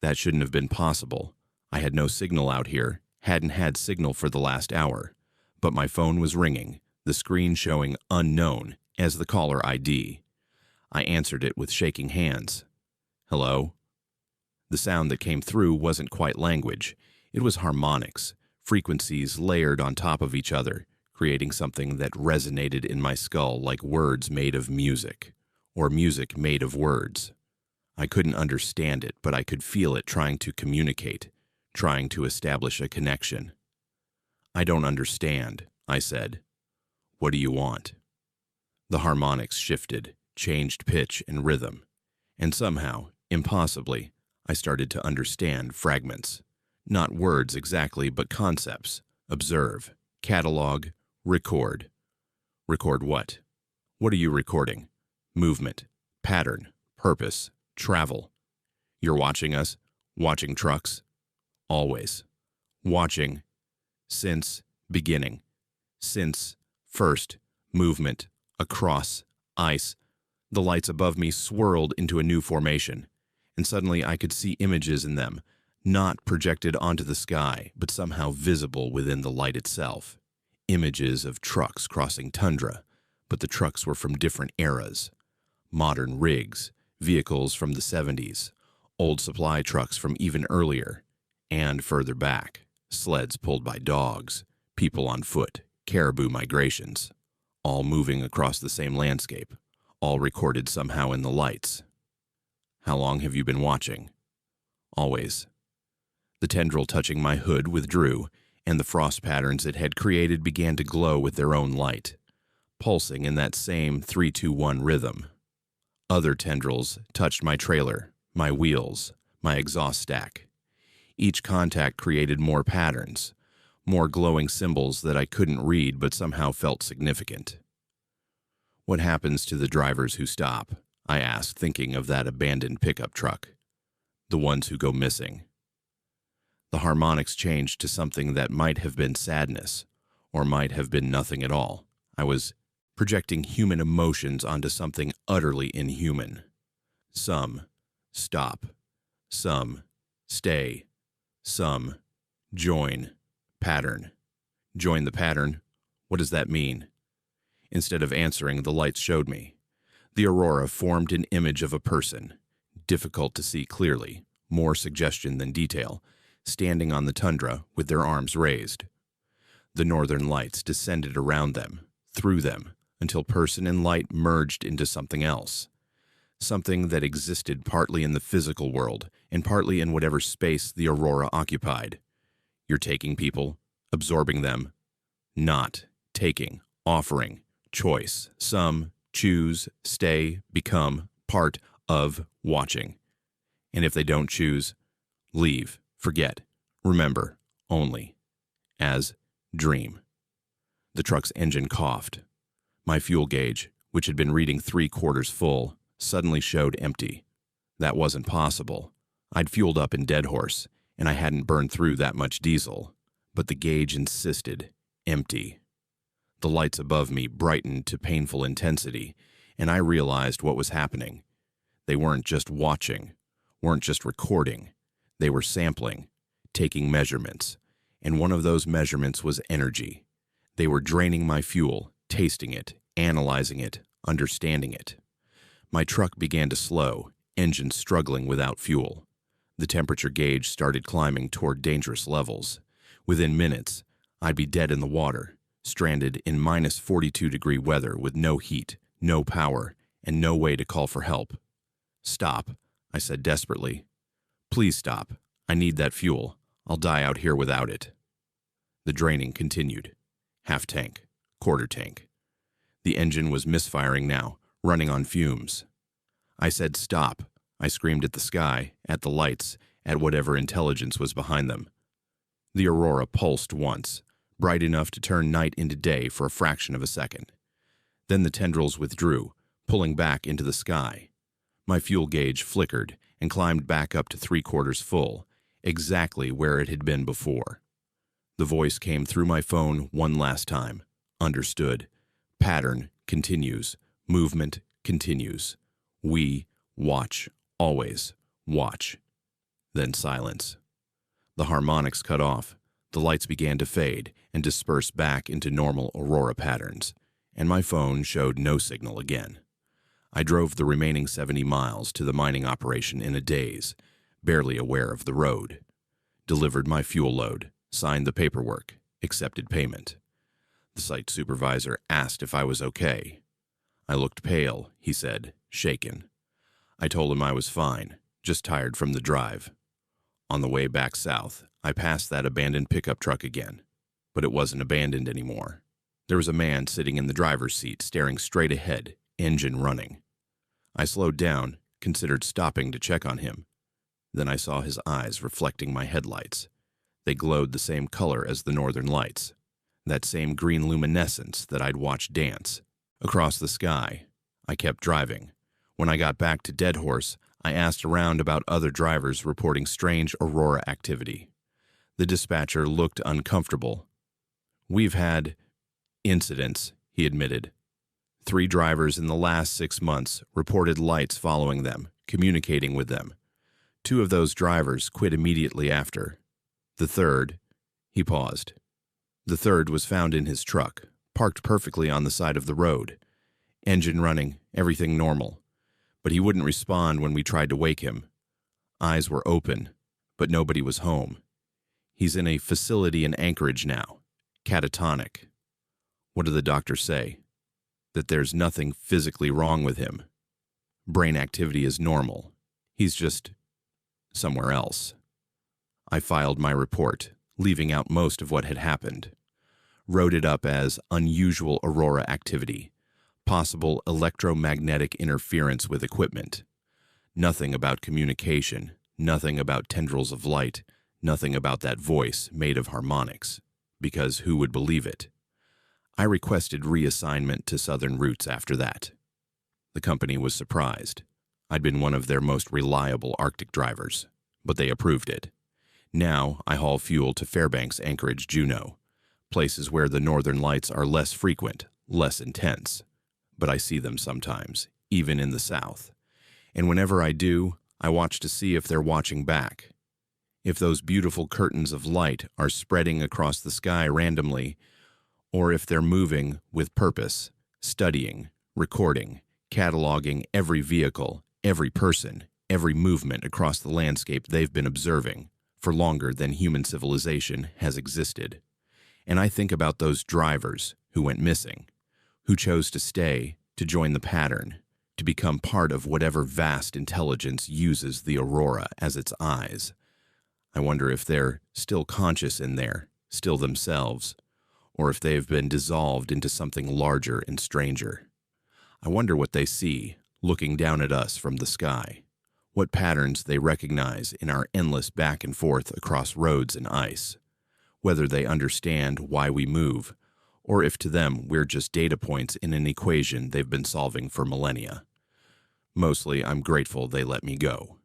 That shouldn't have been possible. I had no signal out here, hadn't had signal for the last hour. But my phone was ringing, the screen showing unknown as the caller ID. I answered it with shaking hands. Hello? The sound that came through wasn't quite language. It was harmonics, frequencies layered on top of each other, creating something that resonated in my skull like words made of music, or music made of words. I couldn't understand it, but I could feel it trying to communicate, trying to establish a connection. I don't understand, I said. What do you want? The harmonics shifted, changed pitch and rhythm, and somehow, impossibly, I started to understand fragments. Not words exactly, but concepts. Observe, catalog, record. Record what? What are you recording? Movement, pattern, purpose, travel. You're watching us, watching trucks, always. Watching, since, beginning, since, first, movement, across, ice. The lights above me swirled into a new formation, and suddenly I could see images in them, not projected onto the sky, but somehow visible within the light itself. Images of trucks crossing tundra, but the trucks were from different eras. Modern rigs, vehicles from the 70s, old supply trucks from even earlier, and further back, sleds pulled by dogs, people on foot, caribou migrations, all moving across the same landscape, all recorded somehow in the lights. How long have you been watching? Always. The tendril touching my hood withdrew, and the frost patterns it had created began to glow with their own light, pulsing in that same 3-2-1 rhythm. Other tendrils touched my trailer, my wheels, my exhaust stack. Each contact created more patterns, more glowing symbols that I couldn't read but somehow felt significant. What happens to the drivers who stop? I asked, thinking of that abandoned pickup truck. The ones who go missing. The harmonics changed to something that might have been sadness, or might have been nothing at all. I was projecting human emotions onto something utterly inhuman. Some stop, some stay, some join, pattern. Join the pattern? What does that mean? Instead of answering, the lights showed me. The aurora formed an image of a person, difficult to see clearly, more suggestion than detail, standing on the tundra with their arms raised. The northern lights descended around them, through them, until person and light merged into something else. Something that existed partly in the physical world and partly in whatever space the aurora occupied. You're taking people, absorbing them. Not, taking, offering, choice. Some, choose, stay, become, part of, watching. And if they don't choose, leave, forget, remember, only. As, dream. The truck's engine coughed. My fuel gauge, which had been reading 3/4 full, suddenly showed empty. That wasn't possible. I'd fueled up in Dead Horse, and I hadn't burned through that much diesel. But the gauge insisted, empty. The lights above me brightened to painful intensity, and I realized what was happening. They weren't just watching, weren't just recording. They were sampling, taking measurements, and one of those measurements was energy. They were draining my fuel, tasting it, analyzing it, understanding it. My truck began to slow, engine struggling without fuel. The temperature gauge started climbing toward dangerous levels. Within minutes, I'd be dead in the water, stranded in -42-degree weather with no heat, no power, and no way to call for help. Stop, I said desperately. Please stop. I need that fuel. I'll die out here without it. The draining continued. Half tank, quarter tank. The engine was misfiring now, running on fumes. I said stop. I screamed at the sky, at the lights, at whatever intelligence was behind them. The aurora pulsed once, bright enough to turn night into day for a fraction of a second. Then the tendrils withdrew, pulling back into the sky. My fuel gauge flickered and climbed back up to 3/4 full, exactly where it had been before. The voice came through my phone one last time. Understood. Pattern continues. Movement continues. We watch. Always watch. Then silence. The harmonics cut off. The lights began to fade and disperse back into normal aurora patterns, and my phone showed no signal again. I drove the remaining 70 miles to the mining operation in a daze, barely aware of the road. Delivered my fuel load, signed the paperwork, accepted payment. The site supervisor asked if I was okay. I looked pale, he said, shaken. I told him I was fine, just tired from the drive. On the way back south, I passed that abandoned pickup truck again, but it wasn't abandoned anymore. There was a man sitting in the driver's seat, staring straight ahead, engine running. I slowed down, considered stopping to check on him. Then I saw his eyes reflecting my headlights. They glowed the same color as the northern lights, that same green luminescence that I'd watched dance. Across the sky, I kept driving. When I got back to Dead Horse, I asked around about other drivers reporting strange aurora activity. The dispatcher looked uncomfortable. "We've had incidents," he admitted. 3 drivers in the last 6 months reported lights following them, communicating with them. 2 of those drivers quit immediately after. The third," he paused. "The third was found in his truck, parked perfectly on the side of the road. Engine running, everything normal. But he wouldn't respond when we tried to wake him. Eyes were open, but nobody was home. He's in a facility in Anchorage now, catatonic. What do the doctors say? That there's nothing physically wrong with him. Brain activity is normal. He's just somewhere else." I filed my report, leaving out most of what had happened. Wrote it up as unusual aurora activity, possible electromagnetic interference with equipment. Nothing about communication, nothing about tendrils of light, nothing about that voice made of harmonics, because who would believe it? I requested reassignment to Southern routes after that. The company was surprised. I'd been one of their most reliable Arctic drivers, but they approved it. Now I haul fuel to Fairbanks, Anchorage, Juneau, places where the northern lights are less frequent, less intense. But I see them sometimes, even in the south. And whenever I do, I watch to see if they're watching back. If those beautiful curtains of light are spreading across the sky randomly, or if they're moving with purpose, studying, recording, cataloging every vehicle, every person, every movement across the landscape they've been observing for longer than human civilization has existed. And I think about those drivers who went missing, who chose to stay, to join the pattern, to become part of whatever vast intelligence uses the aurora as its eyes. I wonder if they're still conscious in there, still themselves, or if they have been dissolved into something larger and stranger. I wonder what they see, looking down at us from the sky, what patterns they recognize in our endless back and forth across roads and ice, whether they understand why we move, or if to them we're just data points in an equation they've been solving for millennia. Mostly, I'm grateful they let me go,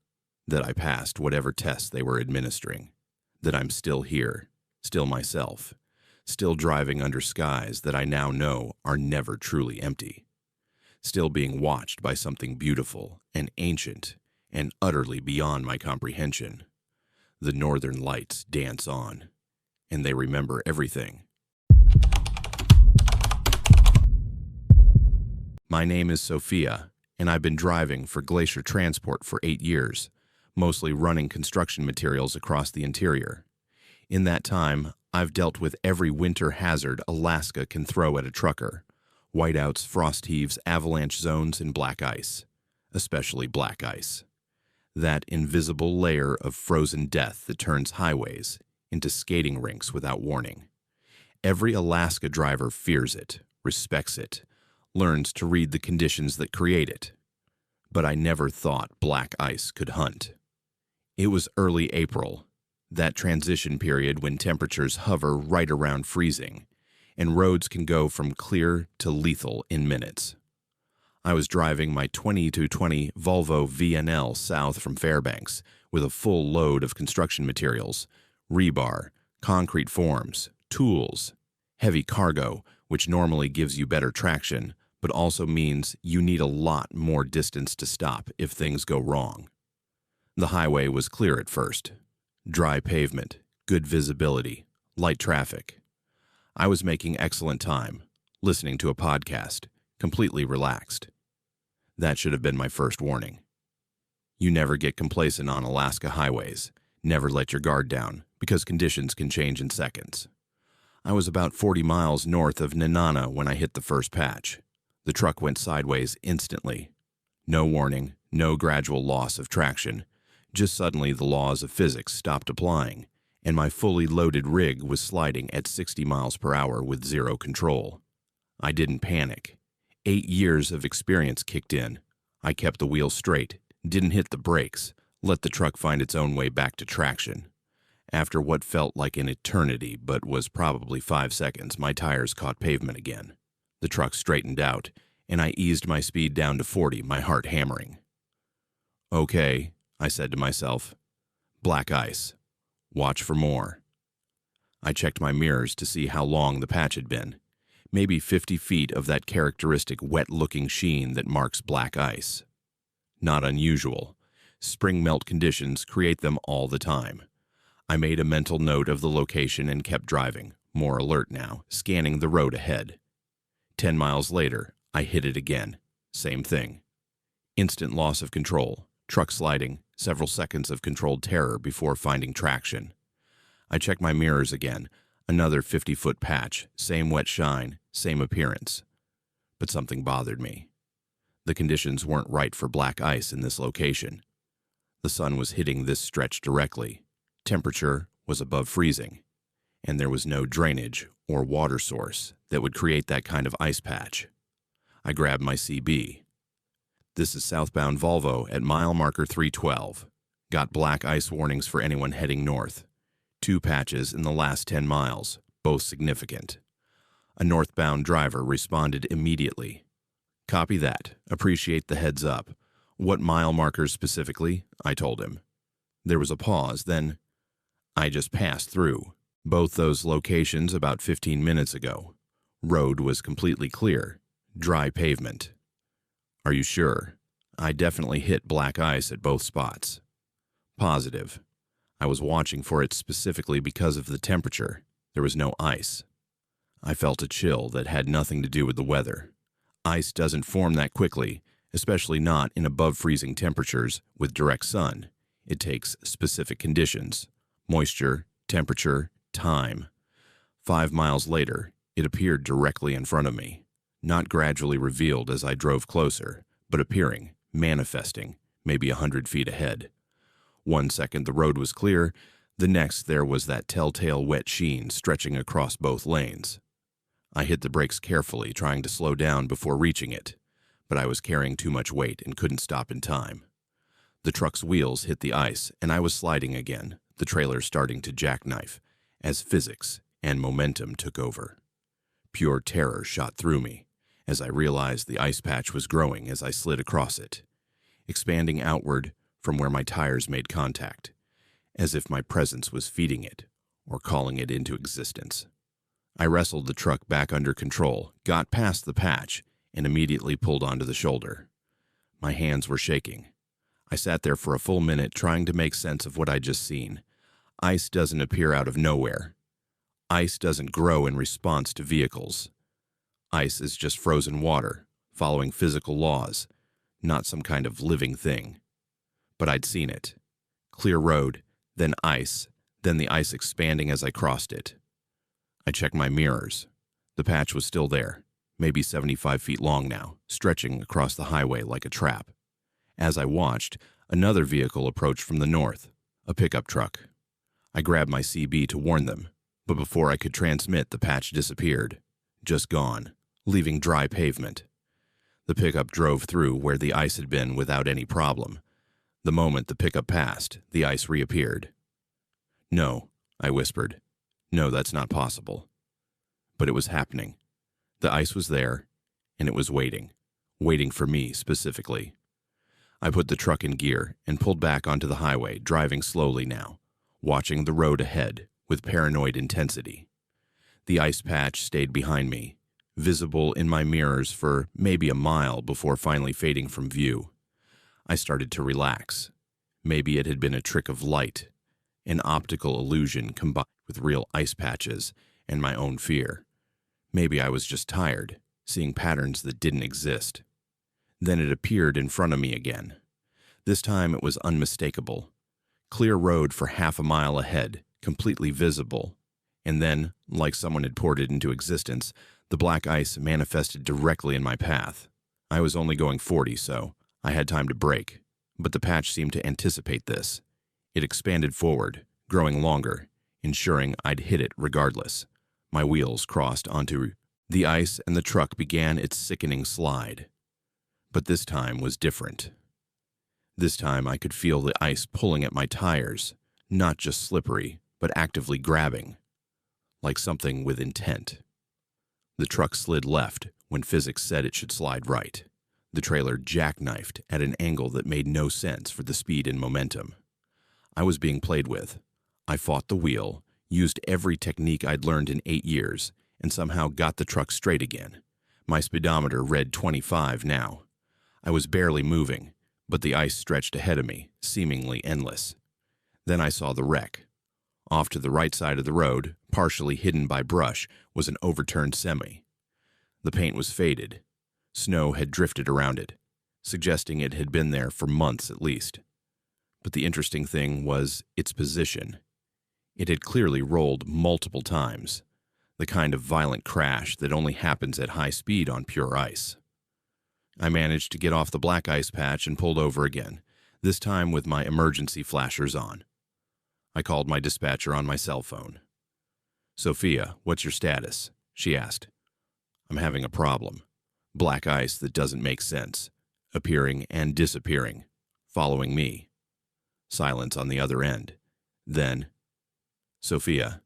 that I passed whatever tests they were administering, that I'm still here, still myself, still driving under skies that I now know are never truly empty, still being watched by something beautiful and ancient and utterly beyond my comprehension. The northern lights dance on, and they remember everything. My name is Sophia, and I've been driving for Glacier Transport for 8 years, mostly running construction materials across the interior. In that time, I've dealt with every winter hazard Alaska can throw at a trucker: whiteouts, frost heaves, avalanche zones, and black ice, especially black ice. That invisible layer of frozen death that turns highways into skating rinks without warning. Every Alaska driver fears it, respects it, learns to read the conditions that create it. But I never thought black ice could hunt. It was early April, that transition period when temperatures hover right around freezing, and roads can go from clear to lethal in minutes. I was driving my 20-20 Volvo VNL south from Fairbanks with a full load of construction materials, rebar, concrete forms, tools, heavy cargo, which normally gives you better traction, but also means you need a lot more distance to stop if things go wrong. The highway was clear at first. Dry pavement, good visibility, light traffic. I was making excellent time, listening to a podcast, completely relaxed. That should have been my first warning. You never get complacent on Alaska highways. Never let your guard down, because conditions can change in seconds. I was about 40 miles north of Nenana when I hit the first patch. The truck went sideways instantly. No warning, no gradual loss of traction. Just suddenly the laws of physics stopped applying, and my fully loaded rig was sliding at 60 miles per hour with zero control. I didn't panic. 8 years of experience kicked in. I kept the wheel straight, didn't hit the brakes, let the truck find its own way back to traction. After what felt like an eternity but was probably 5 seconds, my tires caught pavement again. The truck straightened out, and I eased my speed down to 40, my heart hammering. Okay, I said to myself. Black ice. Watch for more. I checked my mirrors to see how long the patch had been. Maybe 50 feet of that characteristic wet-looking sheen that marks black ice. Not unusual. Spring melt conditions create them all the time. I made a mental note of the location and kept driving, more alert now, scanning the road ahead. 10 miles later, I hit it again. Same thing. Instant loss of control, truck sliding, several seconds of controlled terror before finding traction. I checked my mirrors again. Another 50-foot patch, same wet shine, same appearance. But something bothered me. The conditions weren't right for black ice in this location. The sun was hitting this stretch directly. Temperature was above freezing, and there was no drainage or water source that would create that kind of ice patch. I grabbed my CB. This is southbound Volvo at mile marker 312. Got black ice warnings for anyone heading north. 2 patches in the last 10 miles, both significant. A northbound driver responded immediately. Copy that. Appreciate the heads up. What mile markers specifically? I told him. There was a pause, then I just passed through. Both those locations about 15 minutes ago. Road was completely clear. Dry pavement. Are you sure? I definitely hit black ice at both spots. Positive. I was watching for it specifically because of the temperature. There was no ice. I felt a chill that had nothing to do with the weather. Ice doesn't form that quickly, especially not in above freezing temperatures with direct sun. It takes specific conditions: moisture, temperature, time. 5 miles later, it appeared directly in front of me, not gradually revealed as I drove closer, but appearing, manifesting, maybe 100 feet ahead. 1 second the road was clear, the next there was that telltale wet sheen stretching across both lanes. I hit the brakes carefully, trying to slow down before reaching it, but I was carrying too much weight and couldn't stop in time. The truck's wheels hit the ice, and I was sliding again, the trailer starting to jackknife, as physics and momentum took over. Pure terror shot through me, as I realized the ice patch was growing as I slid across it, expanding outward from where my tires made contact, as if my presence was feeding it or calling it into existence. I wrestled the truck back under control, got past the patch, and immediately pulled onto the shoulder. My hands were shaking. I sat there for a full minute trying to make sense of what I'd just seen. Ice doesn't appear out of nowhere. Ice doesn't grow in response to vehicles. Ice is just frozen water, following physical laws, not some kind of living thing. But I'd seen it. Clear road, then ice, then the ice expanding as I crossed it. I checked my mirrors. The patch was still there, maybe 75 feet long now, stretching across the highway like a trap. As I watched, another vehicle approached from the north, a pickup truck. I grabbed my CB to warn them, but before I could transmit, the patch disappeared, just gone, leaving dry pavement. The pickup drove through where the ice had been without any problem. The moment the pickup passed, the ice reappeared. No, I whispered. No, that's not possible. But it was happening. The ice was there, and it was waiting for me specifically. I put the truck in gear and pulled back onto the highway, driving slowly now, watching the road ahead with paranoid intensity. The ice patch stayed behind me, visible in my mirrors for maybe a mile before finally fading from view. I started to relax. Maybe it had been a trick of light, an optical illusion combined with real ice patches and my own fear. Maybe I was just tired, seeing patterns that didn't exist. Then it appeared in front of me again. This time it was unmistakable. Clear road for half a mile ahead, completely visible. And then, like someone had poured it into existence, the black ice manifested directly in my path. I was only going 40, so I had time to brake, but the patch seemed to anticipate this. It expanded forward, growing longer, ensuring I'd hit it regardless. My wheels crossed onto the ice and the truck began its sickening slide. But this time was different. This time I could feel the ice pulling at my tires, not just slippery, but actively grabbing, like something with intent. The truck slid left when physics said it should slide right. The trailer jackknifed at an angle that made no sense for the speed and momentum. I was being played with. I fought the wheel, used every technique I'd learned in 8 years, and somehow got the truck straight again. My speedometer read 25 now. I was barely moving, but the ice stretched ahead of me, seemingly endless. Then I saw the wreck. Off to the right side of the road, partially hidden by brush, was an overturned semi. The paint was faded. Snow had drifted around it, suggesting it had been there for months at least. But the interesting thing was its position. It had clearly rolled multiple times, the kind of violent crash that only happens at high speed on pure ice. I managed to get off the black ice patch and pulled over again, this time with my emergency flashers on. I called my dispatcher on my cell phone. "Sophia, what's your status?" she asked. "I'm having a problem. Black ice that doesn't make sense, appearing and disappearing, following me." Silence on the other end. Then, "Sophia,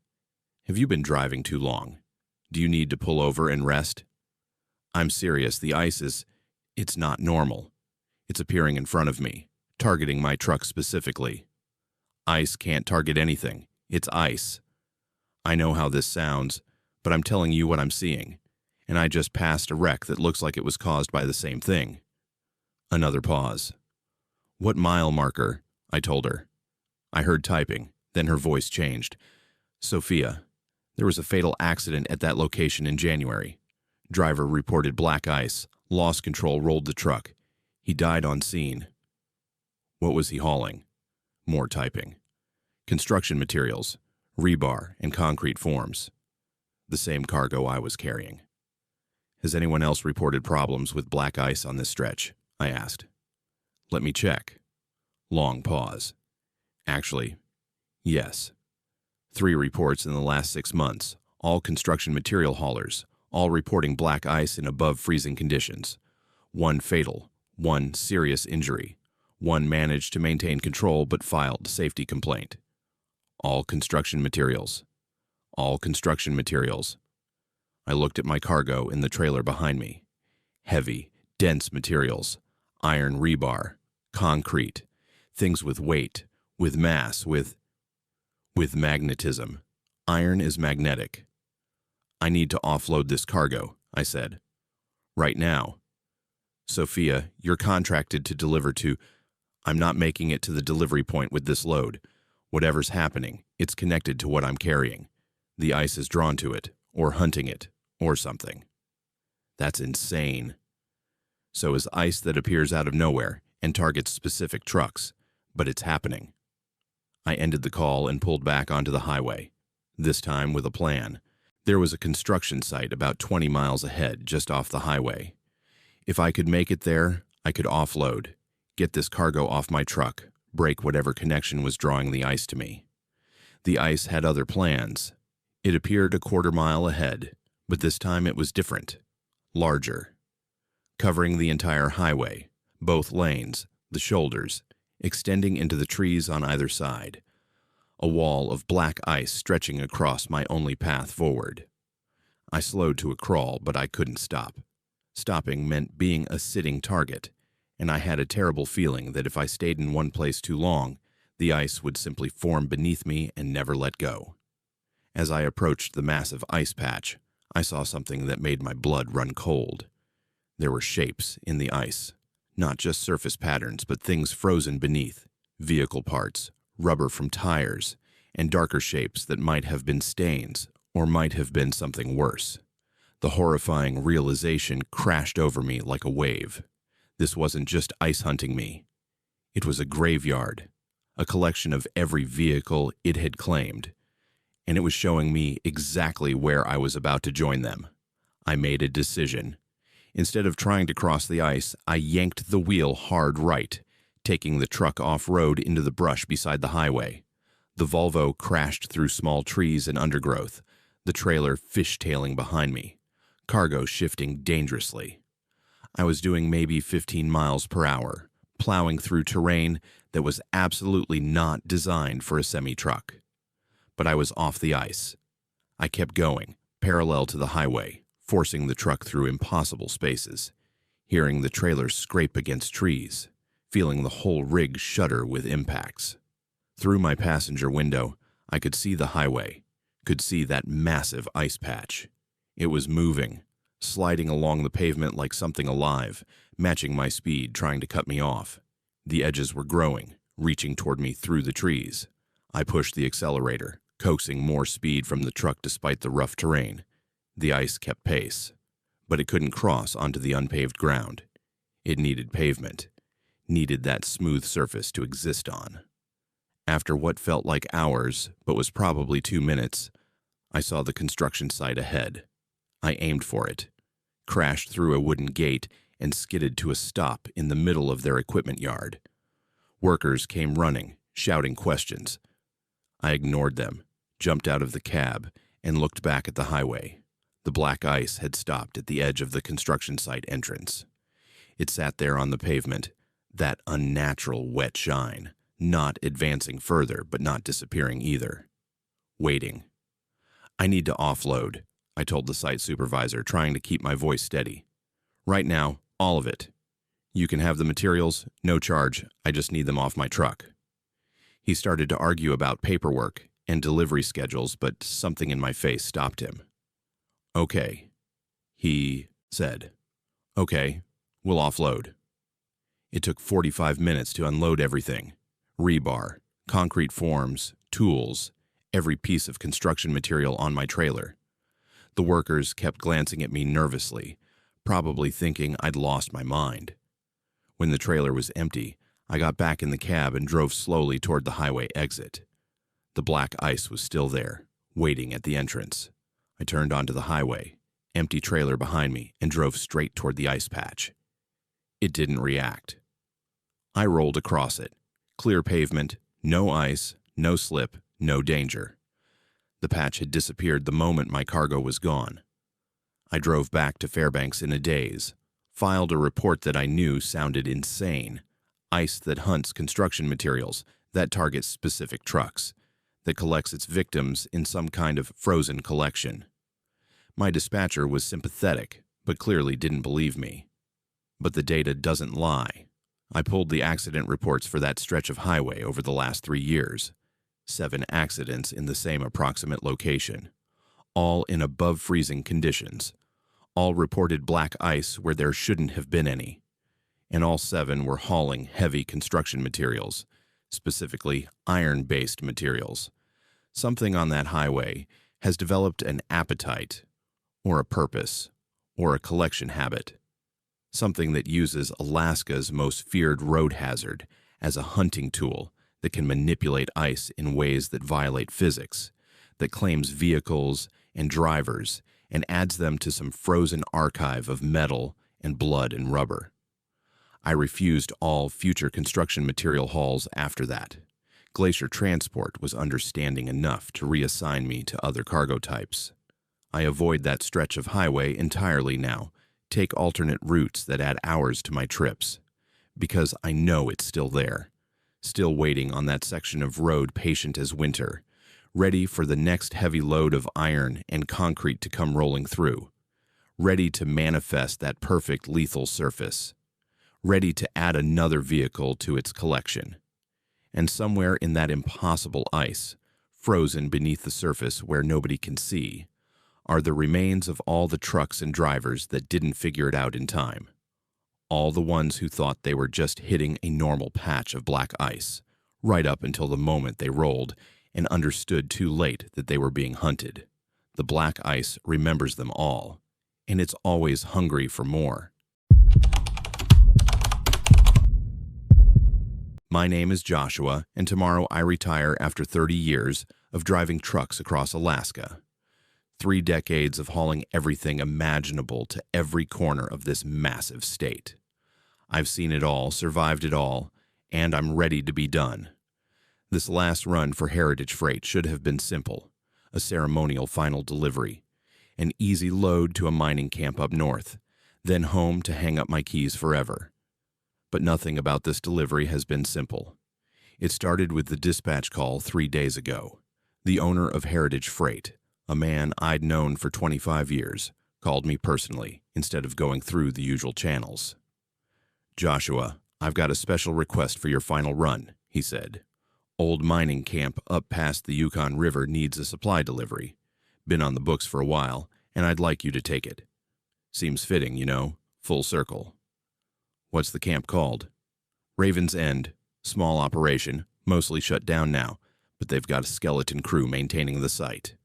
have you been driving too long? Do you need to pull over and rest?" "I'm serious, the ice it's not normal. It's appearing in front of me, targeting my truck specifically." "Ice can't target anything. It's ice." "I know how this sounds, but I'm telling you what I'm seeing, and I just passed a wreck that looks like it was caused by the same thing." Another pause. "What mile marker?" I told her. I heard typing, then her voice changed. "Sophia, there was a fatal accident at that location in January. Driver reported black ice, lost control, rolled the truck. He died on scene." "What was he hauling?" More typing. "Construction materials, rebar, and concrete forms. The same cargo I was carrying." "Has anyone else reported problems with black ice on this stretch?" I asked. "Let me check." Long pause. "Actually, yes. 3 reports in the last 6 months, all construction material haulers, all reporting black ice in above freezing conditions. 1 fatal, 1 serious injury. 1 managed to maintain control but filed safety complaint. All construction materials. All construction materials." I looked at my cargo in the trailer behind me. Heavy, dense materials. Iron rebar. Concrete. Things with weight, with mass, with magnetism. Iron is magnetic. "I need to offload this cargo," I said. "Right now." "Sophia, you're contracted to deliver to..." "I'm not making it to the delivery point with this load. Whatever's happening, it's connected to what I'm carrying. The ice is drawn to it, or hunting it, or something." "That's insane." "So is ice that appears out of nowhere and targets specific trucks, but it's happening." I ended the call and pulled back onto the highway, this time with a plan. There was a construction site about 20 miles ahead, just off the highway. If I could make it there, I could offload, get this cargo off my truck, break whatever connection was drawing the ice to me. The ice had other plans. It appeared a quarter mile ahead, but this time it was different, larger, covering the entire highway, both lanes, the shoulders, extending into the trees on either side. A wall of black ice stretching across my only path forward. I slowed to a crawl, but I couldn't stop. Stopping meant being a sitting target, and I had a terrible feeling that if I stayed in one place too long, the ice would simply form beneath me and never let go. As I approached the massive ice patch, I saw something that made my blood run cold. There were shapes in the ice, not just surface patterns, but things frozen beneath, vehicle parts, rubber from tires, and darker shapes that might have been stains or might have been something worse. The horrifying realization crashed over me like a wave. This wasn't just ice hunting me. It was a graveyard, a collection of every vehicle it had claimed, and it was showing me exactly where I was about to join them. I made a decision. Instead of trying to cross the ice, I yanked the wheel hard right, taking the truck off-road into the brush beside the highway. The Volvo crashed through small trees and undergrowth, the trailer fishtailing behind me, cargo shifting dangerously. I was doing maybe 15 miles per hour, plowing through terrain that was absolutely not designed for a semi-truck. but I was off the ice. I kept going, parallel to the highway, forcing the truck through impossible spaces, hearing the trailer scrape against trees, feeling the whole rig shudder with impacts. Through my passenger window, I could see the highway, could see that massive ice patch. It was moving, sliding along the pavement like something alive, matching my speed, trying to cut me off. The edges were growing, reaching toward me through the trees. I pushed the accelerator, coaxing more speed from the truck despite the rough terrain. The ice kept pace, but it couldn't cross onto the unpaved ground. It needed pavement, needed that smooth surface to exist on. After what felt like hours, but was probably 2 minutes, I saw the construction site ahead. I aimed for it, crashed through a wooden gate, and skidded to a stop in the middle of their equipment yard. Workers came running, shouting questions. I ignored them, jumped out of the cab, and looked back at the highway. The black ice had stopped at the edge of the construction site entrance. It sat there on the pavement, that unnatural wet shine, not advancing further but not disappearing either. Waiting. I need to offload, I told the site supervisor, trying to keep my voice steady. Right now, all of it. You can have the materials, no charge, I just need them off my truck. He started to argue about paperwork and delivery schedules, but something in my face stopped him. Okay, he said. Okay, we'll offload. It took 45 minutes to unload everything. Rebar, concrete forms, tools, every piece of construction material on my trailer. The workers kept glancing at me nervously, probably thinking I'd lost my mind. When the trailer was empty, I got back in the cab and drove slowly toward the highway exit. The black ice was still there, waiting at the entrance. I turned onto the highway, empty trailer behind me, and drove straight toward the ice patch. It didn't react. I rolled across it. Clear pavement, no ice, no slip, no danger. The patch had disappeared the moment my cargo was gone. I drove back to Fairbanks in a daze, filed a report that I knew sounded insane. Ice that hunts construction materials, that targets specific trucks, that collects its victims in some kind of frozen collection. My dispatcher was sympathetic, but clearly didn't believe me. But the data doesn't lie. I pulled the accident reports for that stretch of highway over the last 3 years. 7 accidents in the same approximate location, all in above-freezing conditions. All reported black ice where there shouldn't have been any. And all 7 were hauling heavy construction materials, specifically iron-based materials. Something on that highway has developed an appetite, or a purpose, or a collection habit. Something that uses Alaska's most feared road hazard as a hunting tool that can manipulate ice in ways that violate physics, that claims vehicles and drivers and adds them to some frozen archive of metal and blood and rubber. I refused all future construction material hauls after that. Glacier Transport was understanding enough to reassign me to other cargo types. I avoid that stretch of highway entirely now, take alternate routes that add hours to my trips, because I know it's still there, still waiting on that section of road patient as winter, ready for the next heavy load of iron and concrete to come rolling through, ready to manifest that perfect lethal surface, ready to add another vehicle to its collection. And somewhere in that impossible ice, frozen beneath the surface where nobody can see, are the remains of all the trucks and drivers that didn't figure it out in time. All the ones who thought they were just hitting a normal patch of black ice, right up until the moment they rolled and understood too late that they were being hunted. The black ice remembers them all, and it's always hungry for more. My name is Joshua, and tomorrow I retire after 30 years of driving trucks across Alaska. 3 decades of hauling everything imaginable to every corner of this massive state. I've seen it all, survived it all, and I'm ready to be done. This last run for Heritage Freight should have been simple, a ceremonial final delivery, an easy load to a mining camp up north, then home to hang up my keys forever. But nothing about this delivery has been simple. It started with the dispatch call 3 days ago. The owner of Heritage Freight, a man I'd known for 25 years, called me personally instead of going through the usual channels. "Joshua, I've got a special request for your final run," he said. "Old mining camp up past the Yukon River needs a supply delivery. Been on the books for a while, and I'd like you to take it. Seems fitting, you know, full circle." "What's the camp called?" "Raven's End. Small operation, mostly shut down now, but they've got a skeleton crew maintaining the site."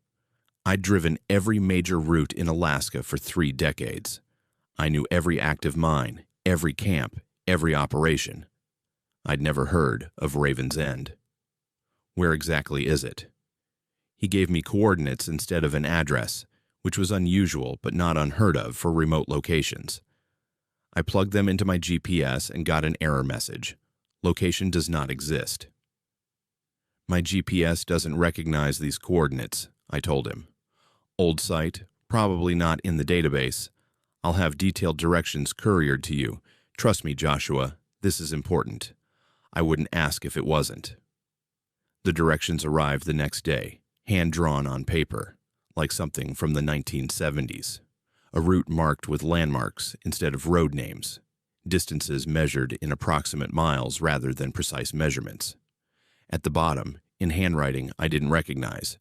I'd driven every major route in Alaska for 3 decades. I knew every active mine, every camp, every operation. I'd never heard of Raven's End. "Where exactly is it?" He gave me coordinates instead of an address, which was unusual but not unheard of for remote locations. I plugged them into my GPS and got an error message. "Location does not exist." "My GPS doesn't recognize these coordinates," I told him. "Old site, probably not in the database. I'll have detailed directions couriered to you. Trust me, Joshua, this is important. I wouldn't ask if it wasn't." The directions arrived the next day, hand-drawn on paper, like something from the 1970s. A route marked with landmarks instead of road names, distances measured in approximate miles rather than precise measurements. At the bottom, in handwriting I didn't recognize,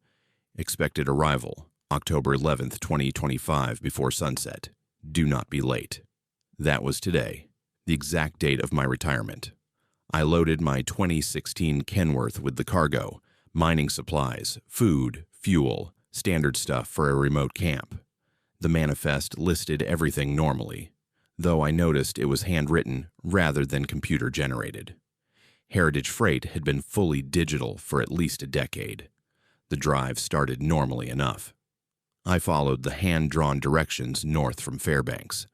"Expected arrival, October 11th, 2025, before sunset. Do not be late." That was today, the exact date of my retirement. I loaded my 2016 Kenworth with the cargo, mining supplies, food, fuel, standard stuff for a remote camp. The manifest listed everything normally, though I noticed it was handwritten rather than computer-generated. Heritage Freight had been fully digital for at least a decade. The drive started normally enough. I followed the hand-drawn directions north from Fairbanks,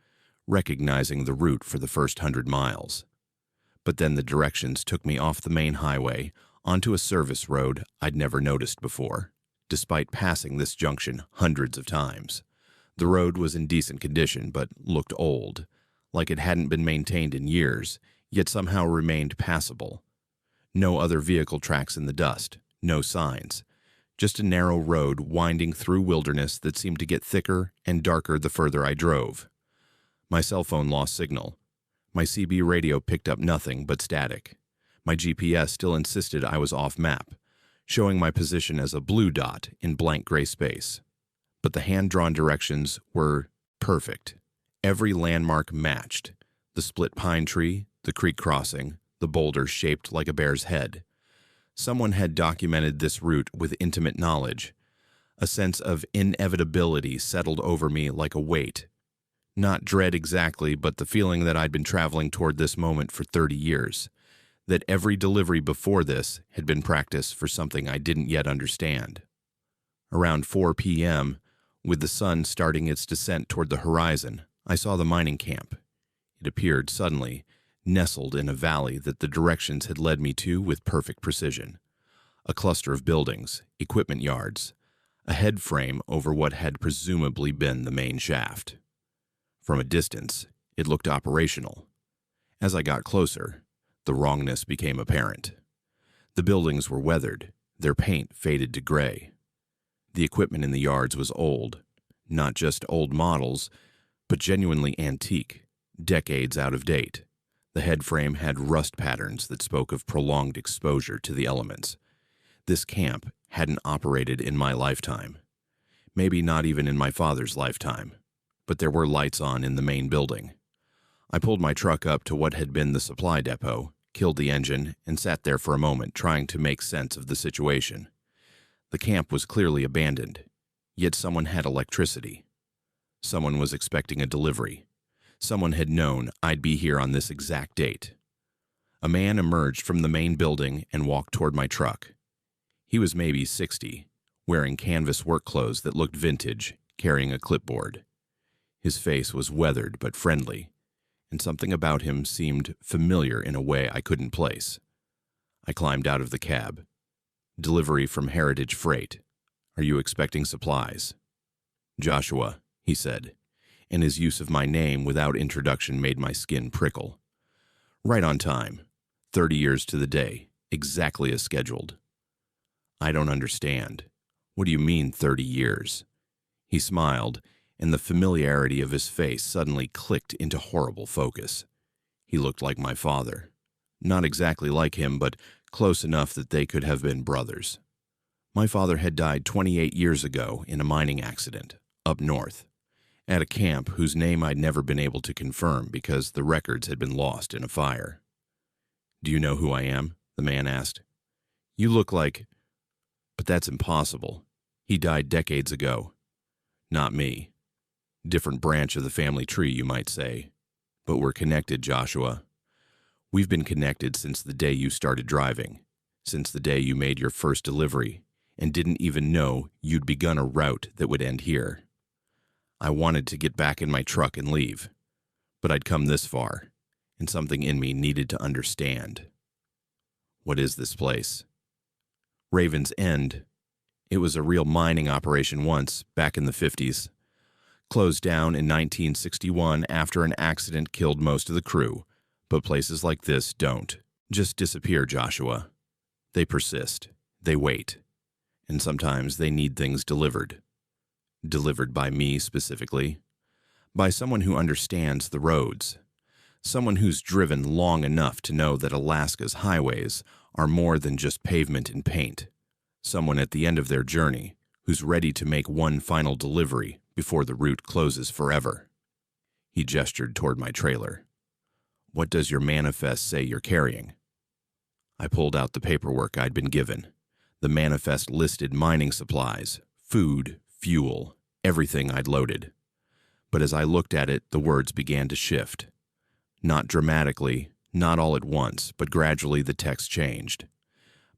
recognizing the route for the first 100 miles. But then the directions took me off the main highway onto a service road I'd never noticed before, despite passing this junction hundreds of times. The road was in decent condition but looked old, like it hadn't been maintained in years, yet somehow remained passable. No other vehicle tracks in the dust, no signs. Just a narrow road winding through wilderness that seemed to get thicker and darker the further I drove. My cell phone lost signal. My CB radio picked up nothing but static. My GPS still insisted I was off map, showing my position as a blue dot in blank gray space. But the hand-drawn directions were perfect. Every landmark matched. The split pine tree, the creek crossing, the boulder shaped like a bear's head. Someone had documented this route with intimate knowledge. A sense of inevitability settled over me like a weight. Not dread exactly, but the feeling that I'd been traveling toward this moment for 30 years. That every delivery before this had been practice for something I didn't yet understand. Around 4 p.m., with the sun starting its descent toward the horizon, I saw the mining camp. It appeared suddenly, nestled in a valley that the directions had led me to with perfect precision. A cluster of buildings, equipment yards, a head frame over what had presumably been the main shaft. From a distance, it looked operational. As I got closer, the wrongness became apparent. The buildings were weathered, their paint faded to gray. The equipment in the yards was old, not just old models, but genuinely antique, decades out of date. The head frame had rust patterns that spoke of prolonged exposure to the elements. This camp hadn't operated in my lifetime. Maybe not even in my father's lifetime. But there were lights on in the main building. I pulled my truck up to what had been the supply depot, killed the engine, and sat there for a moment trying to make sense of the situation. The camp was clearly abandoned, yet someone had electricity. Someone was expecting a delivery. Someone had known I'd be here on this exact date. A man emerged from the main building and walked toward my truck. He was maybe 60, wearing canvas work clothes that looked vintage, carrying a clipboard. His face was weathered but friendly, and something about him seemed familiar in a way I couldn't place. I climbed out of the cab. "Delivery from Heritage Freight. Are you expecting supplies?" "Joshua," he said, and his use of my name without introduction made my skin prickle. "Right on time. 30 years to the day, exactly as scheduled." "I don't understand," What do you mean 30 years? He smiled, and the familiarity of his face suddenly clicked into horrible focus. He looked like my father. Not exactly like him, but close enough that they could have been brothers. My father had died 28 years ago in a mining accident, up north, at a camp whose name I'd never been able to confirm because the records had been lost in a fire. "Do you know who I am?" the man asked. "You look like—" "But that's impossible. He died decades ago." "Not me. Different branch of the family tree, you might say. But we're connected, Joshua. We've been connected since the day you started driving, since the day you made your first delivery, and didn't even know you'd begun a route that would end here. I wanted to get back in my truck and leave, but I'd come this far, and something in me needed to understand. What is this place?" "Raven's End. It was a real mining operation once, back in the 50s. Closed down in 1961 after an accident killed most of the crew, but places like this don't just disappear, Joshua. They persist, they wait, and sometimes they need things delivered. Delivered by me specifically, by someone who understands the roads, someone who's driven long enough to know that Alaska's highways are more than just pavement and paint, someone at the end of their journey who's ready to make one final delivery before the route closes forever." He gestured toward my trailer. "What does your manifest say you're carrying?" I pulled out the paperwork I'd been given. The manifest listed mining supplies, food, fuel, everything I'd loaded. But as I looked at it, the words began to shift. Not dramatically, not all at once, but gradually the text changed.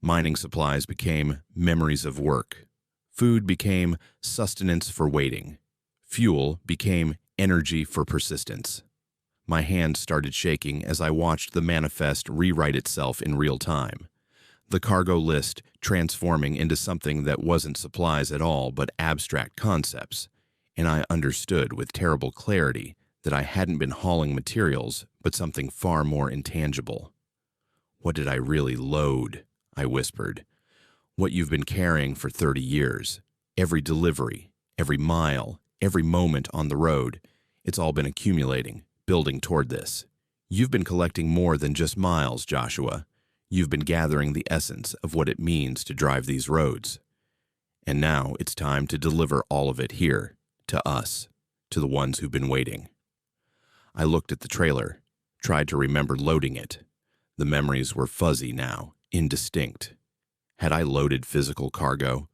Mining supplies became memories of work. Food became sustenance for waiting. Fuel became energy for persistence. My hand started shaking as I watched the manifest rewrite itself in real time. The cargo list transforming into something that wasn't supplies at all but abstract concepts, and I understood with terrible clarity that I hadn't been hauling materials but something far more intangible. "What did I really load?" I whispered. "What you've been carrying for 30 years. Every delivery, every mile, every moment on the road. It's all been accumulating, building toward this. You've been collecting more than just miles, Joshua. You've been gathering the essence of what it means to drive these roads. And now it's time to deliver all of it here, to us, to the ones who've been waiting." I looked at the trailer, tried to remember loading it. The memories were fuzzy now, indistinct. Had I loaded physical cargo,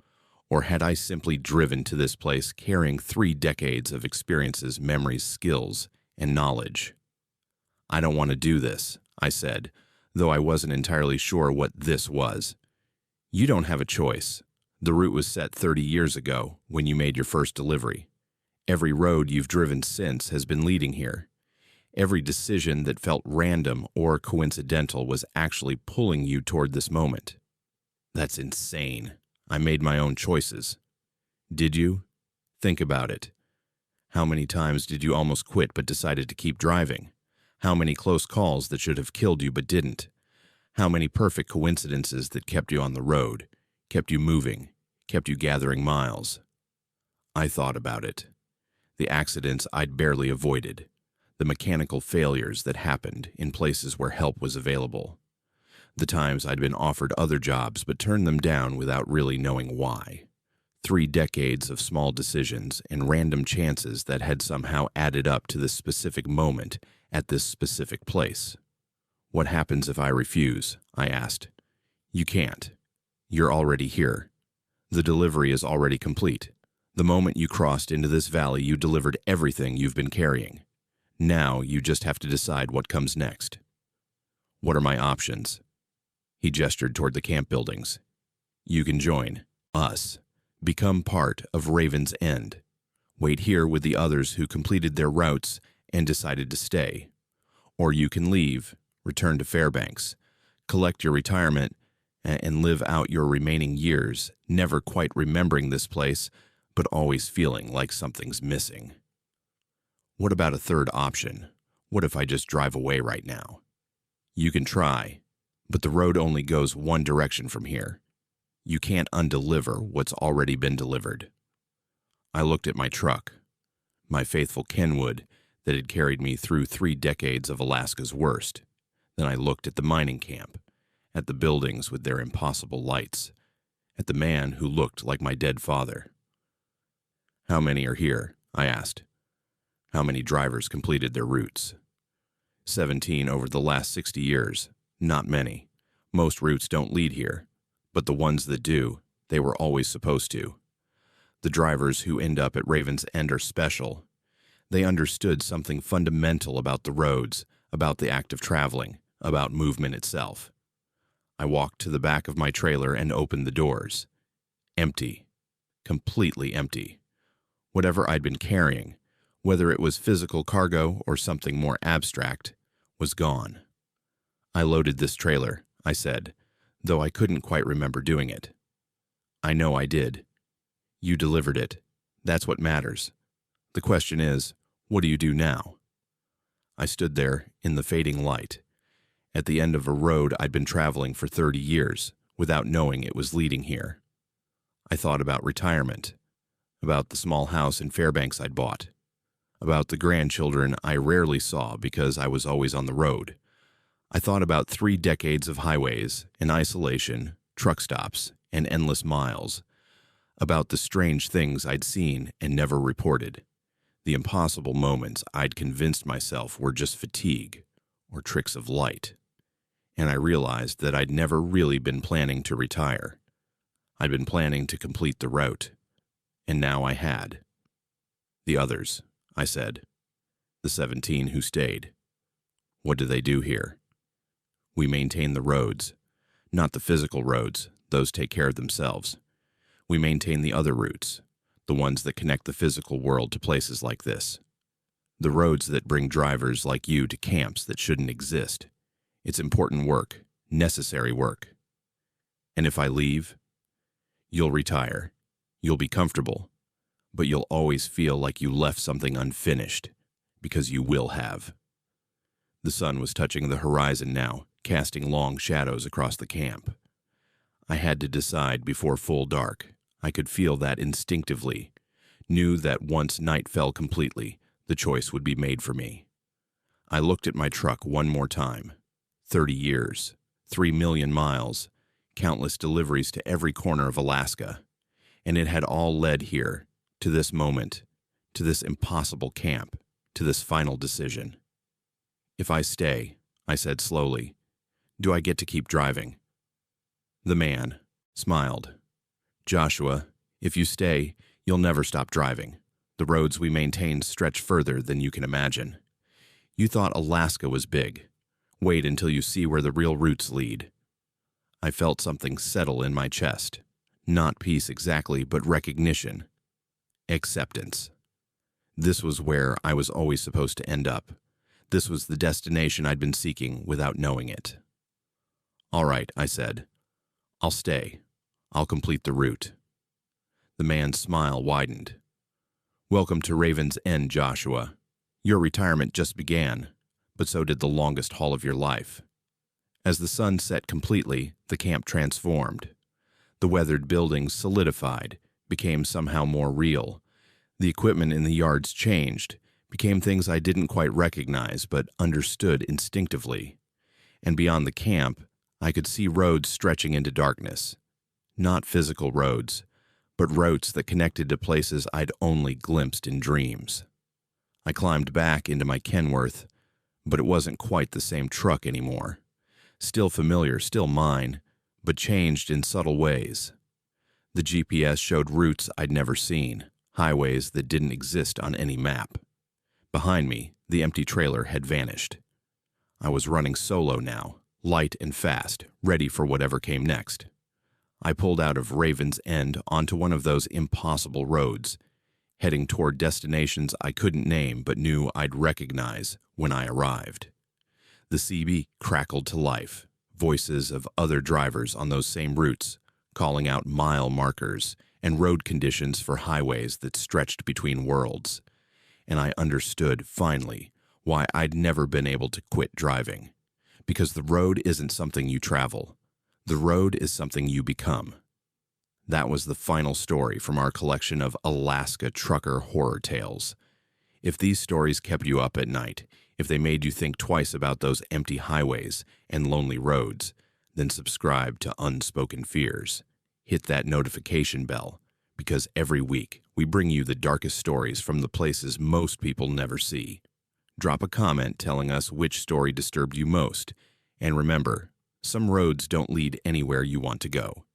or had I simply driven to this place carrying 3 decades of experiences, memories, skills, and knowledge? "I don't want to do this," I said, though I wasn't entirely sure what this was. "You don't have a choice. The route was set 30 years ago when you made your first delivery. Every road you've driven since has been leading here. Every decision that felt random or coincidental was actually pulling you toward this moment." "That's insane. I made my own choices." "Did you? Think about it. How many times did you almost quit but decided to keep driving? How many close calls that should have killed you but didn't? How many perfect coincidences that kept you on the road, kept you moving, kept you gathering miles?" I thought about it. The accidents I'd barely avoided. The mechanical failures that happened in places where help was available. The times I'd been offered other jobs but turned them down without really knowing why. 3 decades of small decisions and random chances that had somehow added up to this specific moment at this specific place. "What happens if I refuse?" I asked. "You can't. You're already here. The delivery is already complete. The moment you crossed into this valley, you delivered everything you've been carrying. Now you just have to decide what comes next." "What are my options?" He gestured toward the camp buildings. "You can join us. Become part of Raven's End. Wait here with the others who completed their routes and decided to stay. Or you can leave, return to Fairbanks, collect your retirement, and live out your remaining years, never quite remembering this place, but always feeling like something's missing." "What about a third option? What if I just drive away right now?" "You can try, but the road only goes one direction from here. You can't undeliver what's already been delivered. I looked at my truck, my faithful Kenwood that had carried me through 3 decades of Alaska's worst. Then I looked at the mining camp, at the buildings with their impossible lights, at the man who looked like my dead father. "How many are here?" I asked. "How many drivers completed their routes?" 17 over the last 60 years. Not many. Most routes don't lead here, but the ones that do, they were always supposed to. The drivers who end up at Raven's End are special. They understood something fundamental about the roads, about the act of traveling, about movement itself. I walked to the back of my trailer and opened the doors. Empty. Completely empty. Whatever I'd been carrying, whether it was physical cargo or something more abstract, was gone. "I loaded this trailer," I said, though I couldn't quite remember doing it. "I know I did. You delivered it. That's what matters. The question is, what do you do now?" I stood there in the fading light, at the end of a road I'd been traveling for 30 years, without knowing it was leading here. I thought about retirement, about the small house in Fairbanks I'd bought, about the grandchildren I rarely saw because I was always on the road. I thought about 3 decades of highways and isolation, truck stops, and endless miles, about the strange things I'd seen and never reported, the impossible moments I'd convinced myself were just fatigue or tricks of light. And I realized that I'd never really been planning to retire. I'd been planning to complete the route, and now I had. "The others," I said. "The 17 who stayed. What do they do here?" "We maintain the roads. Not the physical roads, those take care of themselves. We maintain the other routes, the ones that connect the physical world to places like this. The roads that bring drivers like you to camps that shouldn't exist. It's important work, necessary work. And if I leave, you'll retire. You'll be comfortable, but you'll always feel like you left something unfinished, because you will have." The sun was touching the horizon now, casting long shadows across the camp. I had to decide before full dark. I could feel that instinctively, knew that once night fell completely, the choice would be made for me. I looked at my truck one more time. 30 years, 3 million miles, countless deliveries to every corner of Alaska, and it had all led here, to this moment, to this impossible camp, to this final decision. "If I stay," I said slowly, "do I get to keep driving?" The man smiled. "Joshua, if you stay, you'll never stop driving. The roads we maintain stretch further than you can imagine. You thought Alaska was big. Wait until you see where the real routes lead." I felt something settle in my chest. Not peace exactly, but recognition. Acceptance. This was where I was always supposed to end up. This was the destination I'd been seeking without knowing it. "All right," I said. "I'll stay. I'll complete the route." The man's smile widened. "Welcome to Raven's End, Joshua. Your retirement just began, but so did the longest haul of your life." As the sun set completely, the camp transformed. The weathered buildings solidified, became somehow more real. The equipment in the yards changed, became things I didn't quite recognize but understood instinctively. And beyond the camp, I could see roads stretching into darkness. Not physical roads, but routes that connected to places I'd only glimpsed in dreams. I climbed back into my Kenworth, but it wasn't quite the same truck anymore. Still familiar, still mine, but changed in subtle ways. The GPS showed routes I'd never seen, highways that didn't exist on any map. Behind me, the empty trailer had vanished. I was running solo now, light and fast, ready for whatever came next. I pulled out of Raven's End onto one of those impossible roads, heading toward destinations I couldn't name but knew I'd recognize when I arrived. The CB crackled to life, voices of other drivers on those same routes, calling out mile markers and road conditions for highways that stretched between worlds. And I understood, finally, why I'd never been able to quit driving. Because the road isn't something you travel. The road is something you become. That was the final story from our collection of Alaska trucker horror tales. If these stories kept you up at night, if they made you think twice about those empty highways and lonely roads, then subscribe to Unspoken Fears. Hit that notification bell, because every week we bring you the darkest stories from the places most people never see. Drop a comment telling us which story disturbed you most, and remember, some roads don't lead anywhere you want to go.